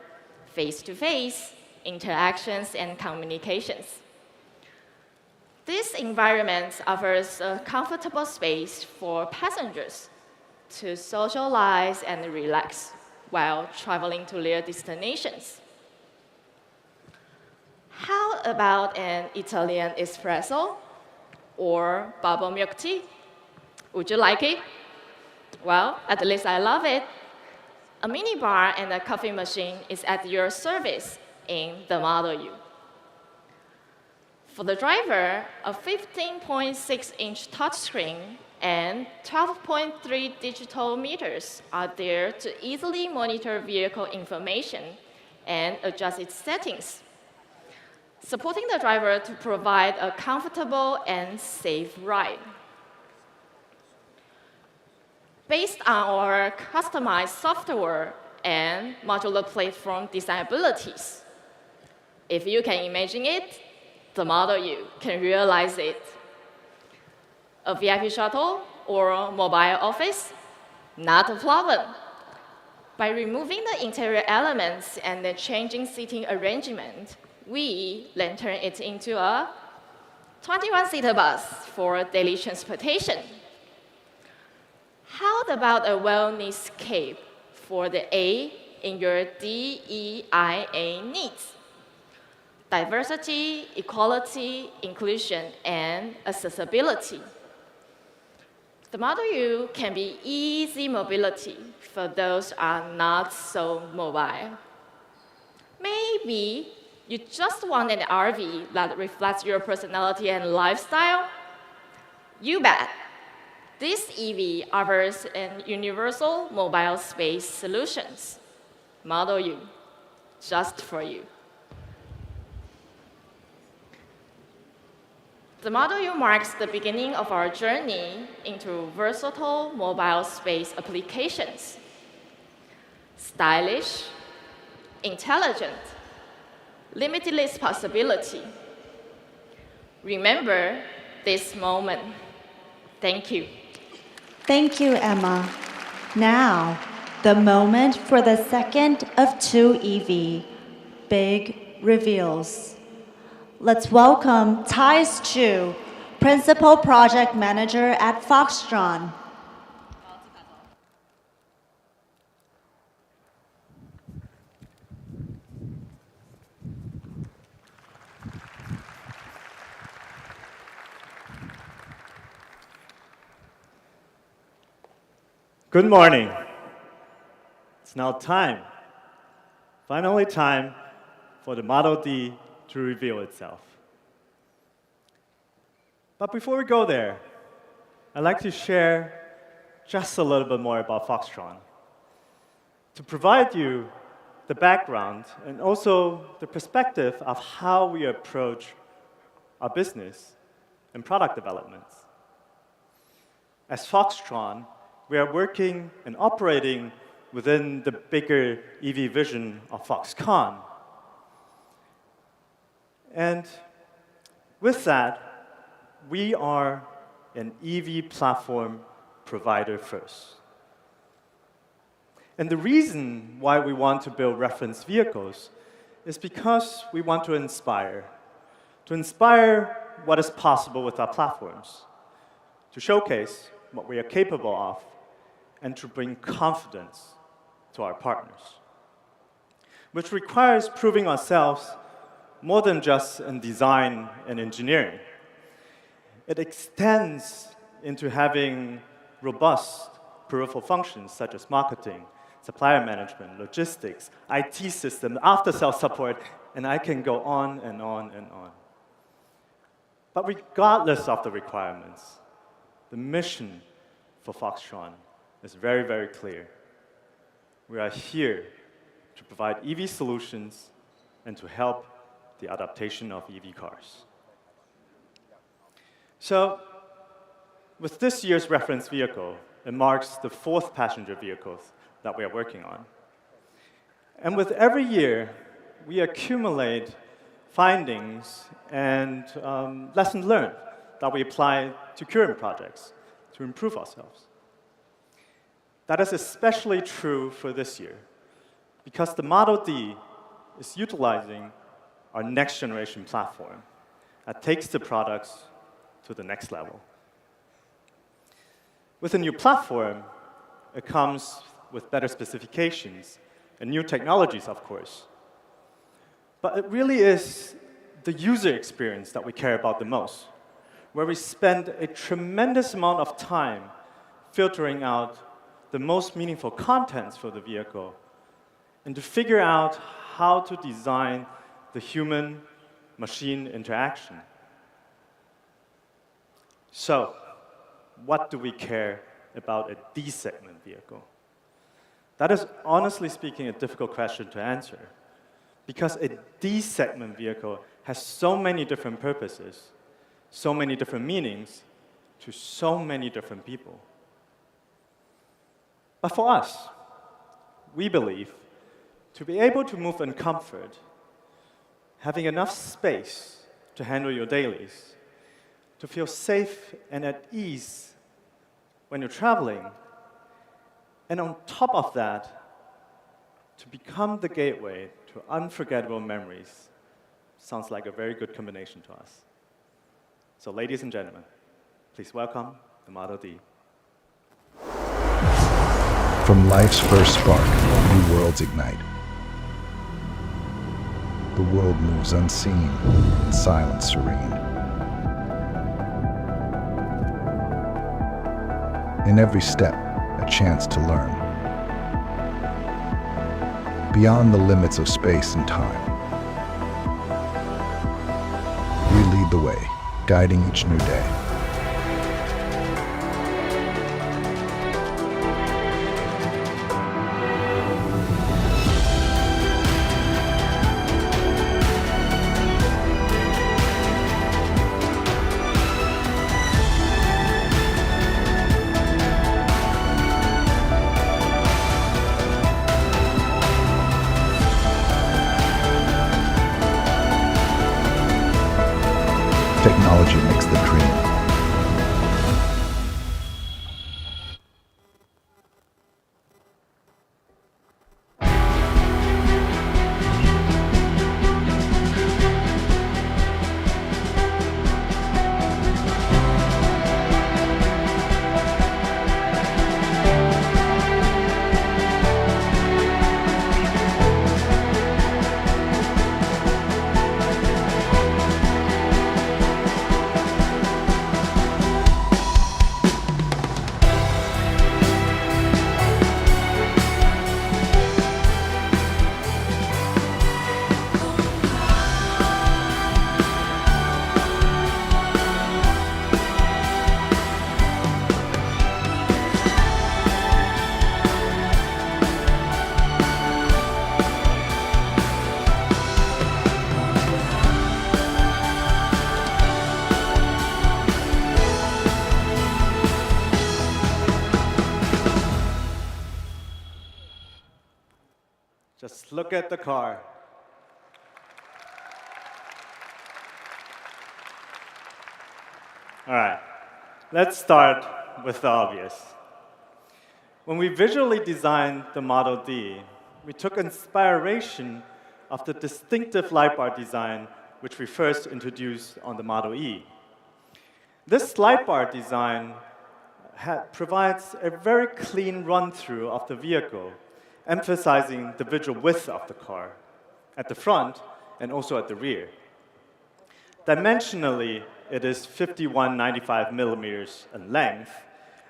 face-to-face interactions and communications. This environment offers a comfortable space for passengers to socialize and relax while traveling to their destinations. How about an Italian espresso or bubble milk tea? Would you like it? Well, at least I love it. A mini bar and a coffee machine is at your service in the Model U. For the driver, a 15.6-inch touchscreen and 12.3 digital meters are there to easily monitor vehicle information and adjust its settings, supporting the driver to provide a comfortable and safe ride. Based on our customized software and modular platform design abilities, if you can imagine it, the Model U can realize it. A VIP shuttle or a mobile office, Not a problem. By removing the interior elements and the changing seating arrangement, we then turn it into a 21-seater bus for daily transportation. How about a wellness cape for the A in your DEIA needs? Diversity, equality, inclusion, and accessibility. The Model U can be easy mobility for those who are not so mobile. Maybe you just want an RV that reflects your personality and lifestyle? You bet. This EV offers an universal mobile space solutions. Model U, just for you. The Model U marks the beginning of our journey into versatile mobile space applications. Stylish, intelligent, limitless possibility. Remember this moment. Thank you. Thank you, Emma. Now, the moment for the second of two EV, big reveals. Let's welcome Thais Chu, Principal Project Manager at Foxtron. Good morning. It's now time, finally time, for the Model D to reveal itself. But before we go there, I'd like to share just a little bit more about Foxtron to provide you the background and also the perspective of how we approach our business and product developments. As Foxtron, we are working and operating within the bigger EV vision of Foxconn. And with that, we are an EV platform provider first. And the reason why we want to build reference vehicles is because we want to inspire what is possible with our platforms, to showcase what we are capable of, and to bring confidence to our partners, which requires proving ourselves more than just in design and engineering. It extends into having robust peripheral functions such as marketing, supplier management, logistics, IT systems, after-sales support, and I can go on and on and on. But regardless of the requirements, the mission for Foxtron is very, very clear. We are here to provide EV solutions and to help the adaptation of EV cars. So, with this year's reference vehicle, it marks the 4th passenger vehicle that we are working on. And with every year, we accumulate findings and lessons learned that we apply to current projects to improve ourselves. That is especially true for this year, because the Model D is utilizing our next generation platform that takes the products to the next level. With a new platform, it comes with better specifications and new technologies, of course. But it really is the user experience that we care about the most, where we spend a tremendous amount of time filtering out the most meaningful contents for the vehicle and to figure out how to design the human-machine interaction. So, what do we care about a D-segment vehicle? That is, honestly speaking, a difficult question to answer, because a D-segment vehicle has so many different purposes, so many different meanings to so many different people. But for us, we believe to be able to move in comfort, having enough space to handle your dailies, to feel safe and at ease when you're traveling, And on top of that, to become the gateway to unforgettable memories sounds like a very good combination to us. So ladies and gentlemen, please welcome the Model D. From life's first spark, new worlds ignite. The world moves unseen, in silence serene. In every step, a chance to learn. Beyond the limits of space and time, we lead the way, guiding each new day. Technology makes the dream. Just look at the car. All right, let's start with the obvious. When we visually designed the Model D, we took inspiration of the distinctive light bar design which we first introduced on the Model E. This light bar design provides a very clean run-through of the vehicle, emphasizing the visual width of the car at the front and also at the rear. Dimensionally, it is 5195 millimeters in length,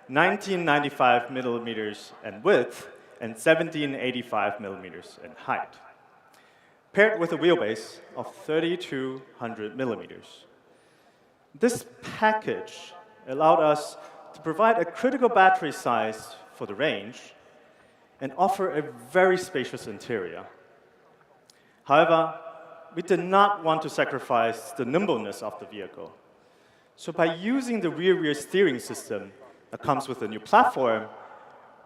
1995 millimeters in width, and 1785 millimeters in height, paired with a wheelbase of 3200 millimeters. This package allowed us to provide a critical battery size for the range and offer a very spacious interior. However, we did not want to sacrifice the nimbleness of the vehicle. So by using the rear steering system that comes with the new platform,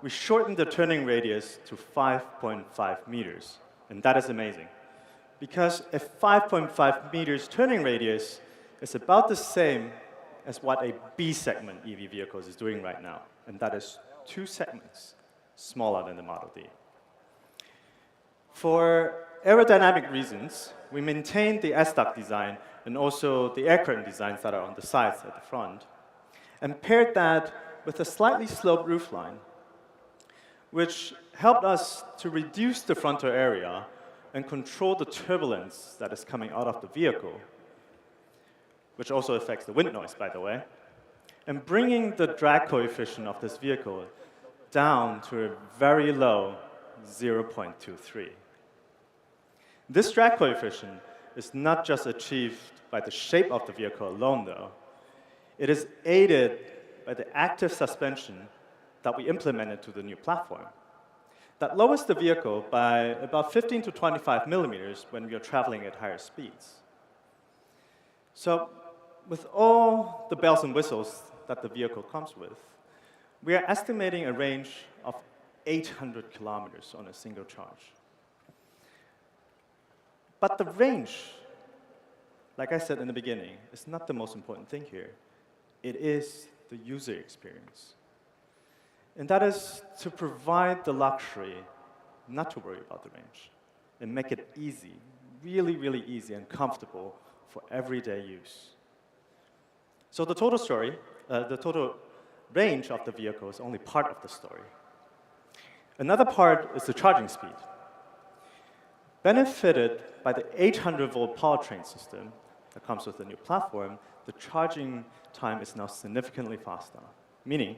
we shortened the turning radius to 5.5 meters. And that is amazing, because a 5.5 meters turning radius is about the same as what a B-segment EV vehicle is doing right now, and that is 2 segments smaller than the Model D. For aerodynamic reasons, we maintained the S-duct design and also the air curtain designs that are on the sides at the front, and paired that with a slightly sloped roofline, which helped us to reduce the frontal area and control the turbulence that is coming out of the vehicle, which also affects the wind noise, by the way, and bringing the drag coefficient of this vehicle down to a very low 0.23. This drag coefficient is not just achieved by the shape of the vehicle alone, though. It is aided by the active suspension that we implemented to the new platform that lowers the vehicle by about 15 to 25 millimeters when we are traveling at higher speeds. So with all the bells and whistles that the vehicle comes with, we are estimating a range of 800 kilometers on a single charge. But the range, like I said in the beginning, is not the most important thing here. It is the user experience. And that is to provide the luxury not to worry about the range and make it easy, really, really easy and comfortable for everyday use. So the total range of the vehicle is only part of the story. Another part is the charging speed. Benefited by the 800-volt powertrain system that comes with the new platform, the charging time is now significantly faster, meaning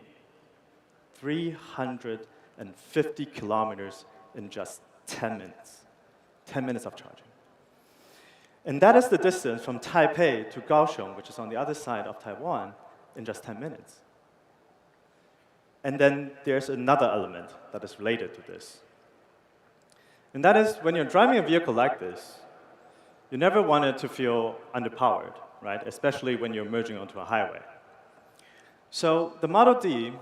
350 kilometers in just 10 minutes. 10 minutes of charging. And that is the distance from Taipei to Kaohsiung, which is on the other side of Taiwan, in just 10 minutes. And then there's another element that is related to this. And that is, when you're driving a vehicle like this, you never want it to feel underpowered, right? Especially when you're merging onto a highway. So the Model D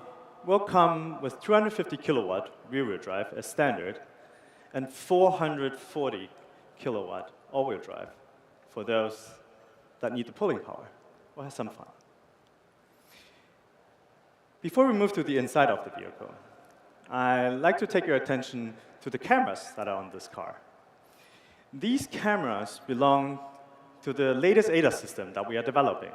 will come with 250 kilowatt rear-wheel drive as standard, and 440 kilowatt all-wheel drive for those that need the pulling power. We'll have some fun. Before we move to the inside of the vehicle, I'd like to take your attention to the cameras that are on this car. These cameras belong to the latest ADAS system that we are developing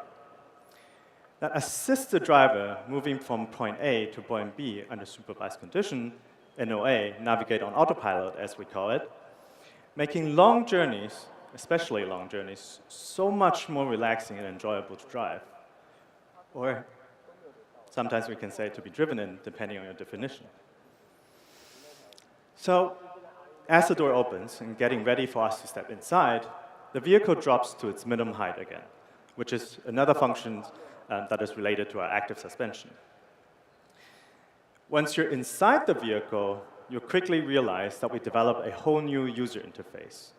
that assists the driver moving from point A to point B under supervised condition, NOA, navigate on autopilot, as we call it, making long journeys, especially long journeys, so much more relaxing and enjoyable to drive. Or sometimes we can say to be driven in, depending on your definition. So, as the door opens and getting ready for us to step inside, the vehicle drops to its minimum height again, which is another function that is related to our active suspension. Once you're inside the vehicle, you'll quickly realize that we developed a whole new user interface.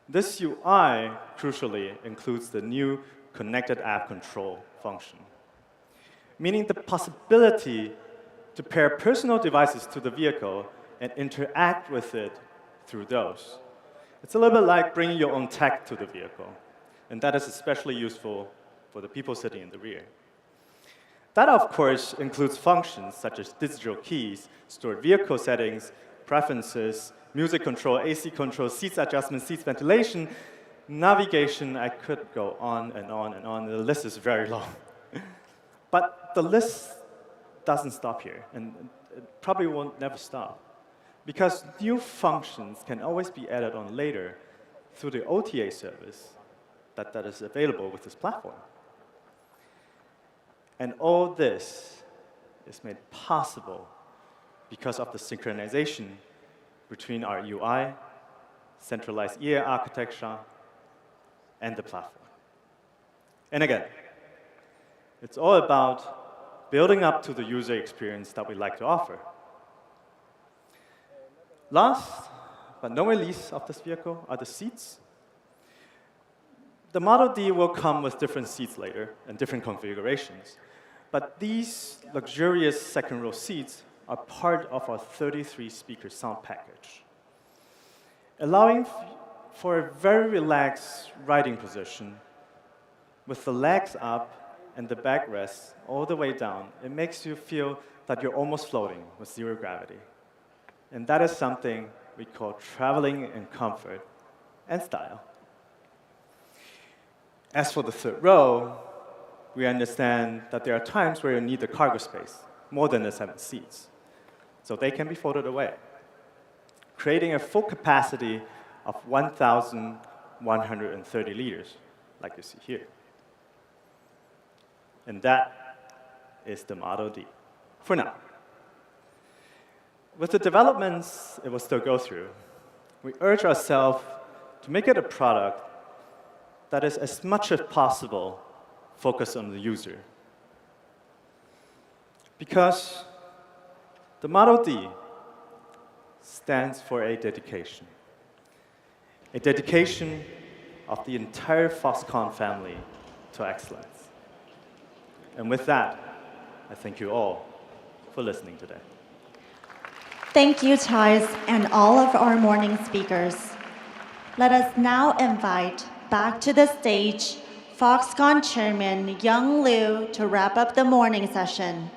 This UI, crucially, includes the new connected app control function, meaning the possibility to pair personal devices to the vehicle and interact with it through those. It's a little bit like bringing your own tech to the vehicle, and that is especially useful for the people sitting in the rear. That, of course, includes functions such as digital keys, stored vehicle settings, preferences, music control, AC control, seats adjustment, seats ventilation, navigation. I could go on and on and on. The list is very long. But the list doesn't stop here, and it probably won't never stop, because new functions can always be added on later through the OTA service that is available with this platform. And all this is made possible because of the synchronization between our UI, centralized EA architecture, and the platform. And again, it's all about building up to the user experience that we like to offer. Last, but not least of this vehicle are the seats. The Model D will come with different seats later and different configurations. But these luxurious second-row seats are part of our 33-speaker sound package, allowing for a very relaxed riding position with the legs up and the backrest all the way down. It makes you feel that you're almost floating with zero gravity. And that is something we call traveling in comfort and style. As for the third row, we understand that there are times where you need the cargo space, more than the 7 seats. So they can be folded away, creating a full capacity of 1,130 liters, like you see here. And that is the Model D, for now. With the developments it will still go through, we urge ourselves to make it a product that is as much as possible focused on the user. Because the Model D stands for a dedication of the entire Foxconn family to excellence. And with that, I thank you all for listening today. Thank you, Charles, and all of our morning speakers. Let us now invite back to the stage Foxconn Chairman Young Liu to wrap up the morning session.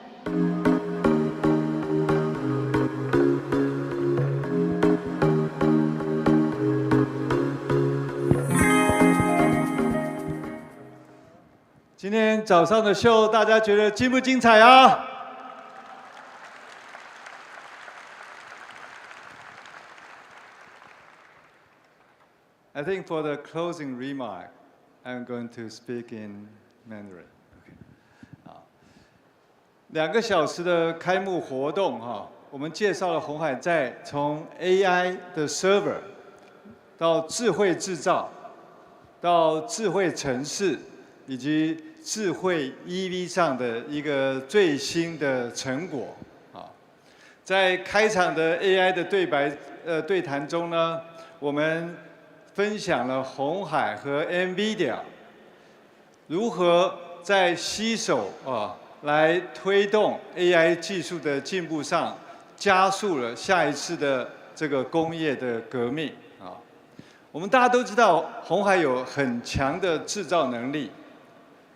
今天早上的秀，大家觉得精不精彩啊？I think for the closing remark, I'm going to speak in Mandarin. 好，2个小时的开幕活动哈，我们介绍了鸿海在从 AI 的 server 到智慧制造，到智慧城市，以及智慧 EV 上的一个最新的成果啊。在开场的 AI 的对谈中呢，我们分享了鸿海和 NVIDIA 如何在携手来推动 AI 技术的进步上，加速了下一次的这个工业的革命啊。我们大家都知道，鸿海有很强的制造能力。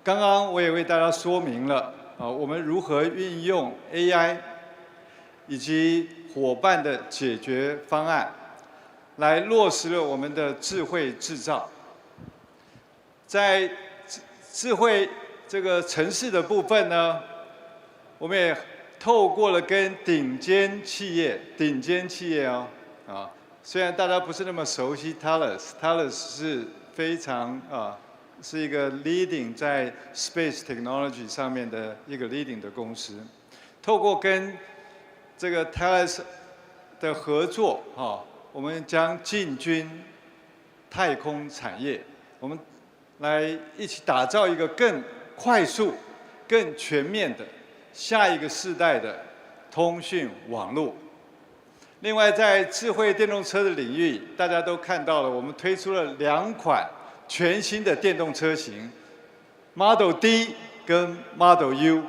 刚刚我也为大家说明了我们如何运用 AI 以及伙伴的解决方案，来落实了我们的智慧制造。在智慧这个城市的部分呢，我们也透过了跟顶尖企业虽然大家不是那么熟悉 Thales 是非常是一个 leading 在 space technology 上面的一个 leading 的公司，透过跟这个 Thales 的合作我们将进军太空产业，我们来一起打造一个更快速、更全面的下一个世代的通讯网络。另外，在智慧电动车的领域，大家都看到了，我们推出了2款全新的电动车型 ，Model D 跟 Model U。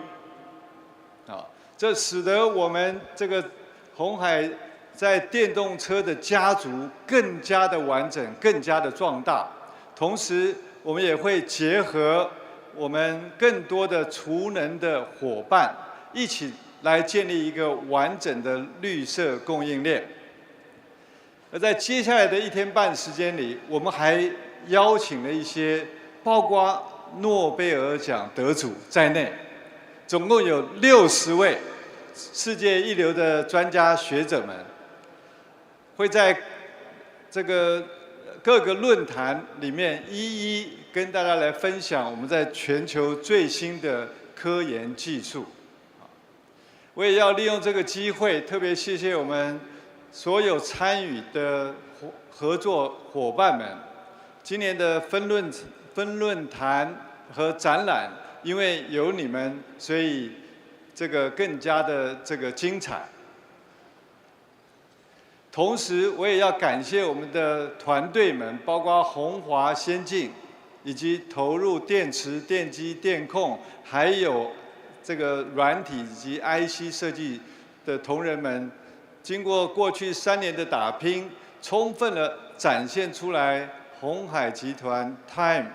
这使得我们这个鸿海在电动车的家族更加的完整、更加的壮大。同时，我们也会结合我们更多的储能的伙伴，一起来建立一个完整的绿色供应链。而在接下来的1天半时间里，我们还邀请了一些包括诺贝尔奖得主在内，总共有60位世界一流的专家学者们，会在这个各个论坛里面一一跟大家来分享我们在全球最新的科研技术。我也要利用这个机会，特别谢谢我们所有参与的合作伙伴们。今年的分论坛和展览，因为有你们，所以这个更加的这个精彩。同时，我也要感谢我们的团队们，包括鸿华先进，以及投入电池、电机、电控，还有这个软体以及 IC 设计的同仁们，经过过去3年的打拼，充分的展现出来鸿海集团 time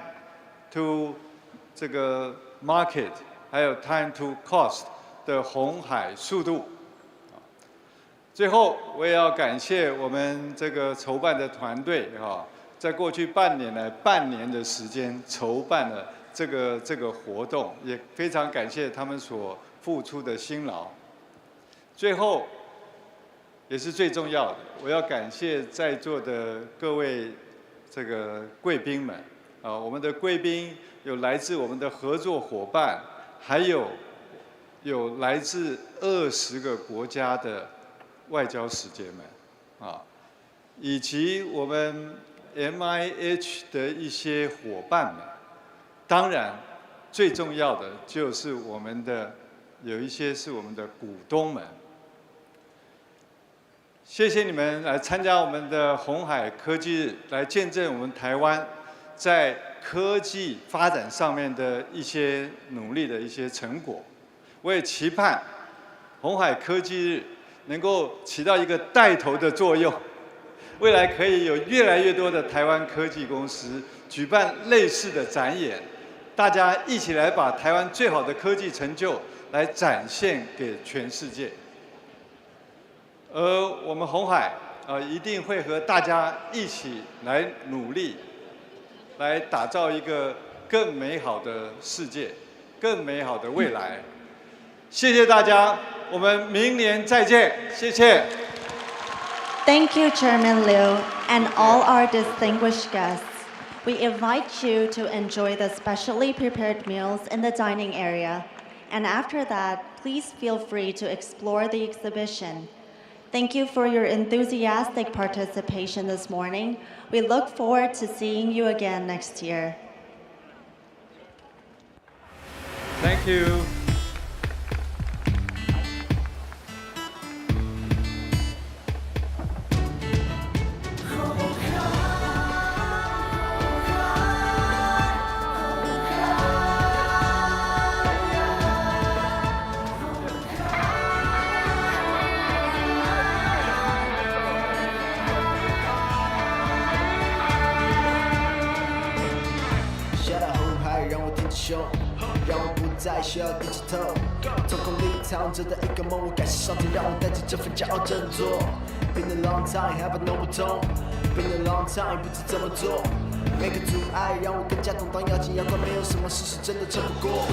to 这个 market， 还有 time to cost 的鸿海速度。最后，我也要感谢我们这个筹办的团队在过去半年的时间筹办了这个活动，也非常感谢他们所付出的辛劳。最后，也是最重要的，我要感谢在座的各位这个贵宾们我们的贵宾有来自我们的合作伙伴，还有来自20个国家的外交使节们以及我们 MIH 的一些伙伴们。当然，最重要的就是有一些是我们的股东们。谢谢你们来参加我们的鸿海科技日，来见证我们台湾在科技发展上面的一些努力的一些成果。我也期盼鸿海科技日能够起到一个带头的作用，未来可以有越来越多的台湾科技公司举办类似的展演，大家一起来把台湾最好的科技成就来展现给全世界。而我们鸿海一定会和大家一起来努力，来打造一个更美好的世界，更美好的未来。谢谢大家，我们明年再见，谢谢。Thank you, Chairman Liu, and all our distinguished guests. We invite you to enjoy the specially prepared meals in the dining area, and after that, please feel free to explore the exhibition. Thank you for your enthusiastic participation this morning. We look forward to seeing you again next year. Thank you.胸，让我不再需要低着头。瞳孔里藏着的一个梦，我感谢上天让我带着这份骄傲振作。Been a long time, have no 不同。Been a long time， 不知怎么做。每个阻碍让我更加懂当咬紧牙关，没有什么事是真的撑不过。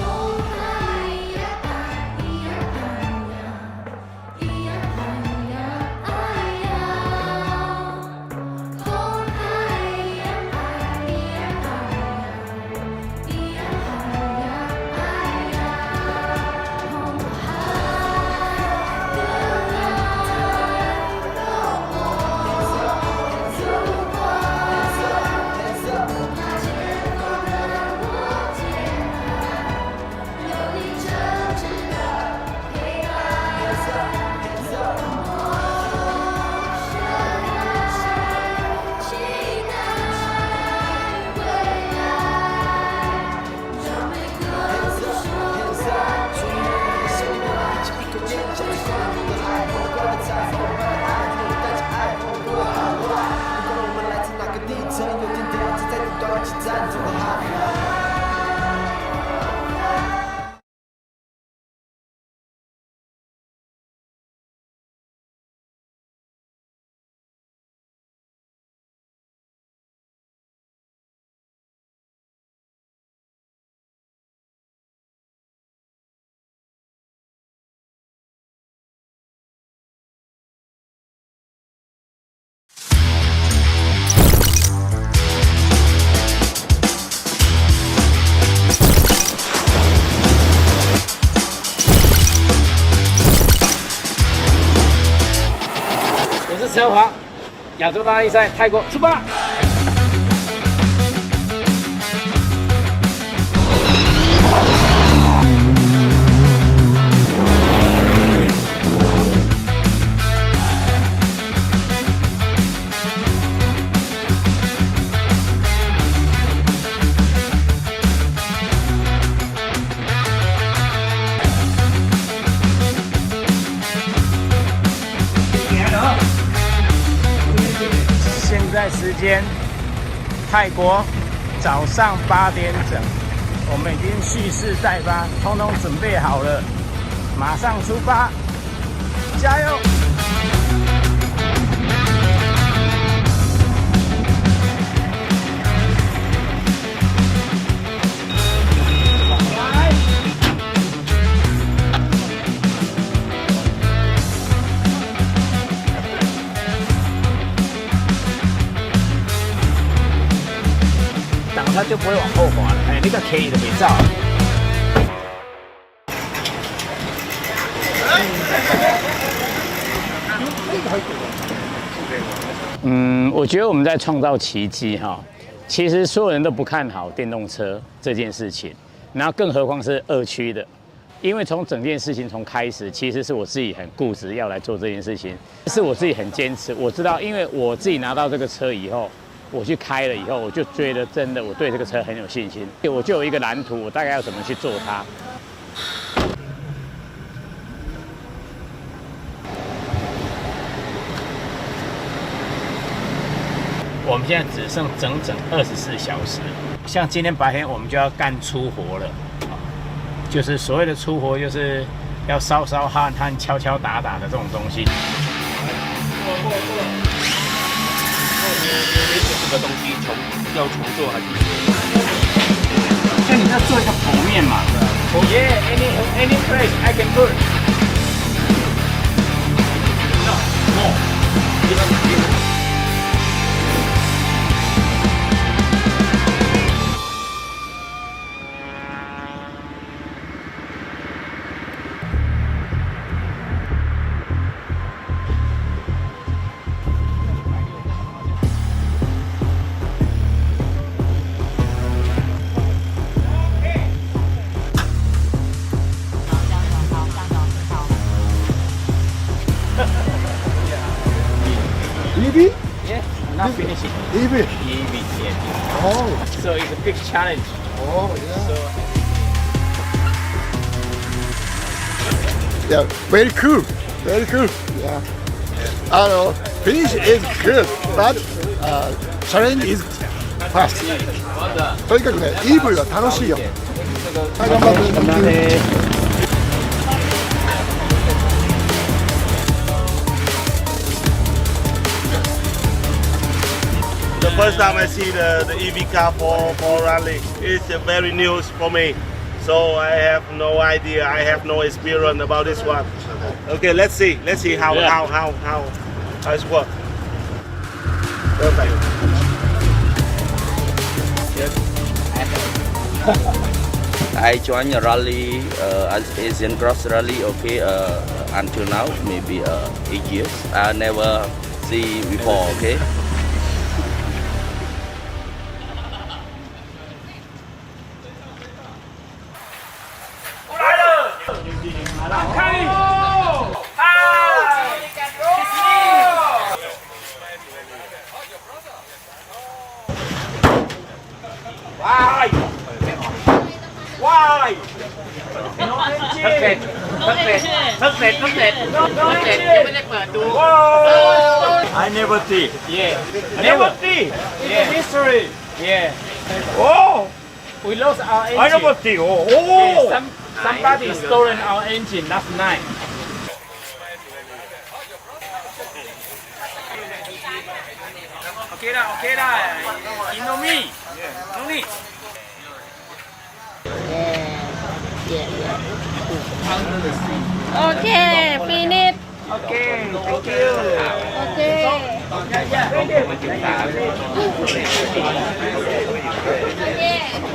车华，亚洲大力赛泰国出发。现在时间，泰国早上8点整，我们已经蓄势待发，通通准备好了，马上出发，加油！它就不会往后滑了，哎，那个 K 的没照。我觉得我们在创造奇迹哈。其实所有人都不看好电动车这件事情，然后更何况是2驱的，因为从整件事情从开始，其实是我自己很固执要来做这件事情，是我自己很坚持。我知道，因为我自己拿到这个车以后。我去开了以后，我就觉得真的，我对这个车很有信心。我就有一个蓝图，我大概要怎么去做它。我们现在只剩整整24小时，像今天白天我们就要干粗活了，就是所谓的粗活，就是要烧烧焊焊、敲敲打打的这种东西。这个东西要重做还是？要做一个剖面嘛。Yeah, any place I can put. No, more. EV? Yeah, I'm not finishing. EV? EV, yeah. Oh. So it's a big challenge. Oh, yeah. So, yeah, very cool. Very cool. Yeah. Finish is good, but challenge is fast. とにかくね、EV は楽しいよ。はい、頑張って。The first time I see the EV car for rally, it's very new for me. So I have no idea. I have no experience about this one. Okay, let's see how it's work. Perfect. I joined a rally, Asian Cross Rally, okay, until now, maybe 8 years. I never see before, okay. Why? No engine. เพิ่งเสร็จ No engine. เพิ่งเสร็จ No engine. ยังไม่ได้เปิดดู I never see. Yeah. Never see. Yeah. History. Yeah. Oh. We lost our engine. I never see. Oh. Yeah, somebody stolen our engine last night. Okay lah. You know me. No need. Okay, finish. Okay, thank you. Okay. It's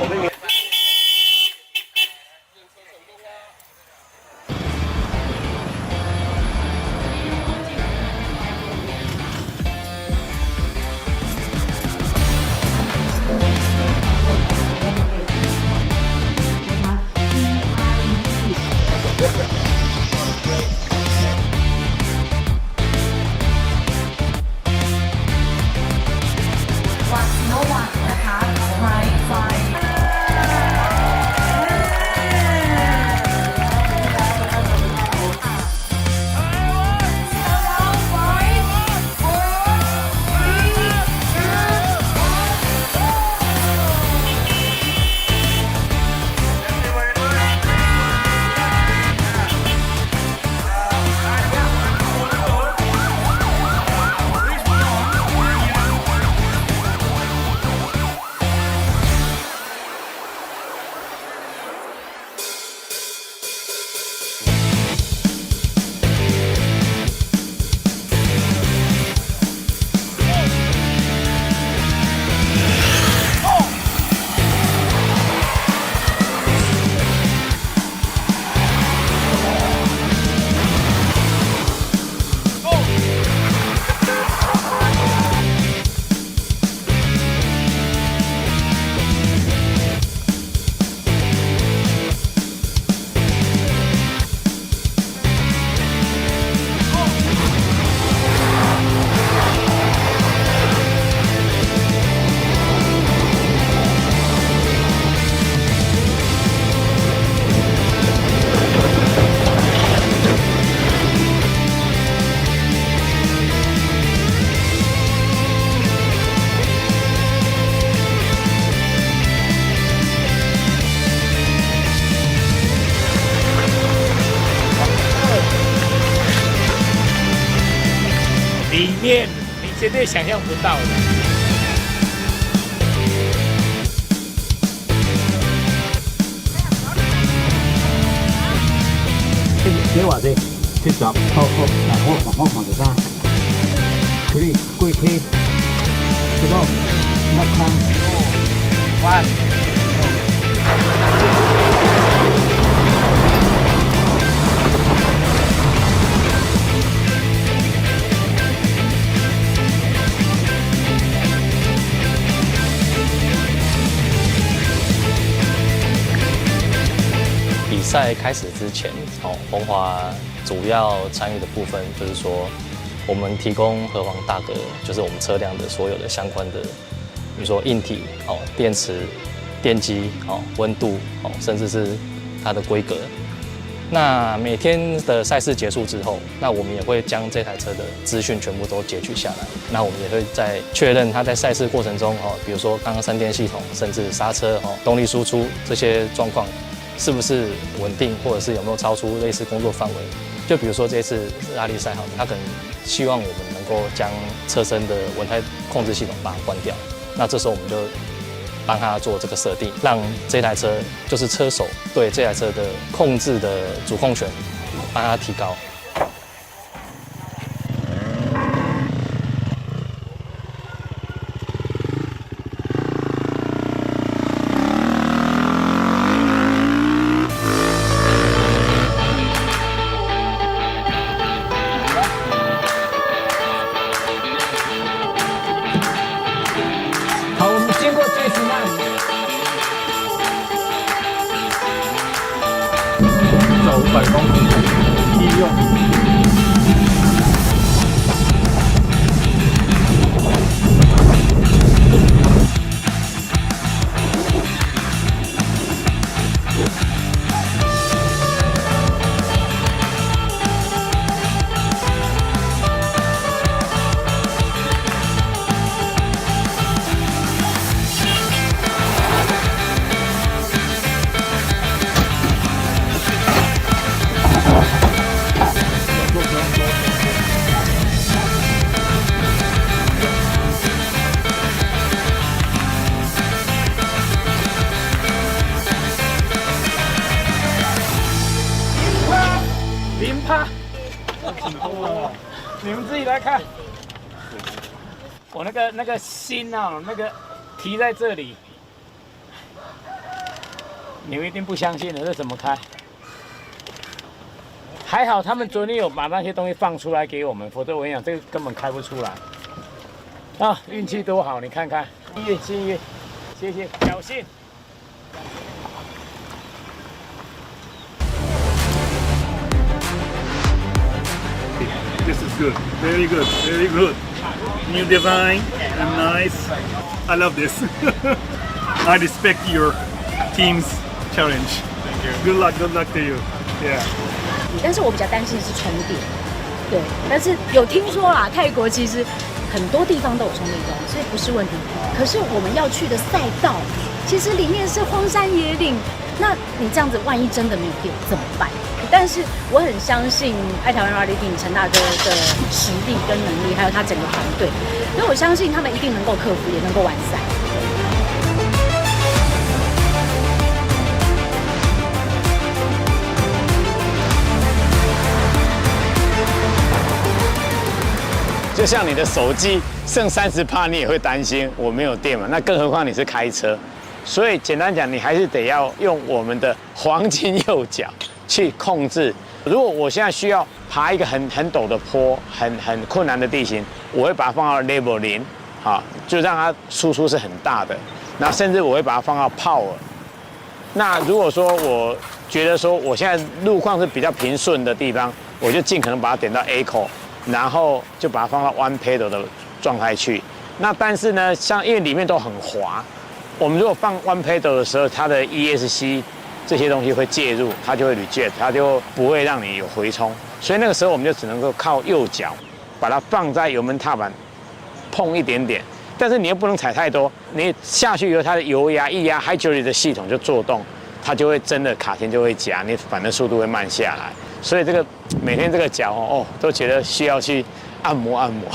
里面你绝对想象不到的。偌济？70，好，来我看一下。可以过去，16，那看，1。比赛开始之前，鸿华主要参与的部分就是说，我们提供荷房大哥，就是我们车辆的所有的相关的，比如说硬体、电池、电机、温度、甚至是它的规格。那每天的赛事结束之后，那我们也会将这台车的资讯全部都截取下来。那我们也会在确认它在赛事过程中，比如说刚刚3电系统，甚至刹车、动力输出这些状况。是不是稳定，或者是有没有超出类似工作范围？就比如说这一次拉力赛，他可能希望我们能够将车身的轮胎控制系统把它关掉。那这时候我们就帮他做这个设定，让这台车就是车手对这台车的控制的主控权，帮他提高。你们自己来看，我那个心啊，那个提在这里，你们一定不相信的，这怎么开？还好他们昨天有把那些东西放出来给我们，否则我跟你讲，这个根本开不出来。啊，运气多好，你看看，新月，谢谢，侥幸。This is good. Very good. Very good. New design and nice. I love this. I respect your team's challenge. Thank you. Good luck. Good luck to you. Yeah. 但是我比较担心的是充电，对。但是有听说啦，泰国其实很多地方都有充电桩，所以不是问题。可是我们要去的赛道，其实里面是荒山野岭，那你这样子万一真的没有电怎么办？但是我很相信爱台湾 Rally Team 陈大哥的实力跟能力，还有他整个团队，所以我相信他们一定能够克服，也能够完赛。就像你的手机剩30%，你也会担心我没有电嘛？那更何况你是开车，所以简单讲，你还是得要用我们的黄金右脚去控制。如果我现在需要爬一个很陡的坡，很困难的地形，我会把它放到 Level 0，好，就让它输出是很大的。那甚至我会把它放到 Power。那如果说我觉得说我现在路况是比较平顺的地方，我就尽可能把它点到 Eco。然后就把它放到 One Pedal 的状态去。那但是呢，像因为里面都很滑，我们如果放 One Pedal 的时候，它的 ESC 这些东西会介入，它就会 reject， 它就不会让你有回冲。所以那个时候我们就只能够靠右脚把它放在油门踏板碰一点点，但是你又不能踩太多，你下去以后它的油压、液压、hydraulic 的系统就做动，它就会真的卡钳就会夹，你反正速度会慢下来。所以这个每天这个脚都觉得需要去按摩按摩。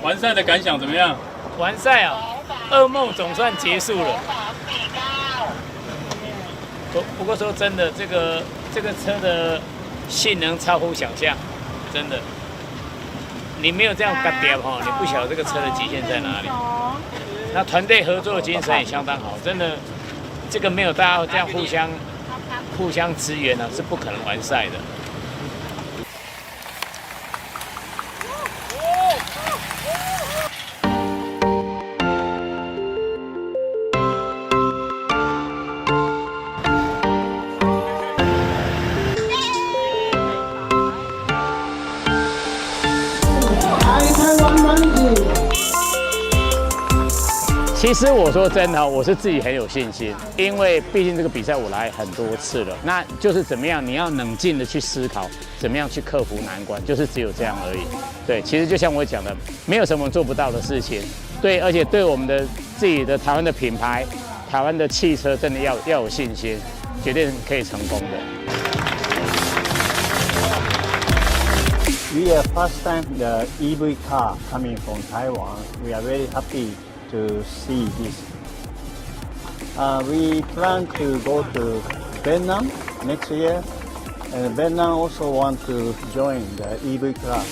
完赛的感想怎么样？完赛啊，噩梦总算结束了。不过说真的，这个车的性能超乎想象，真的。你没有这样嘎掉哈，你不晓得这个车的极限在哪里。那团队合作的精神也相当好，真的，这个没有大家这样互相支援呢，是不可能完赛的。其实我说真的，我是自己很有信心，因为毕竟这个比赛我来很多次了，那就是怎么样，你要冷静的去思考，怎么样去克服难关，就是只有这样而已。对，其实就像我讲的，没有什么做不到的事情。对，而且对我们的自己的台湾的品牌、台湾的汽车，真的要有信心，绝对可以成功的。We are first time the EV car coming from Taiwan. We are very happy to see this. We plan to go to Vietnam next year, and Vietnam also want to join the EV class.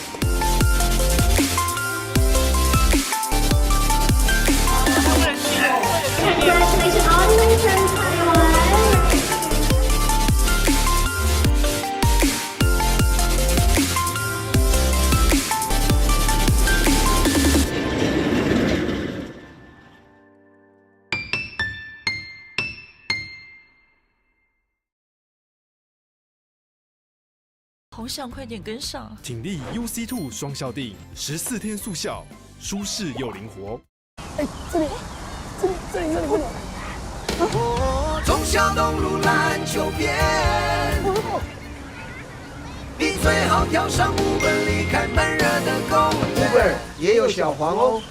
Congratulations all the way from Taiwan. 好想快点跟上。挺立 UC2 双效定，14天速效，舒适又灵活。这里不能。忠孝东路篮球边，你最好跳上Uber离开闷热的公园。Uber 也有小黄哦。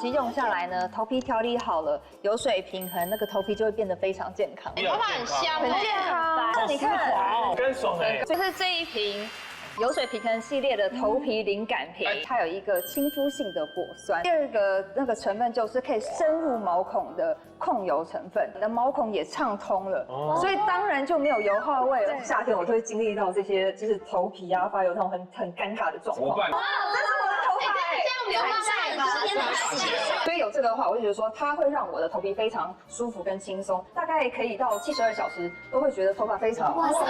西用下来呢，头皮调理好了，油水平衡，那个头皮就会变得非常健康。头发很香，很健康。那你看，更爽哎！就是这一瓶。油水平衡系列的头皮灵感瓶，它有一个亲肤性的果酸。第二个那个成分就是可以深入毛孔的控油成分，你的毛孔也畅通了，所以当然就没有油耗味了。夏天我就会经历到这些，就是头皮啊发油那种很尴尬的状况。哇，这是我的头发哎，这样流汗，所以有这个的话，我就觉得说它会让我的头皮非常舒服跟轻松，大概可以到72小时都会觉得头发非常哇塞，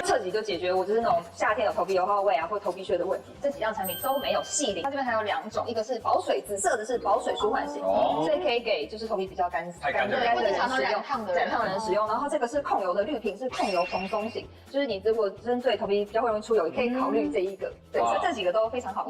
彻底就解决我就是那种夏天有头皮油耗味啊或头皮屑的问题。这几样产品都没有细鳞，它这边还有2种，一个是保水，紫色的是保水舒缓型，所以可以给就是头皮比较干的人使用，染烫的人使用。然后这个是控油的绿瓶，是控油蓬松型，就是你如果针对头皮比较会容易出油，也可以考虑这一个。对，所以这几个都非常好。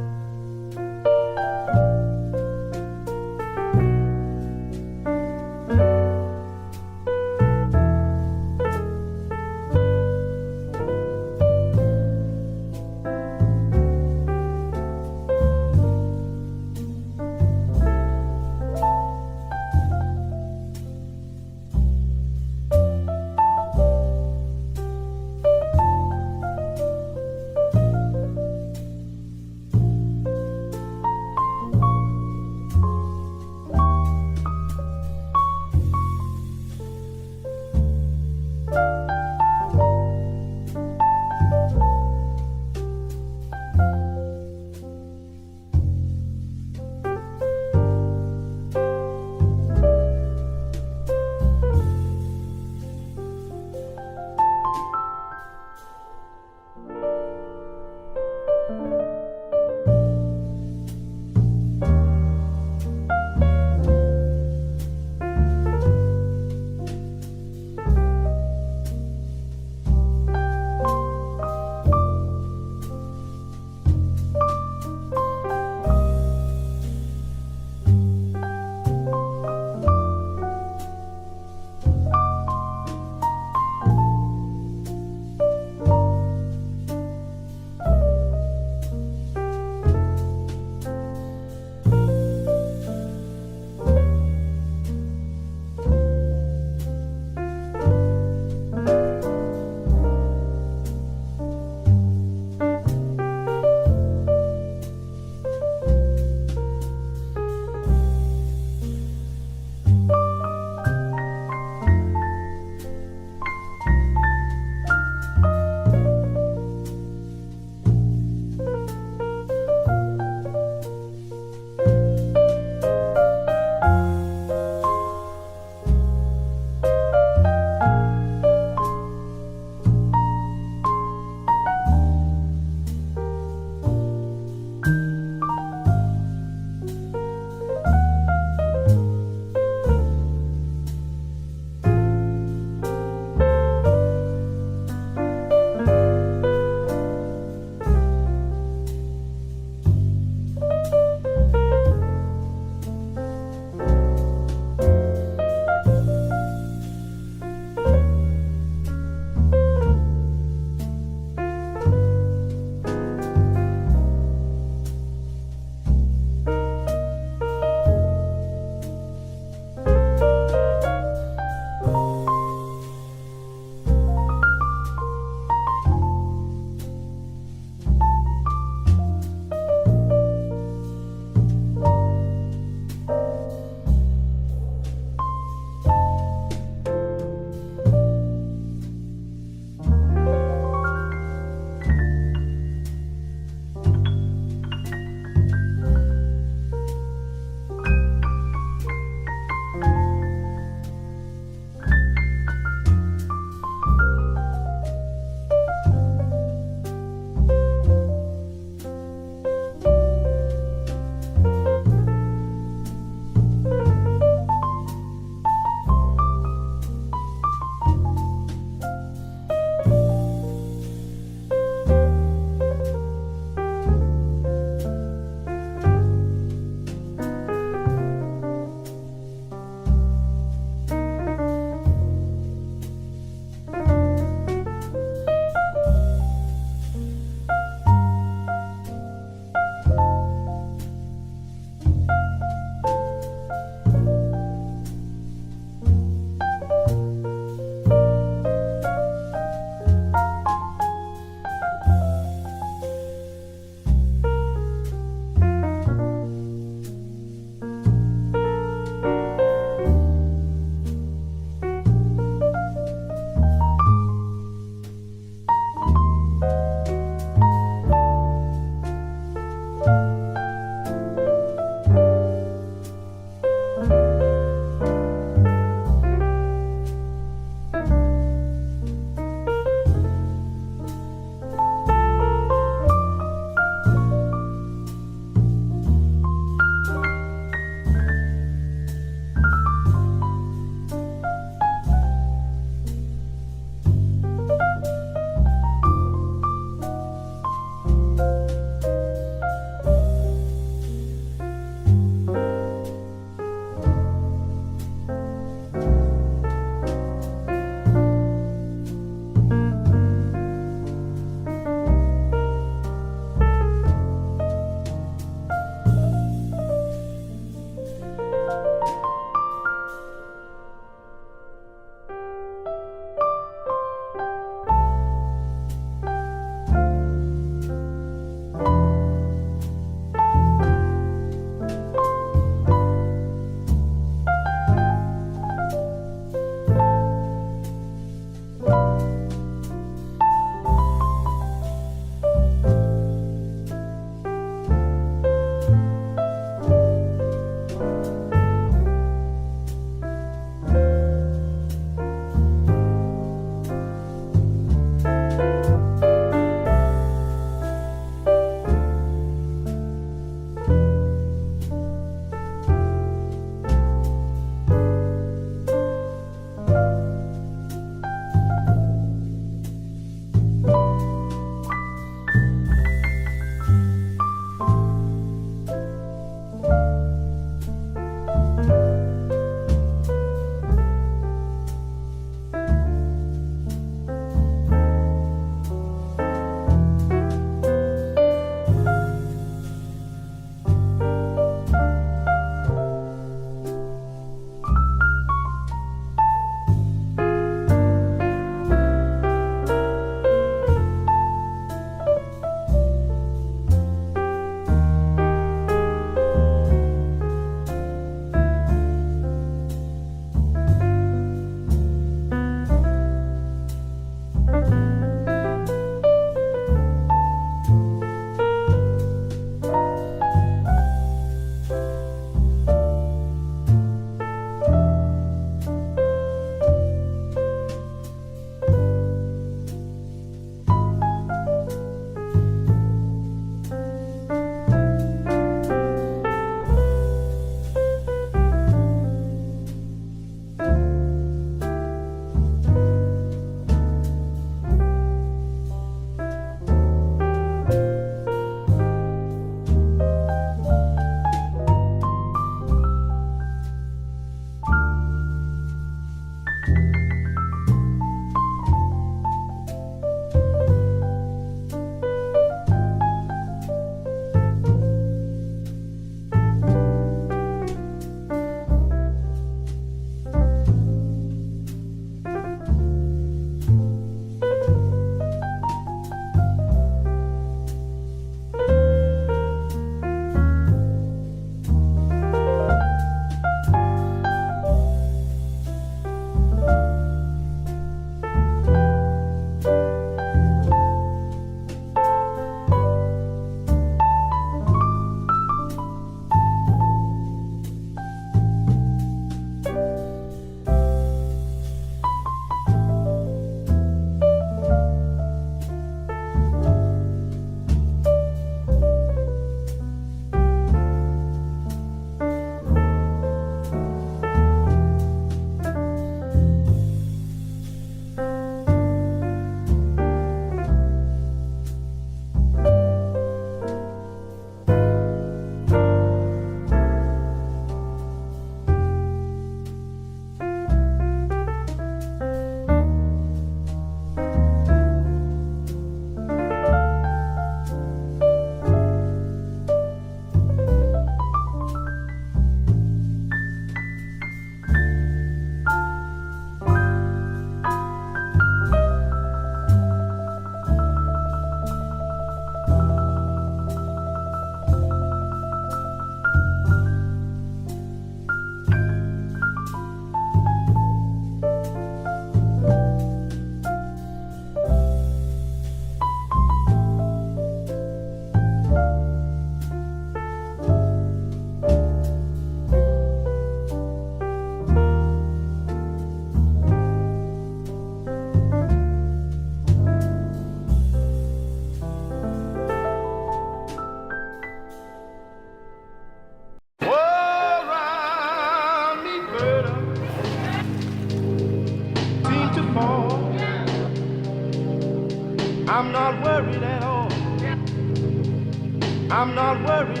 I'm not worried.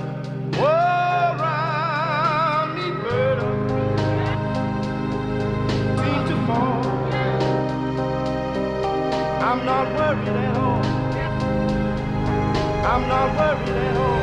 War around me better seem to fall. I'm not worried at all. I'm not worried at all.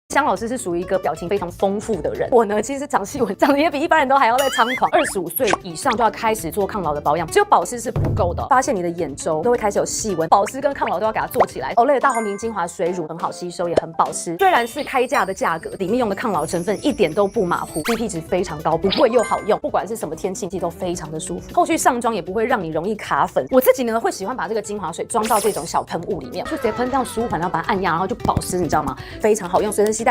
江老师是属于一个表情非常丰富的人，我呢其实长细纹长得也比一般人都还要再猖狂。25岁以上就要开始做抗老的保养，只有保湿是不够的。发现你的眼周都会开始有细纹，保湿跟抗老都要给它做起来。Olay 的大红瓶精华水乳很好吸收，也很保湿。虽然是开价的价格，里面用的抗老成分一点都不马虎 ，CP 值非常高，不贵又好用，不管是什么天气都非常的舒服。后续上妆也不会让你容易卡粉。我自己呢会喜欢把这个精华水装到这种小喷雾里面，就直接喷这样舒缓，然后把它按压，然后就保湿，你知道吗？非常好用，随身携带。